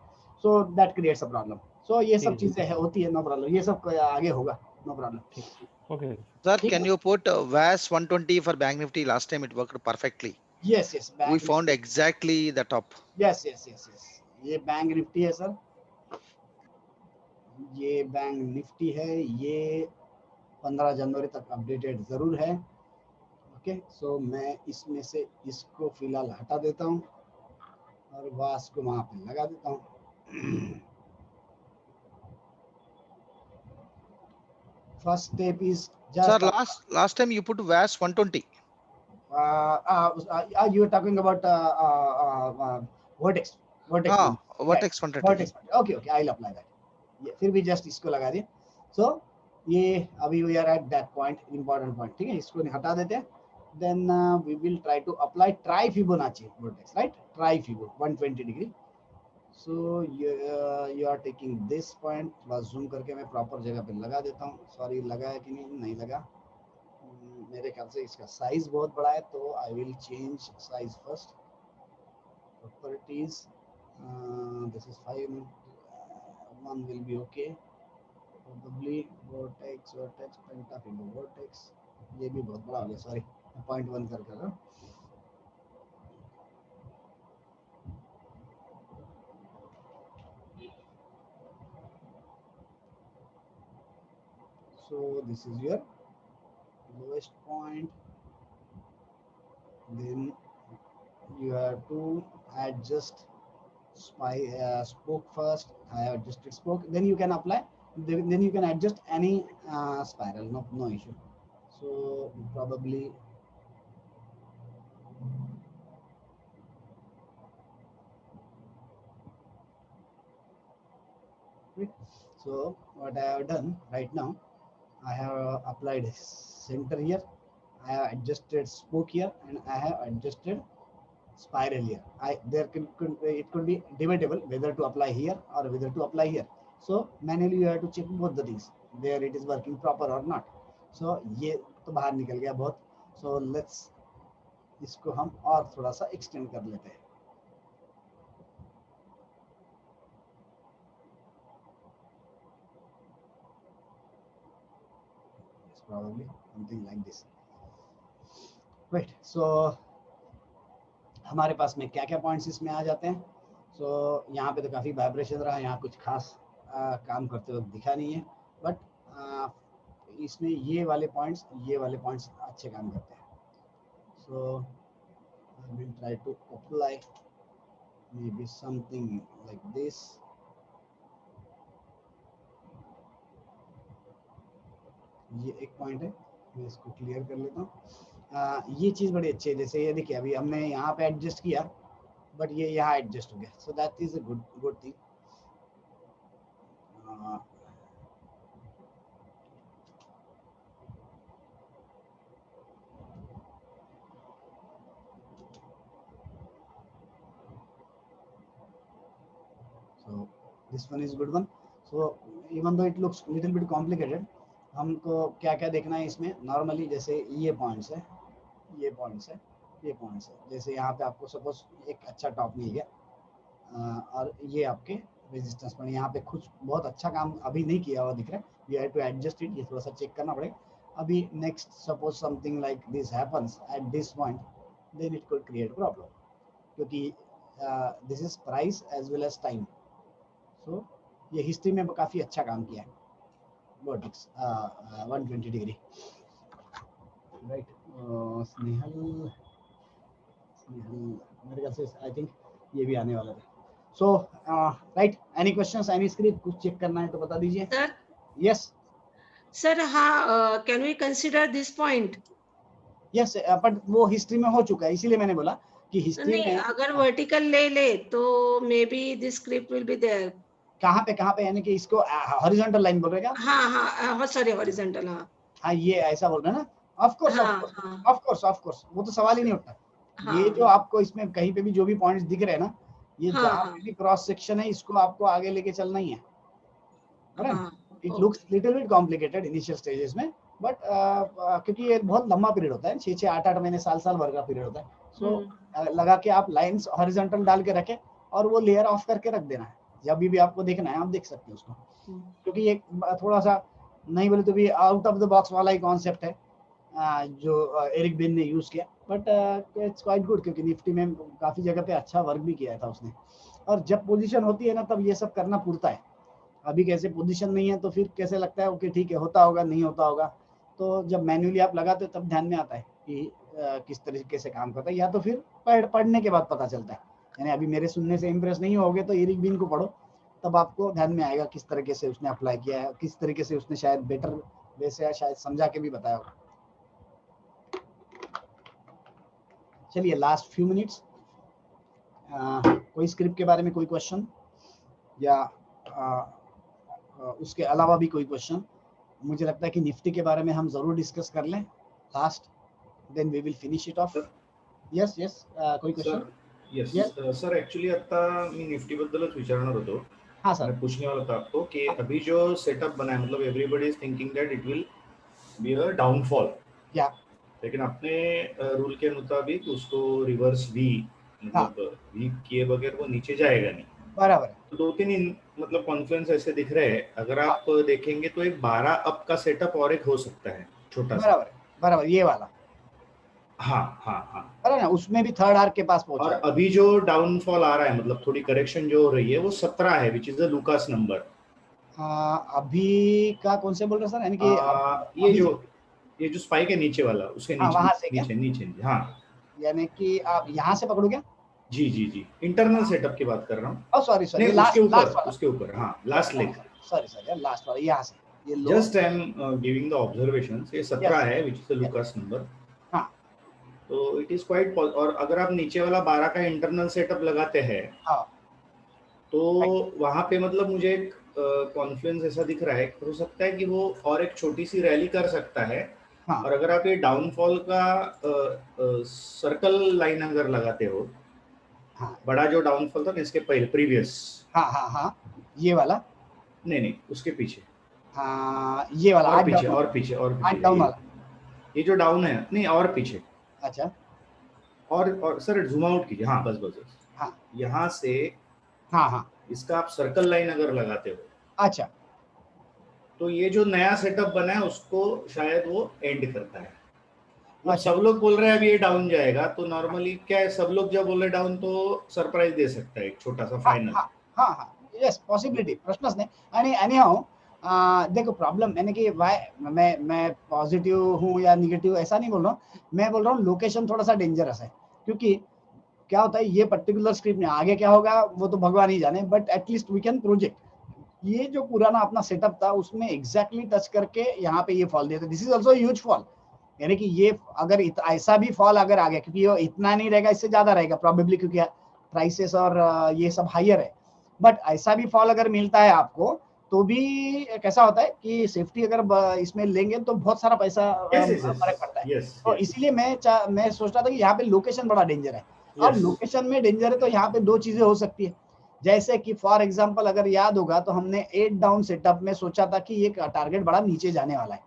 so that creates a problem. So ये सब चीजें है, होती है, नो प्रॉब्लम, ये सब आगे होगा, no problem. Okay Sir, can you put VAS 120 for Bank Nifty? Last time it worked perfectly. Yes, yes. We found exactly the top. Yes, yes, yes, yes. ये बैंक निफ्टी है सर, ये बैंक निफ्टी है, ये 15 जनवरी तक अपडेटेड जरूर है। ओके, सो मैं इसमें से इसको फिलहाल हटा देता हूँ और वास को वहां पे लगा देता हूँ। First step is Sir, last time you put VAS 120. You are talking about Vertex. Vertex. Vertex 120. Vertex. Okay, okay, I'll apply that. ये फिर भी जस्ट इसको लगा दिए। So ये अभी we are at that point, important point, ठीक है, इसको हटा देते हैं। Then we will try to apply try Fibonacci Vertex, right? Try Fibo 120 degree. So you are taking this point, थोड़ा zoom करके मैं प्रॉपर जगह पे लगा देता हूँ। सॉरी, लगा है कि नहीं लगा, मेरे ख्याल से इसका साइज बहुत बड़ा है, तो I will change size first. Properties, this is 5, 1 will be okay, probably vertex पेंटाफिबो वर्टेक्स, ये भी बहुत बड़ा हो गया, सॉरी, 0.1 कर रहा हूं। So this is your lowest point, then you have to adjust spoke first. I have adjusted spoke, then you can apply, then you can adjust any spiral, no issue. So probably so what I have done right now, I have applied center here, I have adjusted spoke here, and I have adjusted spiral here. It could be debatable whether to apply here or whether to apply here. So manually you have to check both the things, where it is working proper or not. So ये तो बाहर निकल गया बहुत। So let's इसको हम और थोड़ा सा extend कर लेते हैं। Probably something like this. Right. So हमारे पास में क्या क्या पॉइंट्स इसमें आ जाते हैं। सो यहाँ पे तो काफ़ी वाइब्रेशन रहा, यहाँ कुछ खास काम करते वक्त दिखा नहीं है, बट इसमें ये वाले पॉइंट्स अच्छे काम करते हैं। So I will try to apply maybe something like this. ये एक पॉइंट है, मैं इसको क्लियर कर लेता हूँ। ये चीज़ बड़ी अच्छी है, जैसे ये देखिए अभी हमने यहाँ पे एडजस्ट किया, बट ये यहाँ एडजस्ट हो गया, so that is a good thing. So this one is good one. So even though it looks little bit complicated, हमको क्या क्या देखना है इसमें। नॉर्मली जैसे ये पॉइंट्स है, ये पॉइंट्स है, ये पॉइंट्स है, जैसे यहाँ पे आपको सपोज एक अच्छा टॉप मिल गया और ये आपके रेजिस्टेंस पॉइंट, यहाँ पे कुछ बहुत अच्छा काम अभी नहीं किया हुआ दिख रहा है, you have to adjust it, ये थोड़ा सा चेक करना पड़ेगा। अभी next suppose something like this happens at this point, then it could create problem, क्योंकि this is price as well as time. So ये हिस्ट्री में काफी अच्छा काम किया है वर्टेक्स 120 डिग्री, राइट। स्नेहल मेरे ख्याल से आई थिंक ये भी आने वाला था। So right, any questions, any script, कुछ चेक करना है तो बता दीजिए। सर यस सर, हाँ, can we consider this point? Yes, but वो हिस्ट्री में हो चुका है, इसीलिए मैंने बोला कि हिस्ट्री नहीं, में अगर वर्टिकल ले तो maybe this script will be there. कहाँ पे यानी कि इसको हॉरिजॉन्टल लाइन बोल रहे क्या? हाँ, सॉरी, हॉरिजॉन्टल। हाँ ये ऐसा बोल रहे हैं ना? ऑफ कोर्स, वो तो सवाल ही नहीं उठता। हाँ, ये जो आपको इसमें कहीं पे भी जो भी पॉइंट्स दिख रहे हैं ना, ये हाँ, जहाँ हाँ, पे भी क्रॉस सेक्शन है, इसको आपको आगे लेके चलना ही है। हाँ, it looks little bit complicated initial stages में, बट क्योंकि ये बहुत लंबा पीरियड होता है, 6 8 महीने, साल भर का पीरियड होता है। सो लगा के आप लाइंस हॉरिजॉन्टल डाल के रखें और वो लेयर ऑफ करके रख देना है। जब भी आपको देखना है आप देख सकते हैं उसको, क्योंकि ये थोड़ा सा नहीं बोले तो भी आउट ऑफ द बॉक्स वाला ही कॉन्सेप्ट है जो एरिक बिन ने यूज किया, बट इट्स क्वाइट गुड, क्योंकि निफ्टी में काफी जगह पे अच्छा वर्क भी किया था उसने। और जब पोजीशन होती है ना, तब ये सब करना पुरता है। अभी कैसे पोजीशन नहीं है तो फिर कैसे लगता है ओके ठीक है, होता होगा, नहीं होता होगा। तो जब मैन्युअली आप लगाते हो तब ध्यान में आता है कि किस तरीके से काम करता है, या तो फिर पढ़ने के बाद पता चलता है। यानी अभी मेरे सुनने से इम्प्रेस नहीं होगे तो एरिक बिन को पढ़ो, तब आपको ध्यान में आएगा किस तरीके से उसने अप्लाई किया है, किस तरीके से उसने शायद बेटर वे से शायद समझा के भी बताया होगा। चलिए लास्ट फ्यू मिनट्स, कोई स्क्रिप्ट के बारे में कोई क्वेश्चन या उसके अलावा भी कोई क्वेश्चन? मुझे लगता है कि निफ्टी के बारे में हम जरूर डिस्कस कर लें last, then we will finish it off. Yes कोई क्वेश्चन? यस सर, ऍक्च्युली आता मी निफ्टी बद्दलच विचारणार होतो। हाँ सर, मैं पूछने वाला था आपको कि अभी जो सेटअप बना है, मतलब everybody is thinking that it will be a downfall, या लेकिन अपने रूल के मुताबिक उसको रिवर्स वी, मतलब वी किए बगैर वो नीचे जाएगा नहीं। बराबर है। तो 2-3 मतलब कॉन्फ्लुएंस ऐसे दिख रहे हैं, अगर आप देखेंगे तो एक 12 अप का सेटअप और एक हो सकता है छोटा सा। बराबर, ये वाला। हाँ, अरे ना, उसमें भी थर्ड आर्क के पास पहुंचा। और अभी जो डाउनफॉल आ रहा है, मतलब थोड़ी करेक्शन जो हो रही है, वो 17 है, which is the Lucas number. अभी का कौन से बोल रहे सर? यानी कि ये जो स्पाइक है नीचे वाला, उसके नीचे। हाँ, यानी कि आप यहाँ से पकड़ो क्या? जी, इंटरनल सेटअप की बात कर रहा हूँ। सॉरी, उसके ऊपर, हाँ, लास्ट लेग। सॉरी, लास्ट वाला यहाँ से। Just I am giving the observations. ये 17 है, which is the Lucas number. हाँ, तो इट इज क्वाइट। और अगर आप नीचे वाला 12 का इंटरनल सेटअप लगाते हैं, तो वहां पे मतलब मुझे एक कॉन्फ्लुएंस ऐसा दिख रहा है, हो सकता है कि वो और एक छोटी सी रैली कर सकता है। और अगर आप ये डाउनफॉल का सर्कल लाइन अगर लगाते हो, बड़ा जो डाउनफॉल था ना इसके पहले प्रीवियस, हाँ, ये वाला नहीं, उसके पीछे, ये वाला और पीछे डाउन वाला, ये जो डाउन है, नहीं, और पीछे। अच्छा, और सर जूम आउट कीजिए। हाँ, बस हाँ, यहाँ से, हाँ, इसका आप सर्कल लाइन अगर लगाते हो, अच्छा, तो ये जो नया सेटअप बना है उसको शायद वो एंड करता है। अच्छा। सब लोग बोल रहे हैं अभी ये डाउन जाएगा, तो नॉर्मली क्या है, सब लोग जब बोल रहे डाउन तो सरप्राइज दे सकता है, एक छोटा सा फाइनल। हाँ, यस, पॉसिबिलिटी, प्रश्नच नाही। आणि एनीहाउ देखो प्रॉब्लम यानी कि मैं पॉजिटिव हूँ या निगेटिव ऐसा नहीं बोल रहा हूँ, मैं बोल रहा हूँ लोकेशन थोड़ा सा डेंजरस है, क्योंकि क्या होता है ये पर्टिकुलर स्क्रिप्ट में आगे क्या होगा वो तो भगवान ही जाने, but at least we can project. ये जो पुराना अपना सेटअप था उसमें एग्जैक्टली टच करके यहाँ पे ये फॉल दिया था। This is also huge fall, यानी कि ये अगर ऐसा भी फॉल अगर आ गया, क्योंकि ये इतना नहीं रहेगा, इससे ज्यादा रहेगा प्रोबेबली, क्योंकि प्राइसेस और ये सब हायर है, बट ऐसा भी फॉल अगर मिलता है आपको तो भी कैसा होता है कि सेफ्टी अगर इसमें लेंगे तो बहुत सारा पैसा फर्क पड़ता है। तो इसीलिए मैं सोच रहा था कि यहाँ पे लोकेशन बड़ा डेंजर है। अब लोकेशन में डेंजर है तो यहाँ पे दो चीजें हो सकती है, जैसे कि फॉर एग्जांपल अगर याद होगा तो हमने 8 डाउन सेटअप में सोचा था कि ये टारगेट बड़ा नीचे जाने वाला है,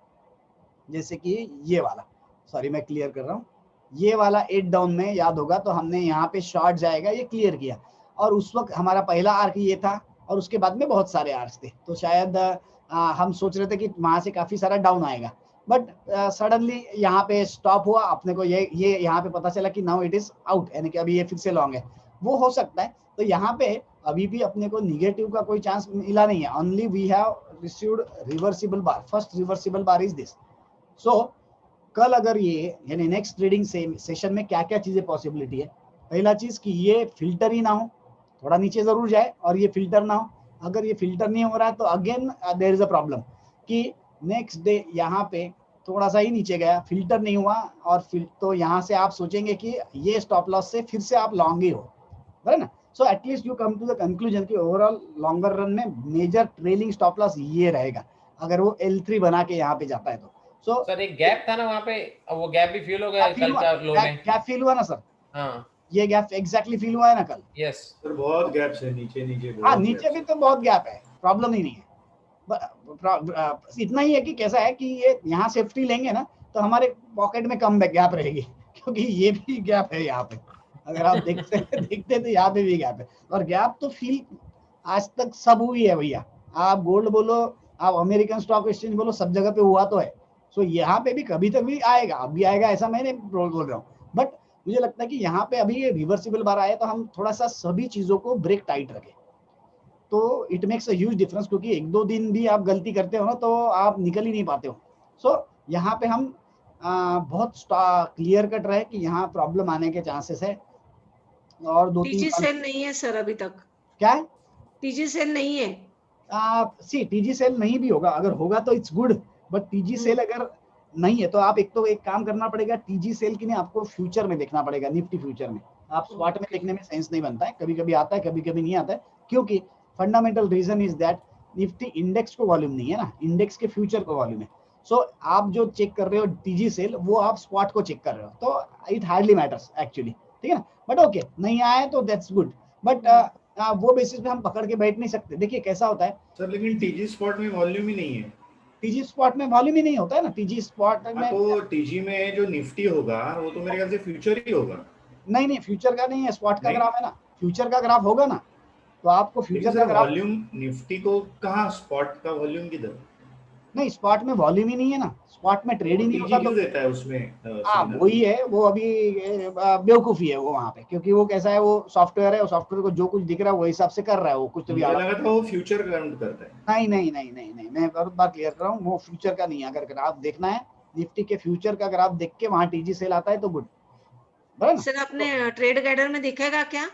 जैसे कि ये वाला, सॉरी मैं क्लियर कर रहा हूँ, ये वाला 8 डाउन में याद होगा तो हमने यहाँ पे शॉर्ट जाएगा ये क्लियर किया, और उस वक्त हमारा पहला आर्क ये था और उसके बाद में बहुत सारे आर्क्स थे, तो शायद हम सोच रहे थे कि वहां से काफी सारा डाउन आएगा, बट सडनली यहाँ पे स्टॉप हुआ, अपने को ये यहाँ पे पता चला कि नाउ इट इज आउट, यानी कि अभी ये फिर से लॉन्ग है, वो हो सकता है। तो यहाँ पे अभी भी अपने को निगेटिव का कोई चांस मिला नहीं है, only we have received reversible bar, first reversible bar is this. So कल अगर ये यानी नेक्स्ट ट्रेडिंग सेशन में क्या क्या चीजें पॉसिबिलिटी है, पहला चीज कि ये फिल्टर ही ना हो, थोड़ा नीचे जरूर जाए और ये फिल्टर ना हो। अगर ये फिल्टर नहीं हो रहा है तो again there is a problem कि नेक्स्ट डे यहाँ पे थोड़ा सा ही नीचे गया, फिल्टर नहीं हुआ, और फिर तो यहाँ से आप सोचेंगे कि ये स्टॉप लॉस से फिर से आप लॉन्ग ही हो, है ना। So at least you come to the conclusion कि ओवरऑल लॉन्गर रन में मेजर ट्रेलिंग स्टॉप लॉस ये रहेगा अगर वो L3 बना के यहाँ पे जाता है तो। सो सर एक गैप था ना वहाँ पे, वो गैप भी फील हो गया कल का लो में? गैप फील हुआ ना सर? हाँ, ये गैप एग्जैक्टली फील हुआ है ना कल? यस सर बहुत गैप्स है नीचे नीचे। हाँ नीचे भी तो बहुत गैप है, प्रॉब्लम ही नहीं है। इतना ही है कि कैसा है कि ये यहाँ सेफ्टी लेंगे ना तो हमारे पॉकेट में कम गैप रहेगी, क्योंकि ये भी गैप है यहाँ पे, अगर आप देखते तो यहाँ पे भी गैप है। और गैप तो फील आज तक सब हुई है भैया, आप गोल्ड बोलो, आप अमेरिकन स्टॉक एक्सचेंज बोलो, सब जगह पे हुआ तो है। सो यहाँ पे भी कभी तक भी आएगा, अब भी आएगा ऐसा मैं नहीं बोल रहा हूँ, बट मुझे लगता है कि यहाँ पे अभी ये रिवर्सिबल बार आया तो हम थोड़ा सा सभी चीजों को ब्रेक टाइट रखें तो it makes a huge difference, क्योंकि एक दो दिन भी आप गलती करते हो ना तो आप निकल ही नहीं पाते हो। सो यहाँ पे हम बहुत क्लियर कट रहे कि यहाँ प्रॉब्लम आने के चांसेस है। और दो तीन सेल नहीं है सर अभी तक? क्या है? टीजी सेल नहीं है? सी टीजी सेल नहीं भी होगा, अगर होगा तो इट्स गुड, बट टीजी सेल अगर नहीं है तो आप एक काम करना पड़ेगा, टीजी सेल की नहीं आपको फ्यूचर में देखना पड़ेगा, निफ्टी फ्यूचर में। आप स्पॉट में देखने में सेंस नहीं बनता है, कभी कभी आता है कभी कभी नहीं आता है, क्योंकि fundamental reason is that Nifty index को वॉल्यूम नहीं है ना, इंडेक्स के फ्यूचर को वॉल्यूम है। सो आप जो चेक कर रहे हो टीजी सेल, वो आप स्पॉट को चेक कर रहे हो, तो इट हार्डली मैटर्स एक्चुअली, ठीक है ना। बट ओके नहीं आया तो दैट्स गुड, बट वो बेसिस पे हम पकड़ के बैठ नहीं सकते। देखिए कैसा होता है सर, लेकिन टीजी स्पॉट में वॉल्यूम ही नहीं है। टीजी स्पॉट में वॉल्यूम ही नहीं होता है ना, टीजी स्पॉट में तो टीजी में जो निफ्टी होगा वो तो मेरे ख्याल से फ्यूचर ही होगा। नहीं फ्यूचर का नहीं है, स्पॉट का ग्राफ है ना, फ्यूचर का ग्राफ होगा ना, तो आपको फ्यूचर का ग्राफ वॉल्यूम निफ्टी को कहाँ, स्पॉट का वॉल्यूम किधर? नहीं स्पॉट में वॉल्यूम ही नहीं है ना, स्पॉट में ट्रेड ही नहीं होता तो देता है उसमें। हाँ वही है, वो अभी बेवकूफी है वो वहाँ पे, क्योंकि वो कैसा है, वो सॉफ्टवेयर है, वो सॉफ्टवेयर को जो कुछ दिख रहा है वो हिसाब से कर रहा है, वो कुछ तो भी लगा था वो फ्यूचर काउंट करता है। नहीं मैं बार क्लियर कर रहा हूँ, वो फ्यूचर का नहीं है। अगर ग्राफ देखना है निफ्टी के फ्यूचर का ग्राफ देख के वहाँ टीजी सेल आता है तो गुड। सर अपने ट्रेड गाइडर में दिखेगा क्या?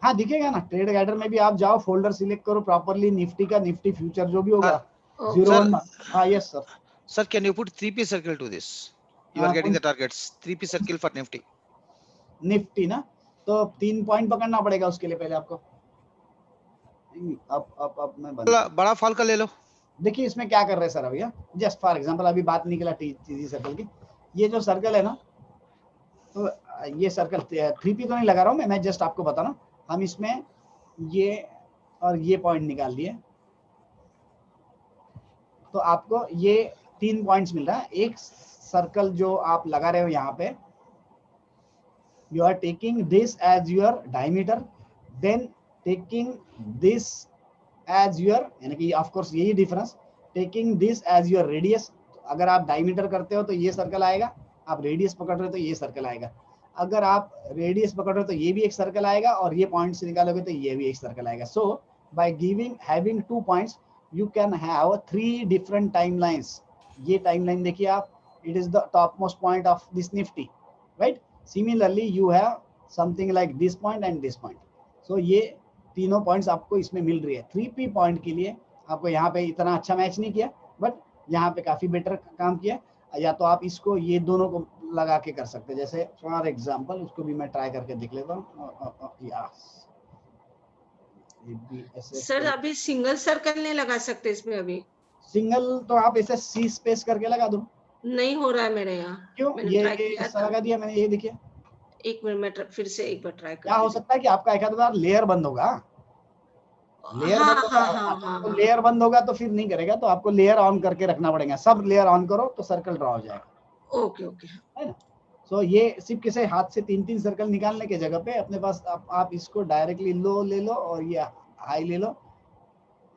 हाँ दिखेगा ना, ट्रेड गाइडर में भी आप जाओ, फोल्डर सिलेक्ट करो प्रॉपर्ली, निफ्टी का निफ्टी फ्यूचर जो भी होगा 01। हाँ yes sir. Sir, can you put 3p circle to this? You are getting the targets. 3p circle for Nifty. Nifty ना, तो 3 पॉइंट पकड़ना पड़ेगा उसके लिए पहले आपको। अब मैं बड़ा फॉल का ले लो। देखिए इसमें क्या कर रहे हैं सर अभी, जस्ट फॉर एग्जांपल अभी बात निकला टीजी सर्कल की, ये जो सर्कल है ना, तो ये सर्कल 3p तो नहीं लगा रहा हूँ मैं जस्ट आपको बता रहा हूँ। हम इसमें ये और ये पॉइंट निकाल लिए तो आपको ये 3 पॉइंट्स मिल रहा है। एक सर्कल जो आप लगा रहे हो यहाँ पे, you are taking this as your diameter, then taking this as your, यानी कि ऑफ कोर्स यही difference, taking this as your radius. अगर आप डायमीटर करते हो तो ये सर्कल आएगा, आप रेडियस पकड़ रहे हो तो ये सर्कल आएगा, अगर आप रेडियस पकड़ रहे हो तो ये भी एक सर्कल आएगा, और ये पॉइंट से निकालोगे तो ये भी एक सर्कल आएगा। So by having 2 points you can have 3 different timelines. ये timeline देखिए आप, it is the topmost point of this nifty, right? Similarly you have something like this point and this point. So ये तीनों points आपको इसमें मिल रही है। 3p point के लिए आपको यहाँ पे इतना अच्छा मैच नहीं किया, बट यहाँ पे काफी बेटर काम किया। या तो आप इसको ये दोनों को लगा के कर सकते हैं, जैसे फॉर एग्जाम्पल उसको भी मैं ट्राई करके देख लेता हूँ। सर अभी सिंगल सर्कल नहीं लगा सकते इसमें? अभी सिंगल तो आप ऐसे सी स्पेस करके लगा दो, नहीं हो रहा है मेरे यहाँ। क्यों? ये ऐसा लगा दिया मैंने, ये देखिए। एक मिनट में फिर से एक बार ट्राई कर। क्या हो सकता है कि आपका एक आध बार लेयर बंद होगा, लेयर बंद होगा, तो लेयर बंद होगा तो फिर नहीं करेगा, तो आपको लेयर ऑन करके रखना पड़ेगा। सब लेयर ऑन करो तो सर्कल ड्रॉ हो जाएगा। ओके है ना। सो ये सिर्फ किसी हाथ से 3-3 सर्कल निकालने के जगह पे अपने पास आप इसको डायरेक्टली लो ले लो और ये हाई ले लो,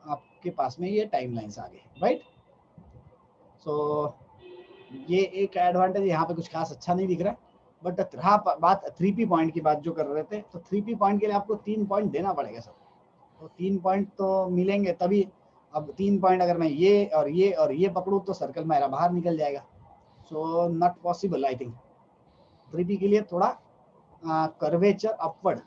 आपके पास में ये टाइमलाइंस आ गए, राइट। सो ये एक एडवांटेज यहाँ पे कुछ खास अच्छा नहीं दिख रहा है, बट रहा बात 3P पॉइंट की बात जो कर रहे थे, तो 3P पॉइंट के लिए आपको 3 पॉइंट देना पड़ेगा सर, तो 3 पॉइंट तो मिलेंगे तभी। अब 3 पॉइंट अगर मैं ये और ये पकड़ूं तो सर्कल मेरा बाहर निकल जाएगा, so not possible I think. 3P के लिए थोड़ा कर्वेचर अपवर्ड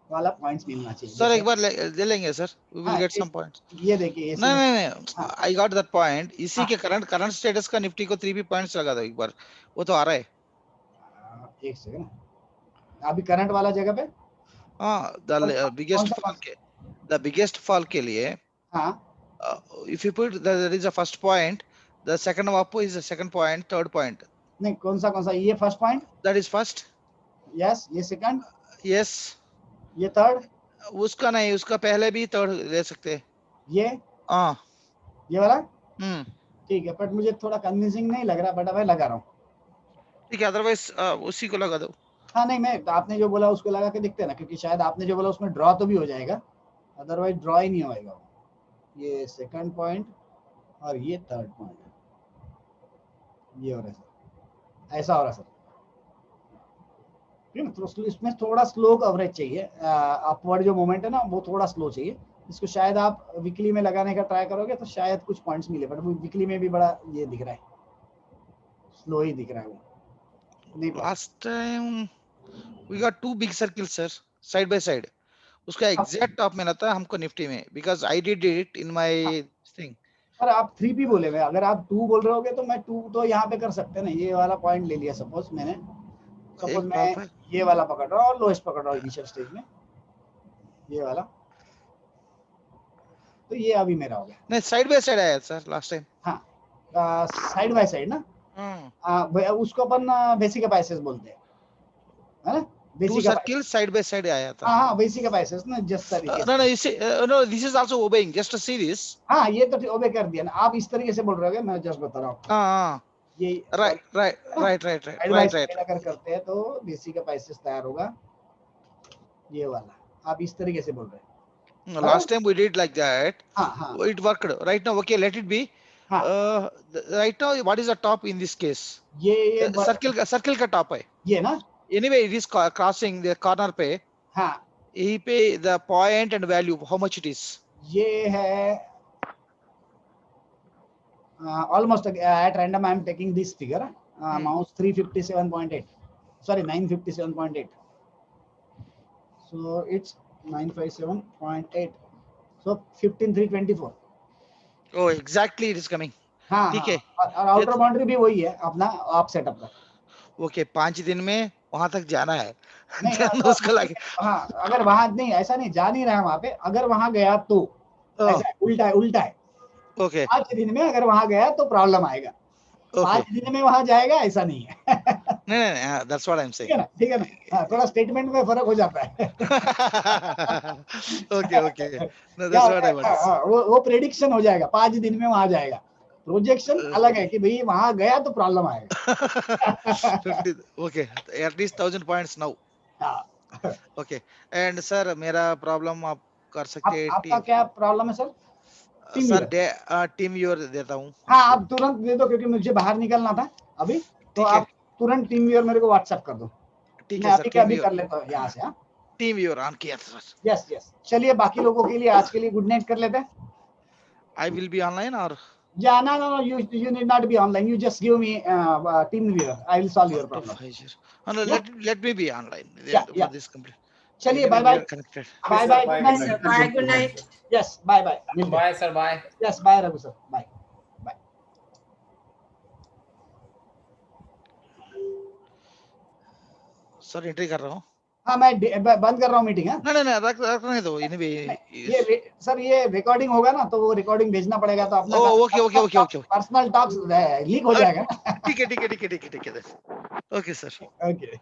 वाला पॉइंट्स मिलना चाहिए सर। एक बार ले लेंगे sir, we will get some points. ये देखिए नहीं, आई गॉट दैट पॉइंट। इसी के करंट स्टेटस का निफ्टी को 3P पॉइंट्स लगा दो एक बार, वो तो आ रहा है। एक सेकंड, अभी करंट वाला जगह पे द बिगेस्ट फॉल के लिए if you put there is a first point, the second up is the second point, third point. नहीं, कौन सा ये first point, that is first, yes, ये सेकंड, yes, ये थर्ड, उसका नहीं, उसका पहले भी थर्ड ले सकते हैं। ये ये वाला ठीक है, बट मुझे थोड़ा कन्विंसिंग नहीं लग रहा, बट मैं लगा रहा हूँ। ठीक है, अदरवाइज उसी को लगा दो। हाँ नहीं, मैं आपने जो बोला उसको लगा के देखते हैं ना, क्योंकि शायद आपने जो बोला उसमें ड्रॉ तो भी हो जाएगा, अदरवाइज ड्रॉ ही नहीं होएगा। ये सेकंड पॉइंट और ये थर्ड पॉइंट, ये हो रहा है सर, ऐसा हो रहा है सर, ठीक है ना। तो इसमें थोड़ा स्लो कवरेज चाहिए, अपवर्ड जो मोमेंट है ना वो थोड़ा स्लो चाहिए। इसको शायद आप वीकली में लगाने का ट्राई करोगे तो शायद कुछ पॉइंट्स मिले, बट वो वीकली में भी बड़ा ये दिख रहा है, स्लो ही दिख रहा है वो। नहीं, last time we got 2 big circles sir, side by side. उसका एग्जैक्ट टॉप में था हमको निफ्टी में, because I did it in my thing. पर आप 3P बोले हुए, अगर आप 2 बोल रहे होगे तो मैं 2 तो यहाँ पे कर सकते हैं ना। ये वाला पॉइंट ले लिया सपोज मैंने, सपोज मैं ये वाला पकड़ रहा हूँ और लोएस्ट पकड़ रहा हूँ इनिशियल स्टेज में, ये वाला, तो ये अभी मेरा हो गया। नहीं, साइड बाय साइड आया सर लास्ट टाइम। हाँ, साइड बाय साइड ना, उसको अपन बेसिक एपाइसेस बोलते हैं, है ना। Two circles side by side आया था। हाँ, बेसिक एपाइसेस ना, जस्ट तरीके से। No, this is also obeying, just to see this। हाँ, ये तो ओबे कर दिया ना, आप इस तरीके से बोल रहे हो, मैं जस्ट बता रहा हूँ। हाँ, ये राइट। अगर करते हैं तो बेसिक एपाइसेस तैयार होगा, ये वाला आप इस तरीके से बोल रहे हैं। Last time we did like that। हाँ, it worked। Right now, okay, let it be। right now, what is the top in this case? ये सर्किल का टॉप है ये ना। Anyway, it is crossing the corner पे। हाँ, यही पे the point and value, how much it is? ये है almost at random I am taking this figure, mouse 357.8, sorry 957.8, so it's 957.8, so 15,324। Oh, exactly, it is coming। हाँ, ठीक है, और आउटर बाउंड्री भी वही है अपना आप सेटअप का। ओके, 5 दिन में वहां तक जाना है। नहीं, उसको लगे। हाँ, अगर वहां नहीं, ऐसा नहीं, जा नहीं रहा है वहां पे, अगर वहां गया तो ऐसा उल्टा है। ओके, 5 दिन में अगर वहां गया तो प्रॉब्लम आएगा, 5 दिन में वहां जाएगा ऐसा नहीं है। नहीं, that's what I'm saying। ठीक है ना, थोड़ा स्टेटमेंट में फर्क हो जाता है। Okay, that's what I want। वो प्रेडिक्शन हो जाएगा, 5 दिन में वहां जाएगा, प्रोजेक्शन अलग है कि भाई वहां गया तो प्रॉब्लम आएगा। Okay, at least 1000 points now। Okay, and sir मेरा प्रॉब्लम आप कर सकते हैं। आपका क्या प्रॉब्लम है सर? सर टीम व्यूअर देता हूँ। हाँ, आप तुरंत दे दो, क्योंकि मुझे बाहर निकलना था अभी, तो आप तुरंत टीम व्यूअर मेरे को व्हाट्सएप कर दो। ठीक है सर, अभी कर लेता हूँ यहाँ से। टीम व्यूअर ऑन किया सर। यस। चलिए, बाकी लोगों के लिए आज के लिए गुड नाइट कर लेते हैं। आई विल बी ऑनलाइन और no, you need not be online, you just give me team viewer, I will solve your problem। no, let me be online for this complete। चलिए, bye bye, good night। yes, bye sir, bye। yes, bye Raghu sir, bye। Sir entry कर रहा हूँ। हाँ, मैं बंद कर रहा हूँ मीटिंग। नहीं, रखने दो। ये सर, ये रिकॉर्डिंग होगा ना, तो वो रिकॉर्डिंग भेजना पड़ेगा, तो अपना ओके पर्सनल टॉक्स लीक हो जाएगा। ठीक है। Okay sir. ओके,